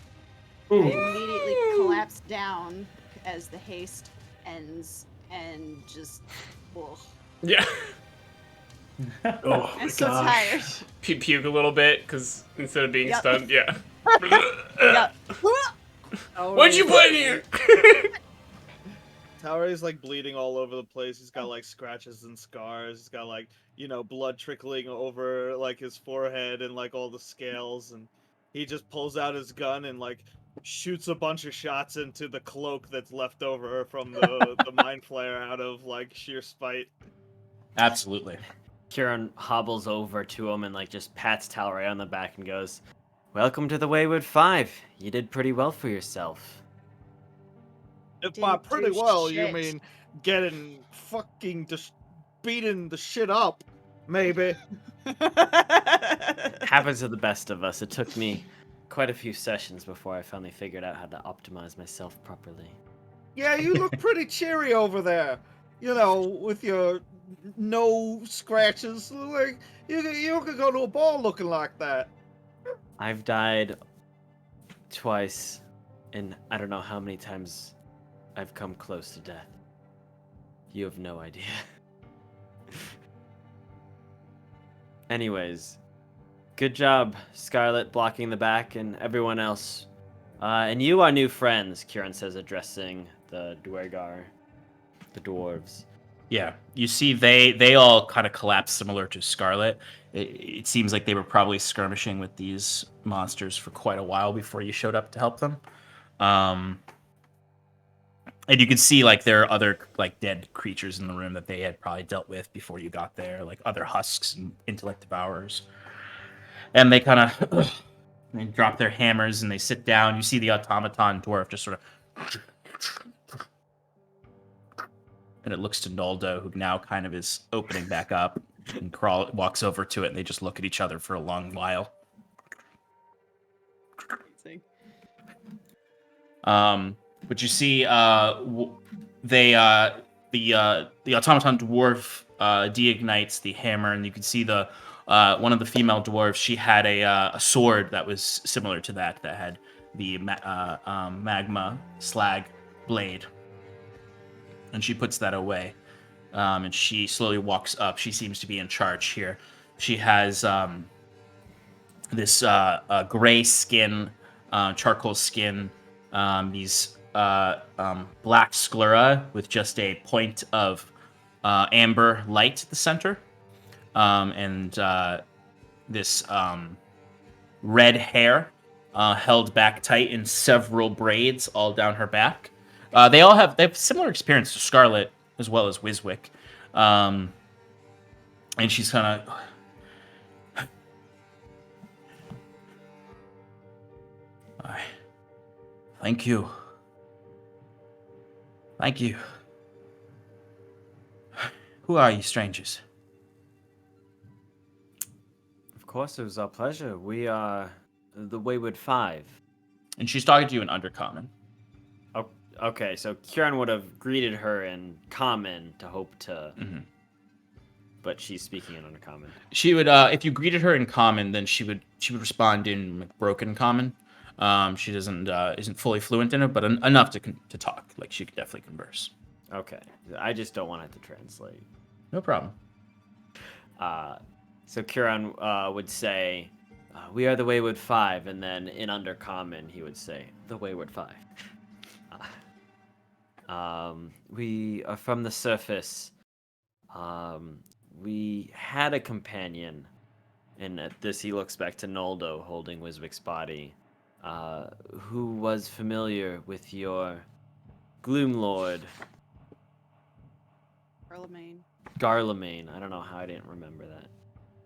I immediately collapse down as the haste ends and just. Ugh. Yeah. Oh I'm so tired. Puke a little bit because instead of being Yep. stunned, yeah. Yep. What'd you put in here? Tower is like bleeding all over the place. He's got like scratches and scars. He's got like, blood trickling over like his forehead and like all the scales. And he just pulls out his gun and like shoots a bunch of shots into the cloak that's left over from the Mind Flayer out of like sheer spite. Absolutely. Kieran hobbles over to him and like just pats Talray on the back and goes, "Welcome to the Wayward Five. You did pretty well for yourself." If by Didn't pretty do well you shit. mean getting fucking just beating the shit up, maybe. Happens to the best of us. It took me quite a few sessions before I finally figured out how to optimize myself properly. Yeah, you look pretty cheery over there. With your no scratches. Like you could go to a ball looking like that. I've died twice, and I don't know how many times I've come close to death. You have no idea. Anyways, good job, Scarlet, blocking the back, and everyone else. And you are new friends, Kieran says, addressing the Duergar, the dwarves. Yeah, you see they all kind of collapse similar to Scarlet. It seems like they were probably skirmishing with these monsters for quite a while before you showed up to help them. And you can see like there are other like dead creatures in the room that they had probably dealt with before you got there, like other husks and intellect devourers. And they kind of they drop their hammers and they sit down. You see the automaton dwarf just sort of, and it looks to Noldo, who now kind of is opening back up, and walks over to it, and they just look at each other for a long while. But you see, the automaton dwarf deignites the hammer, and you can see the one of the female dwarves. She had a sword that was similar to that had the magma slag blade, and she puts that away. And she slowly walks up. She seems to be in charge here. She has this gray skin, charcoal skin, these black sclera with just a point of amber light at the center, and this red hair held back tight in several braids all down her back. They have similar experience to Scarlet as well as Wiswick, and she's kind of Thank you. Thank you. Who are you, strangers? Of course, it was our pleasure. We are the Wayward Five. And she's talking to you in Undercommon. Oh, okay, so Kieran would have greeted her in Common to hope to... Mm-hmm. But she's speaking in Undercommon. She would, if you greeted her in Common, then she would respond in like, Broken Common. She isn't fully fluent in it, but enough to talk. Like she could definitely converse. Okay, I just don't want it to translate. No problem. So Kieran would say, "We are the Wayward Five," and then in Undercommon he would say, "The Wayward Five." We are from the surface. We had a companion, and at this he looks back to Noldo holding Wisvik's body, who was familiar with your Gloom Lord, Charlemagne. Garlemane. I don't know how I didn't remember that.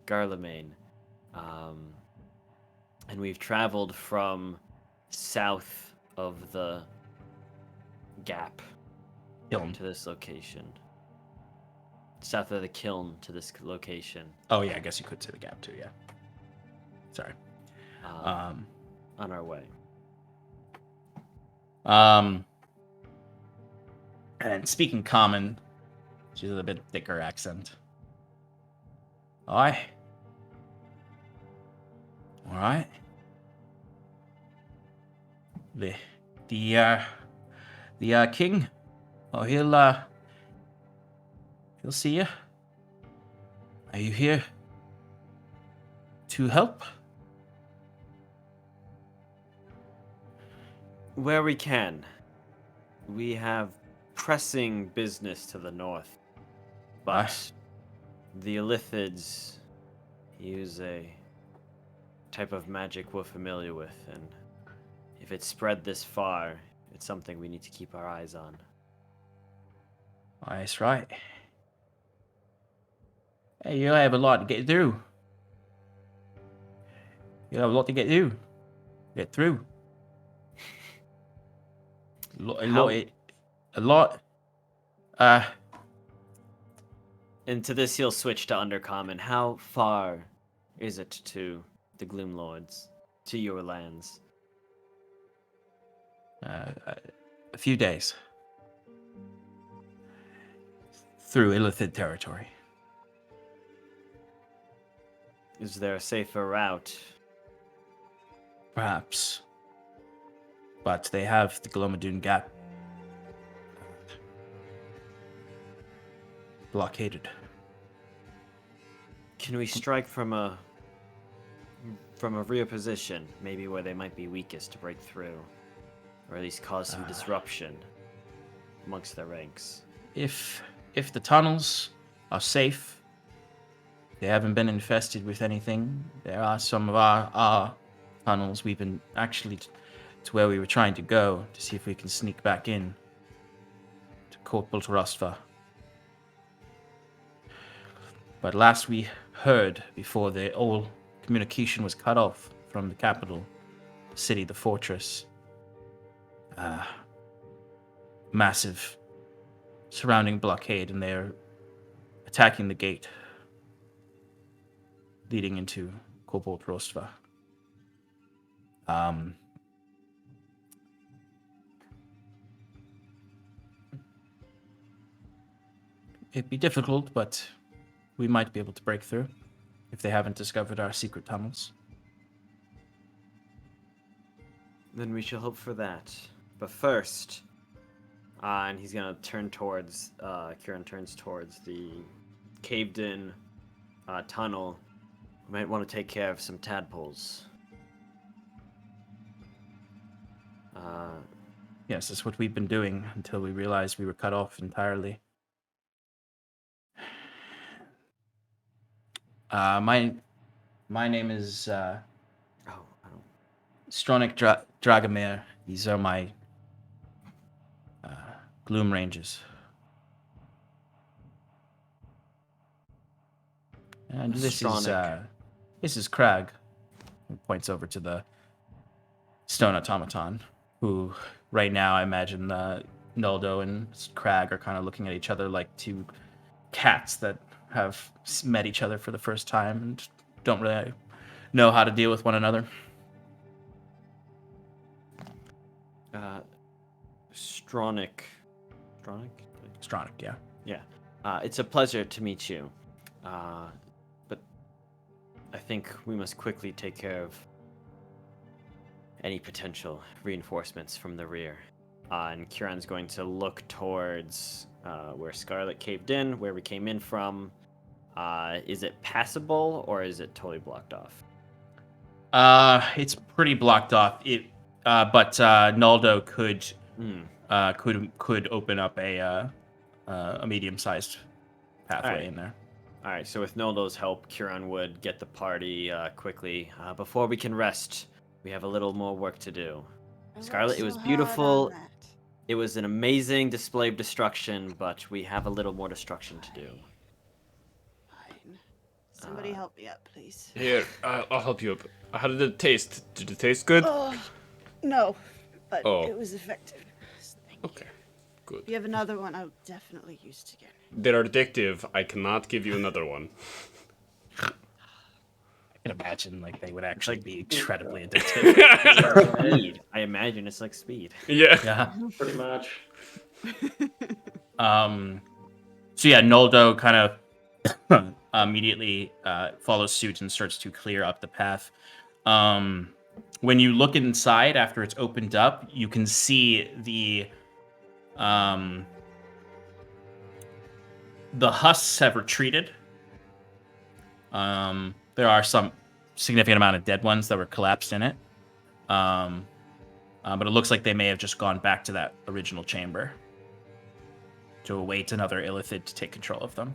Garlemane. And we've traveled from south of the gap Kiln. to this location. South of the kiln to this location. Oh yeah, I guess you could say the gap too. Yeah. Sorry. On our way. And speaking Common, she's a bit thicker accent. Aye. All right. The king. Oh, he'll see you. Are you here to help? Where we can. We have pressing business to the north. But the Illithids use a type of magic we're familiar with, and if it's spread this far, it's something we need to keep our eyes on. That's right. Hey, you have a lot to get through. You have a lot to get through. Get through. A lot. And to this, he'll switch to Undercommon. How far is it to the Gloom Lords, to your lands? A few days. Through Illithid territory. Is there a safer route? Perhaps. But they have the Glomadune Gap blockaded. Can we strike from a rear position, maybe where they might be weakest to break through, or at least cause some disruption amongst their ranks? If the tunnels are safe, they haven't been infested with anything. There are some of our tunnels. We've been actually to where we were trying to go to see if we can sneak back in to Portrayals. But last we heard, before all communication was cut off from the capital, the city, the fortress, massive surrounding blockade, and they're attacking the gate leading into Portrayals. It'd be difficult, but we might be able to break through if they haven't discovered our secret tunnels. Then we shall hope for that. But first, and he's gonna turn towards, Kieran turns towards the caved-in tunnel. We might want to take care of some tadpoles. Yes, that's what we've been doing until we realized we were cut off entirely. My name is Stronic Dragomir. These are my Gloom Rangers. And this is Crag. He points over to the stone automaton. who right now I imagine Noldo and Crag are kind of looking at each other like two cats that have met each other for the first time and don't really know how to deal with one another. Stronic, yeah. Yeah. It's a pleasure to meet you. But I think we must quickly take care of any potential reinforcements from the rear. And Kieran's going to look towards where Scarlet caved in, where we came in from. Is it passable or is it totally blocked off? It's pretty blocked off. But Naldo could open up a medium-sized pathway in there. All right, so with Noldo's help, Kieran would get the party quickly. Before we can rest, we have a little more work to do. Scarlet, it was beautiful. It was an amazing display of destruction, but we have a little more destruction to do. Fine. Somebody help me up, please. Here, I'll help you up. How did it taste? Did it taste good? Oh, no, but Oh. it was effective. Thank you. Okay, good. If you have another one, I'll definitely use it again. They're addictive. I cannot give you another one. I can imagine like they would actually be incredibly addictive. Speed. I imagine it's like speed. Yeah. Yeah. Pretty much. So yeah, Noldo kind of immediately follows suit and starts to clear up the path. When you look inside after it's opened up, you can see the husks have retreated. There are some significant amount of dead ones that were collapsed in it. But it looks like they may have just gone back to that original chamber to await another Illithid to take control of them.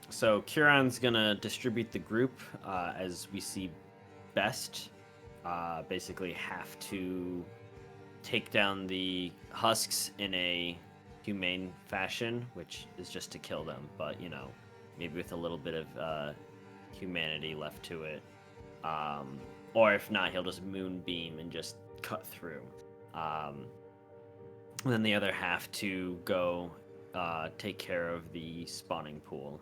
So Kieran's gonna distribute the group as we see best. Basically have to take down the husks in a humane fashion, which is just to kill them, but maybe with a little bit of humanity left to it. Or if not, he'll just moonbeam and just cut through. And then the other half to go take care of the spawning pool.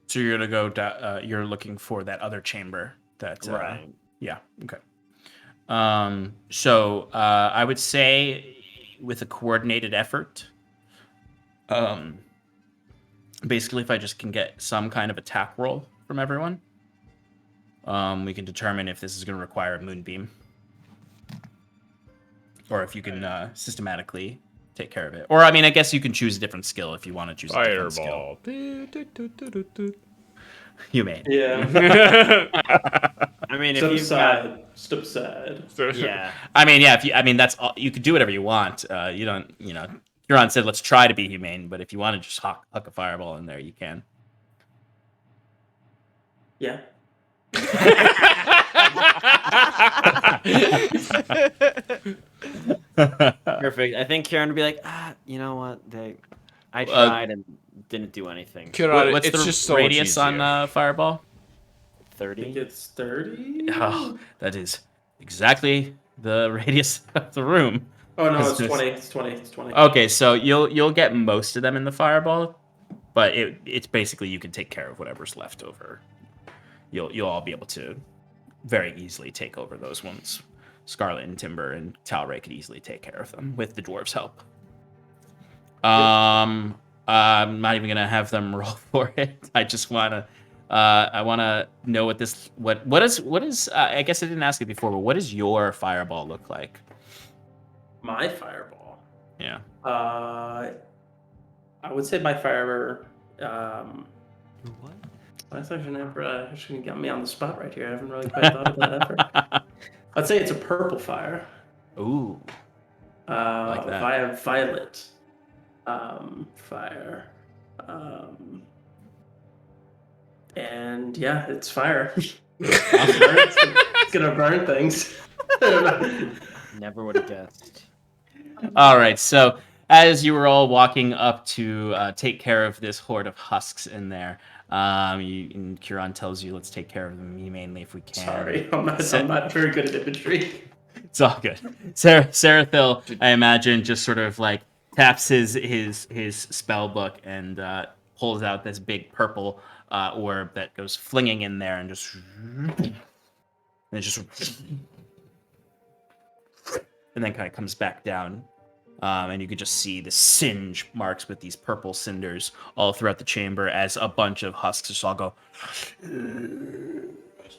So you're gonna go. You're looking for that other chamber. Right. Yeah. Okay. So I would say, with a coordinated effort, basically, if I just can get some kind of attack roll from everyone, we can determine if this is going to require a moonbeam, or if you can systematically take care of it. Or I mean, I guess you can choose a different skill if you want to choose a different skill. Fireball. Humane. Yeah. I mean, if Step you've got... aside. Step aside. Yeah. I mean, yeah. That's all. You could do whatever you want. You don't. Huron said, "Let's try to be humane," but if you want to just huck a fireball in there, you can. Yeah. Perfect. I think Kieran would be like, you know what? I tried and didn't do anything. What's it's the just so radius much easier. on fireball? I think 30? it's 30. Oh, that is exactly the radius of the room. Oh no, it's It's 20. It's 20. It's 20. Okay, so you'll get most of them in the fireball, but it's basically you can take care of whatever's left over. You'll all be able to very easily take over those ones. Scarlet and Timber and Talray could easily take care of them with the dwarves' help. I'm not even gonna have them roll for it. I just wanna know what is. I guess I didn't ask it before, but what does your fireball look like? My fireball. Yeah. I would say my fire. What? That's actually got me on the spot right here. I haven't really quite thought of that effort. I'd say it's a purple fire. Ooh. Like that. Violet. Fire. And yeah, it's fire. It's gonna burn things. Never would have guessed. All right, so as you were all walking up to take care of this horde of husks in there, and Kieran tells you, "Let's take care of them humanely if we can." Sorry, I'm not very good at imagery. It's all good. Sarathil, I imagine, just sort of like taps his spell book and pulls out this big purple orb that goes flinging in there and just and then kind of comes back down. And you could just see the singe marks with these purple cinders all throughout the chamber as a bunch of husks just all go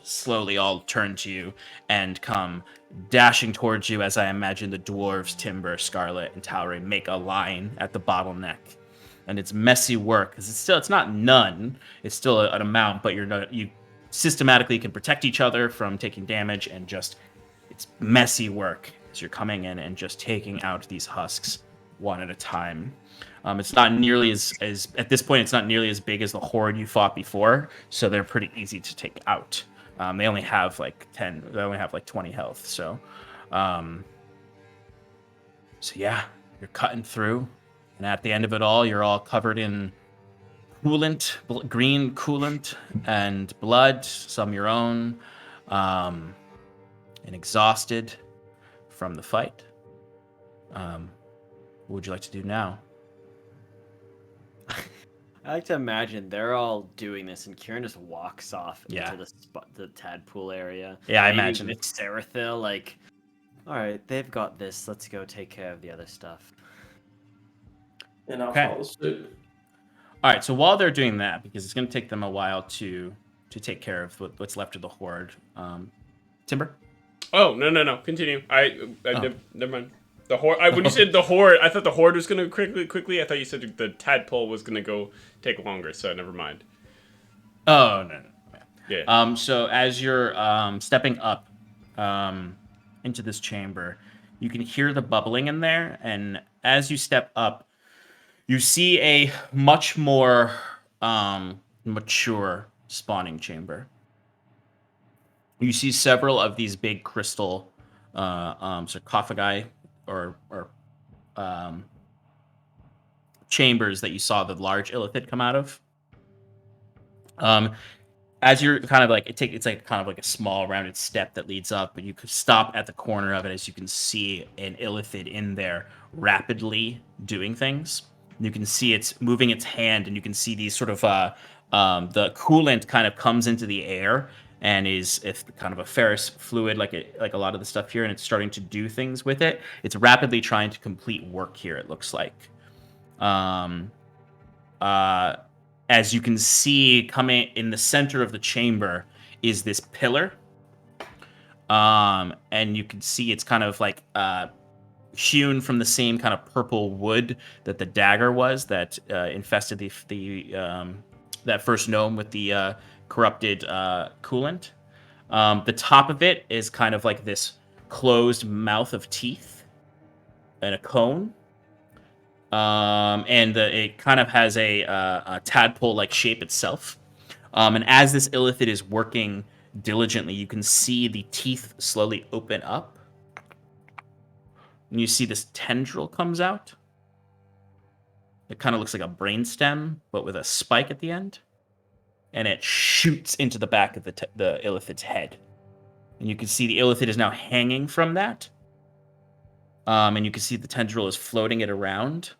slowly all turn to you and come dashing towards you as I imagine the dwarves Timber, Scarlet, and Tauri make a line at the bottleneck. And it's messy work because it's not none. It's still an amount, but you systematically can protect each other from taking damage, and just it's messy work as you're coming in and just taking out these husks one at a time. It's not nearly as at this point. It's not nearly as big as the horde you fought before, so they're pretty easy to take out. They only have like 10. They only have like 20 health. So yeah, you're cutting through, and at the end of it all, you're all covered in coolant, green coolant, and blood, some your own, and exhausted from the fight. What would you like to do now? I like to imagine they're all doing this, and Kieran just walks off Yeah. into the tadpole area. Yeah, I Maybe imagine. with Sarathil, like, all right, they've got this. Let's go take care of the other stuff. And I'll Okay. follow suit. All right, so while they're doing that, because it's going to take them a while to take care of what's left of the horde, Timber? Oh, no. Continue. Never mind. The horde. When you said the horde, I thought the horde was going to quickly. I thought you said the tadpole was going to go take longer. So never mind. Oh, no. Yeah. So as you're stepping up into this chamber, you can hear the bubbling in there, and as you step up, you see a much more mature spawning chamber. You see several of these big crystal sarcophagi or chambers that you saw the large illithid come out of. As you're kind of like it's like kind of like a small rounded step that leads up, and you could stop at the corner of it as you can see an illithid in there rapidly doing things. You can see it's moving its hand, and you can see these sort of the coolant kind of comes into the air and is kind of a ferrous fluid like a lot of the stuff here, and it's starting to do things with it. It's rapidly trying to complete work here, it looks like. As you can see, coming in the center of the chamber is this pillar. And you can see it's kind of like hewn from the same kind of purple wood that the dagger was that infested that first gnome with the corrupted coolant. The top of it is kind of like this closed mouth of teeth and a cone. And it kind of has a tadpole-like shape itself. And as this illithid is working diligently, you can see the teeth slowly open up. And you see this tendril comes out. It kind of looks like a brainstem, but with a spike at the end. And it shoots into the back of the illithid's head. And you can see the illithid is now hanging from that. And you can see the tendril is floating it around.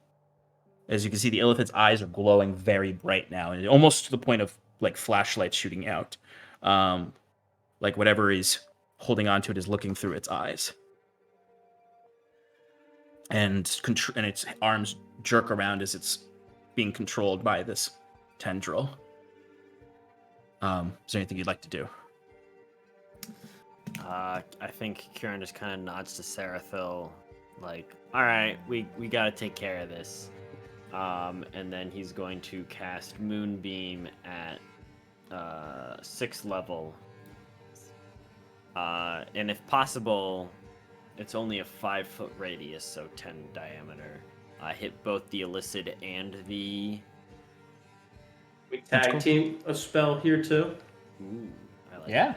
As you can see, the illithid's eyes are glowing very bright now, and almost to the point of like flashlights shooting out. Like whatever is holding onto it is looking through its eyes. And its arms jerk around as it's being controlled by this tendril. Is there anything you'd like to do? I think Kieran just kind of nods to Sarathil, like, all right, we got to take care of this. And then he's going to cast Moonbeam at 6th level. And if possible, it's only a 5-foot radius, so 10 diameter. Hit both the illicit and the... We tag team a spell here too. Ooh, I like Yeah.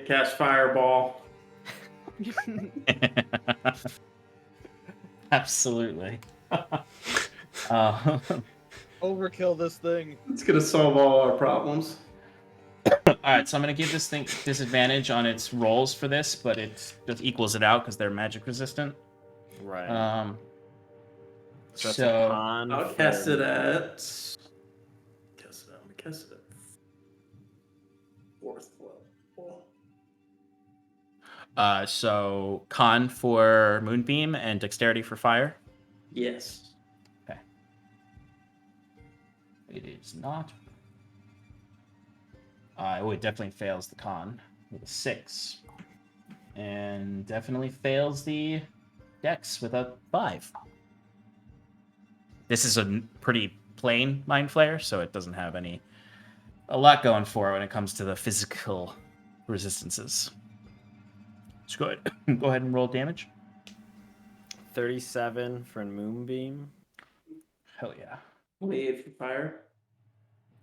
Cast Fireball. Absolutely. Overkill this thing. It's gonna solve all our problems. All right, so I'm gonna give this thing disadvantage on its rolls for this, but it just equals it out because they're magic resistant. Right. So, That's a con. I'll for- cast it at. Cast it at 4th level. so con for Moonbeam and dexterity for fire. Yes. Okay. It is not. It definitely fails the con with a 6. And definitely fails the dex with a 5. This is a pretty plain Mind Flayer, so it doesn't have a lot going for it when it comes to the physical resistances. It's good. Go ahead and roll damage. 37 for Moonbeam. Hell yeah. 28 for fire.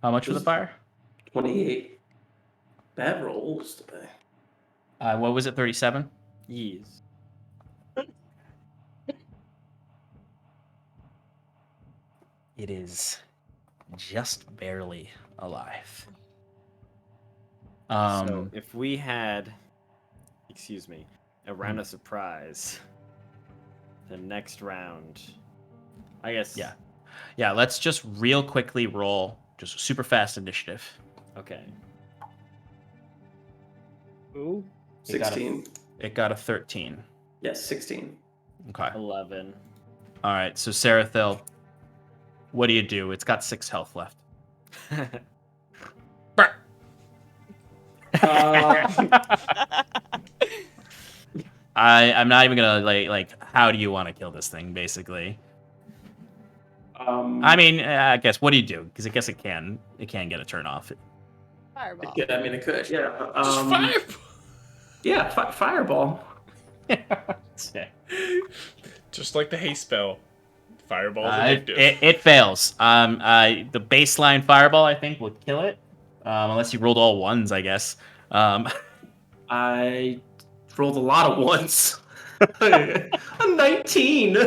How much for the fire? 28. Bad rolls today. What was it, 37? Yes. It is just barely alive. So if we had, excuse me, a round of surprise, the next round, I guess. Yeah. Yeah, let's just real quickly roll just super fast initiative. Okay. Ooh. It got a- 16. It got a 13. Yes, 16. Okay. 11. All right, so Sarathil, what do? It's got 6 health left. I'm not even gonna like. How do you want to kill this thing? Basically, I mean, I guess what do? Because I guess it can get a turn off. Fireball. Yeah, I mean, it could. Yeah. Just fire. Yeah, fireball. Just like the haste spell. Fireball's addictive. It fails. The baseline fireball I think would kill it, unless you rolled all ones, I guess. I rolled a lot of ones. A 19.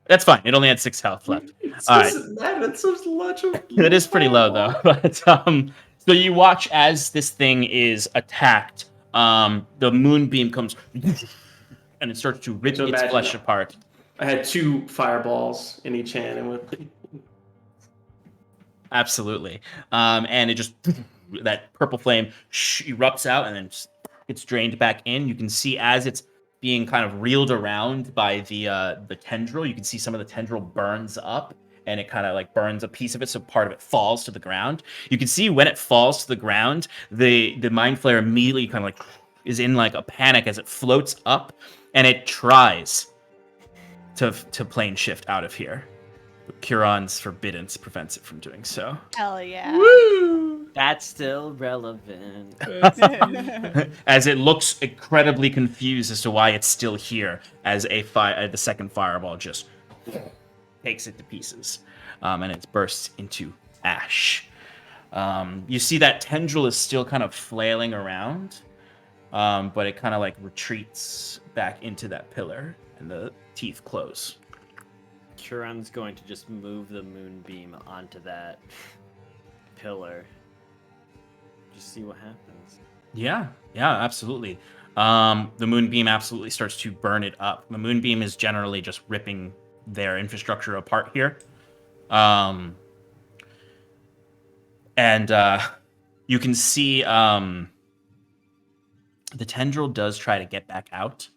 That's fine. It only had 6 health left. All right. That's so much of It is pretty low though. But so you watch as this thing is attacked. The moonbeam comes and it starts to rip its flesh apart. I had 2 fireballs in each hand, and with Absolutely. And it just that purple flame erupts out and then gets drained back in. You can see as it's being kind of reeled around by the tendril, you can see some of the tendril burns up and it kind of like burns a piece of it, so part of it falls to the ground. You can see when it falls to the ground, the Mind Flayer immediately kind of like is in like a panic as it floats up and it tries to plane shift out of here. But Curon's forbiddance prevents it from doing so. Hell yeah. Woo! That's still relevant. As it looks incredibly confused as to why it's still here, as the second fireball just takes it to pieces, and it bursts into ash. You see that tendril is still kind of flailing around, but it kind of like retreats back into that pillar, and the teeth close. Curon's going to just move the moonbeam onto that pillar. Just see what happens. Yeah, absolutely. The moonbeam absolutely starts to burn it up. The moonbeam is generally just ripping their infrastructure apart here. And you can see the tendril does try to get back out,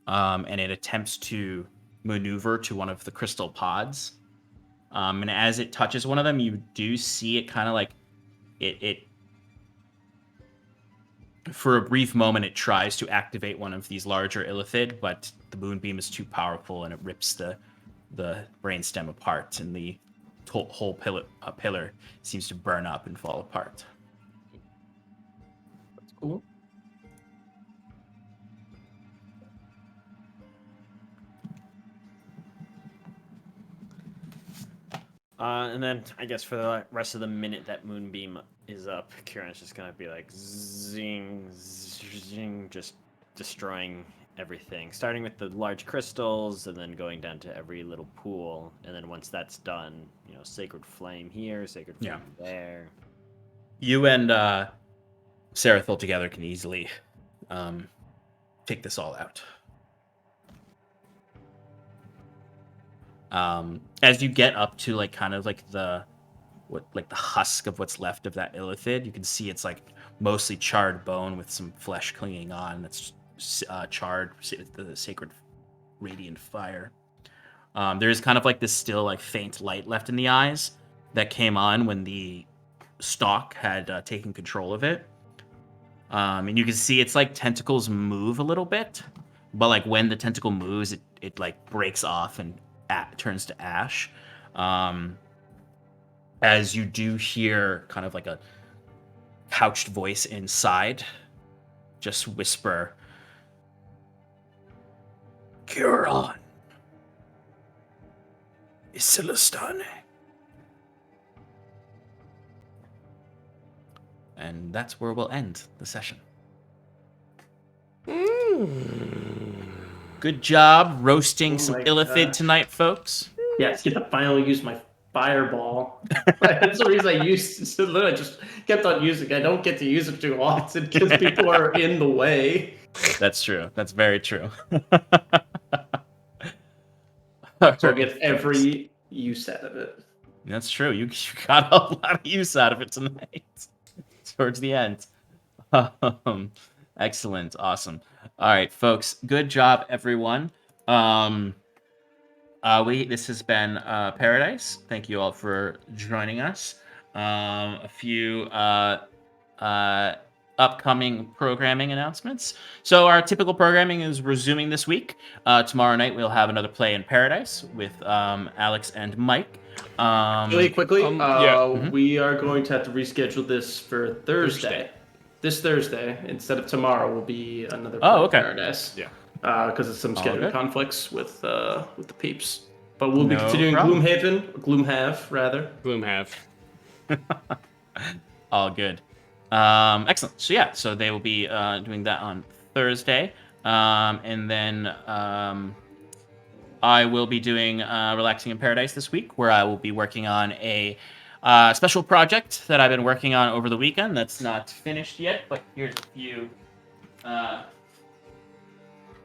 and it attempts to maneuver to one of the crystal pods. And as it touches one of them, you do see it kind of like it for a brief moment, it tries to activate one of these larger illithid, but the moonbeam is too powerful and it rips the brainstem apart, and the whole pillar seems to burn up and fall apart. That's cool. And then I guess for the rest of the minute that moonbeam is up, Kieran's just gonna be like zing, zing, just destroying everything, starting with the large crystals and then going down to every little pool. And then once that's done, sacred flame here, sacred flame there. You and Sarathil together can easily take this all out. As you get up to kind of the husk of what's left of that illithid, you can see it's mostly charred bone with some flesh clinging on. That's charred with the sacred radiant fire. There is kind of this still faint light left in the eyes that came on when the stalk had taken control of it. And you can see its tentacles move a little bit, but when the tentacle moves, it breaks off and turns to ash. As you do hear kind of a couched voice inside just whisper, Curon is Celestane. And that's where we'll end the session. Good job roasting some my illithid gosh. tonight, folks. Yes, get to finally use my fireball. That's the reason I used. I just kept on using. I don't get to use it too often because people are in the way. That's true. That's very true. So I get every use out of it. That's true. You got a lot of use out of it tonight. Towards the end. Excellent. Awesome. All right, folks. Good job, everyone. This has been Paradice. Thank you all for joining us. A few upcoming programming announcements. So our typical programming is resuming this week. Tomorrow night we'll have another play in Paradise with Alex and Mike. Really quickly, yeah. we are going to have to reschedule this for Thursday. This Thursday instead of tomorrow will be another play in Paradise. Yeah. Because of some schedule conflicts with the peeps. But we'll be No continuing problem. Gloomhaven, rather. Gloomhaven. All good. Excellent. So they will be doing that on Thursday. And then I will be doing Relaxing in Paradise this week, where I will be working on a special project that I've been working on over the weekend that's not finished yet, but here's a few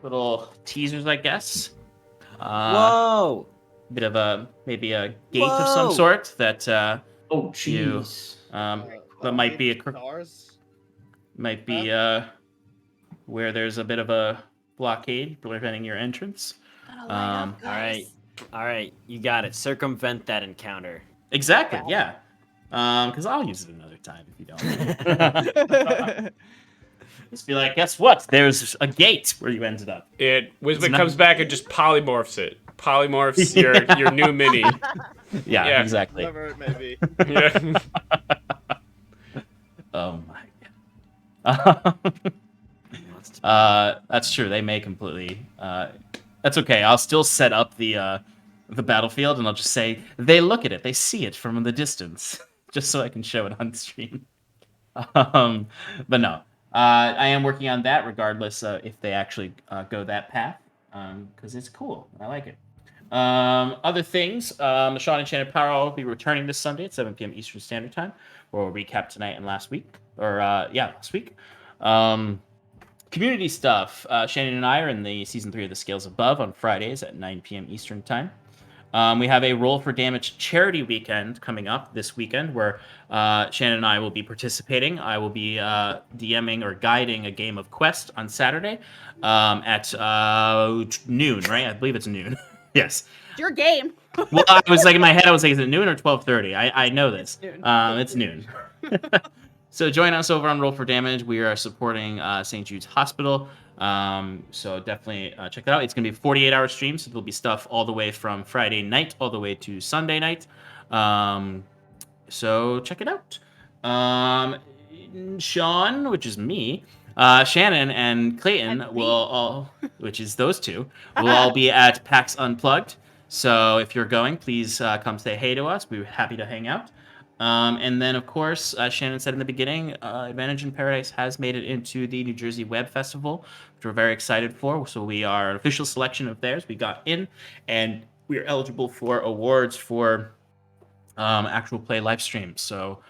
little teasers, I guess. Whoa! Bit of maybe a gate of some sort that Oh, jeez. that might be where there's a bit of a blockade preventing your entrance. All right, you got it. Circumvent that encounter. Exactly, yeah. Because I'll use it another time if you don't. Just be like, guess what? There's a gate where you ended up. Wisbit comes back and just polymorphs it. Polymorphs your new mini. Yeah, exactly. Whatever it may be. Yeah. Oh my god. That's true. They may completely. That's okay. I'll still set up the battlefield, and I'll just say they look at it, they see it from the distance, just so I can show it on stream. But no, I am working on that, regardless if they actually go that path, because it's cool. I like it. Other things, the Sean Enchanted Power Hour will be returning this Sunday at 7 p.m. Eastern Standard Time. We'll recap tonight and last week, last week. Community stuff. Shannon and I are in the season 3 of The Scales Above on Fridays at 9 p.m. Eastern Time. We have a Roll for Damage charity weekend coming up this weekend where Shannon and I will be participating. I will be DMing or guiding a game of Quest on Saturday at noon, right? I believe it's noon. Yes. It's your game. Well, I was in my head, I was like, is it noon or 12:30? I know this. It's noon. It's noon. So join us over on Roll for Damage. We are supporting St. Jude's Hospital. So definitely check that out. It's going to be a 48-hour stream, so there'll be stuff all the way from Friday night all the way to Sunday night. So check it out. Sean, which is me, Shannon and Clayton And will all, which is those two, will all be at PAX Unplugged. So if you're going, please come say hey to us. We're happy to hang out. And then, of course, as Shannon said in the beginning, Advantage in Paradise has made it into the New Jersey Web Festival, which we're very excited for. So we are an official selection of theirs. We got in, and we are eligible for awards for actual play live streams. So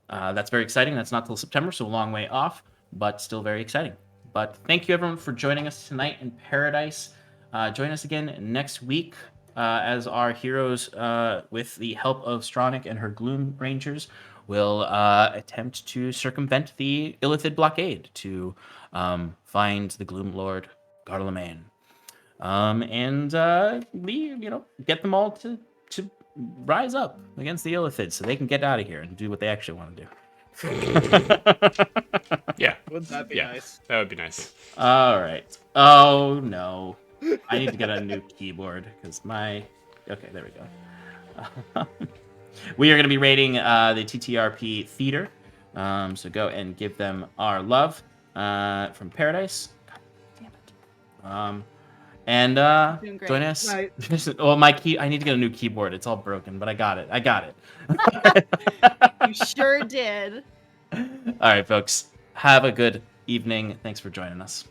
that's very exciting. That's not till September, so a long way off, but still very exciting. But thank you, everyone, for joining us tonight in Paradise. Join us again next week. As our heroes, with the help of Stronach and her Gloom Rangers, will attempt to circumvent the Illithid blockade to find the Gloom Lord Garlemane, and we, get them all to rise up against the Illithid so they can get out of here and do what they actually want to do. Yeah. Wouldn't that be Yeah. nice? That would be nice. All right. Oh no. I need to get a new keyboard because my... Okay, there we go. We are going to be rating the TTRP Theater. So go and give them our love from Paradise. God damn it. And Doing great. join us. Right. Well, I need to get a new keyboard. It's all broken, but I got it. You sure did. All right, folks. Have a good evening. Thanks for joining us.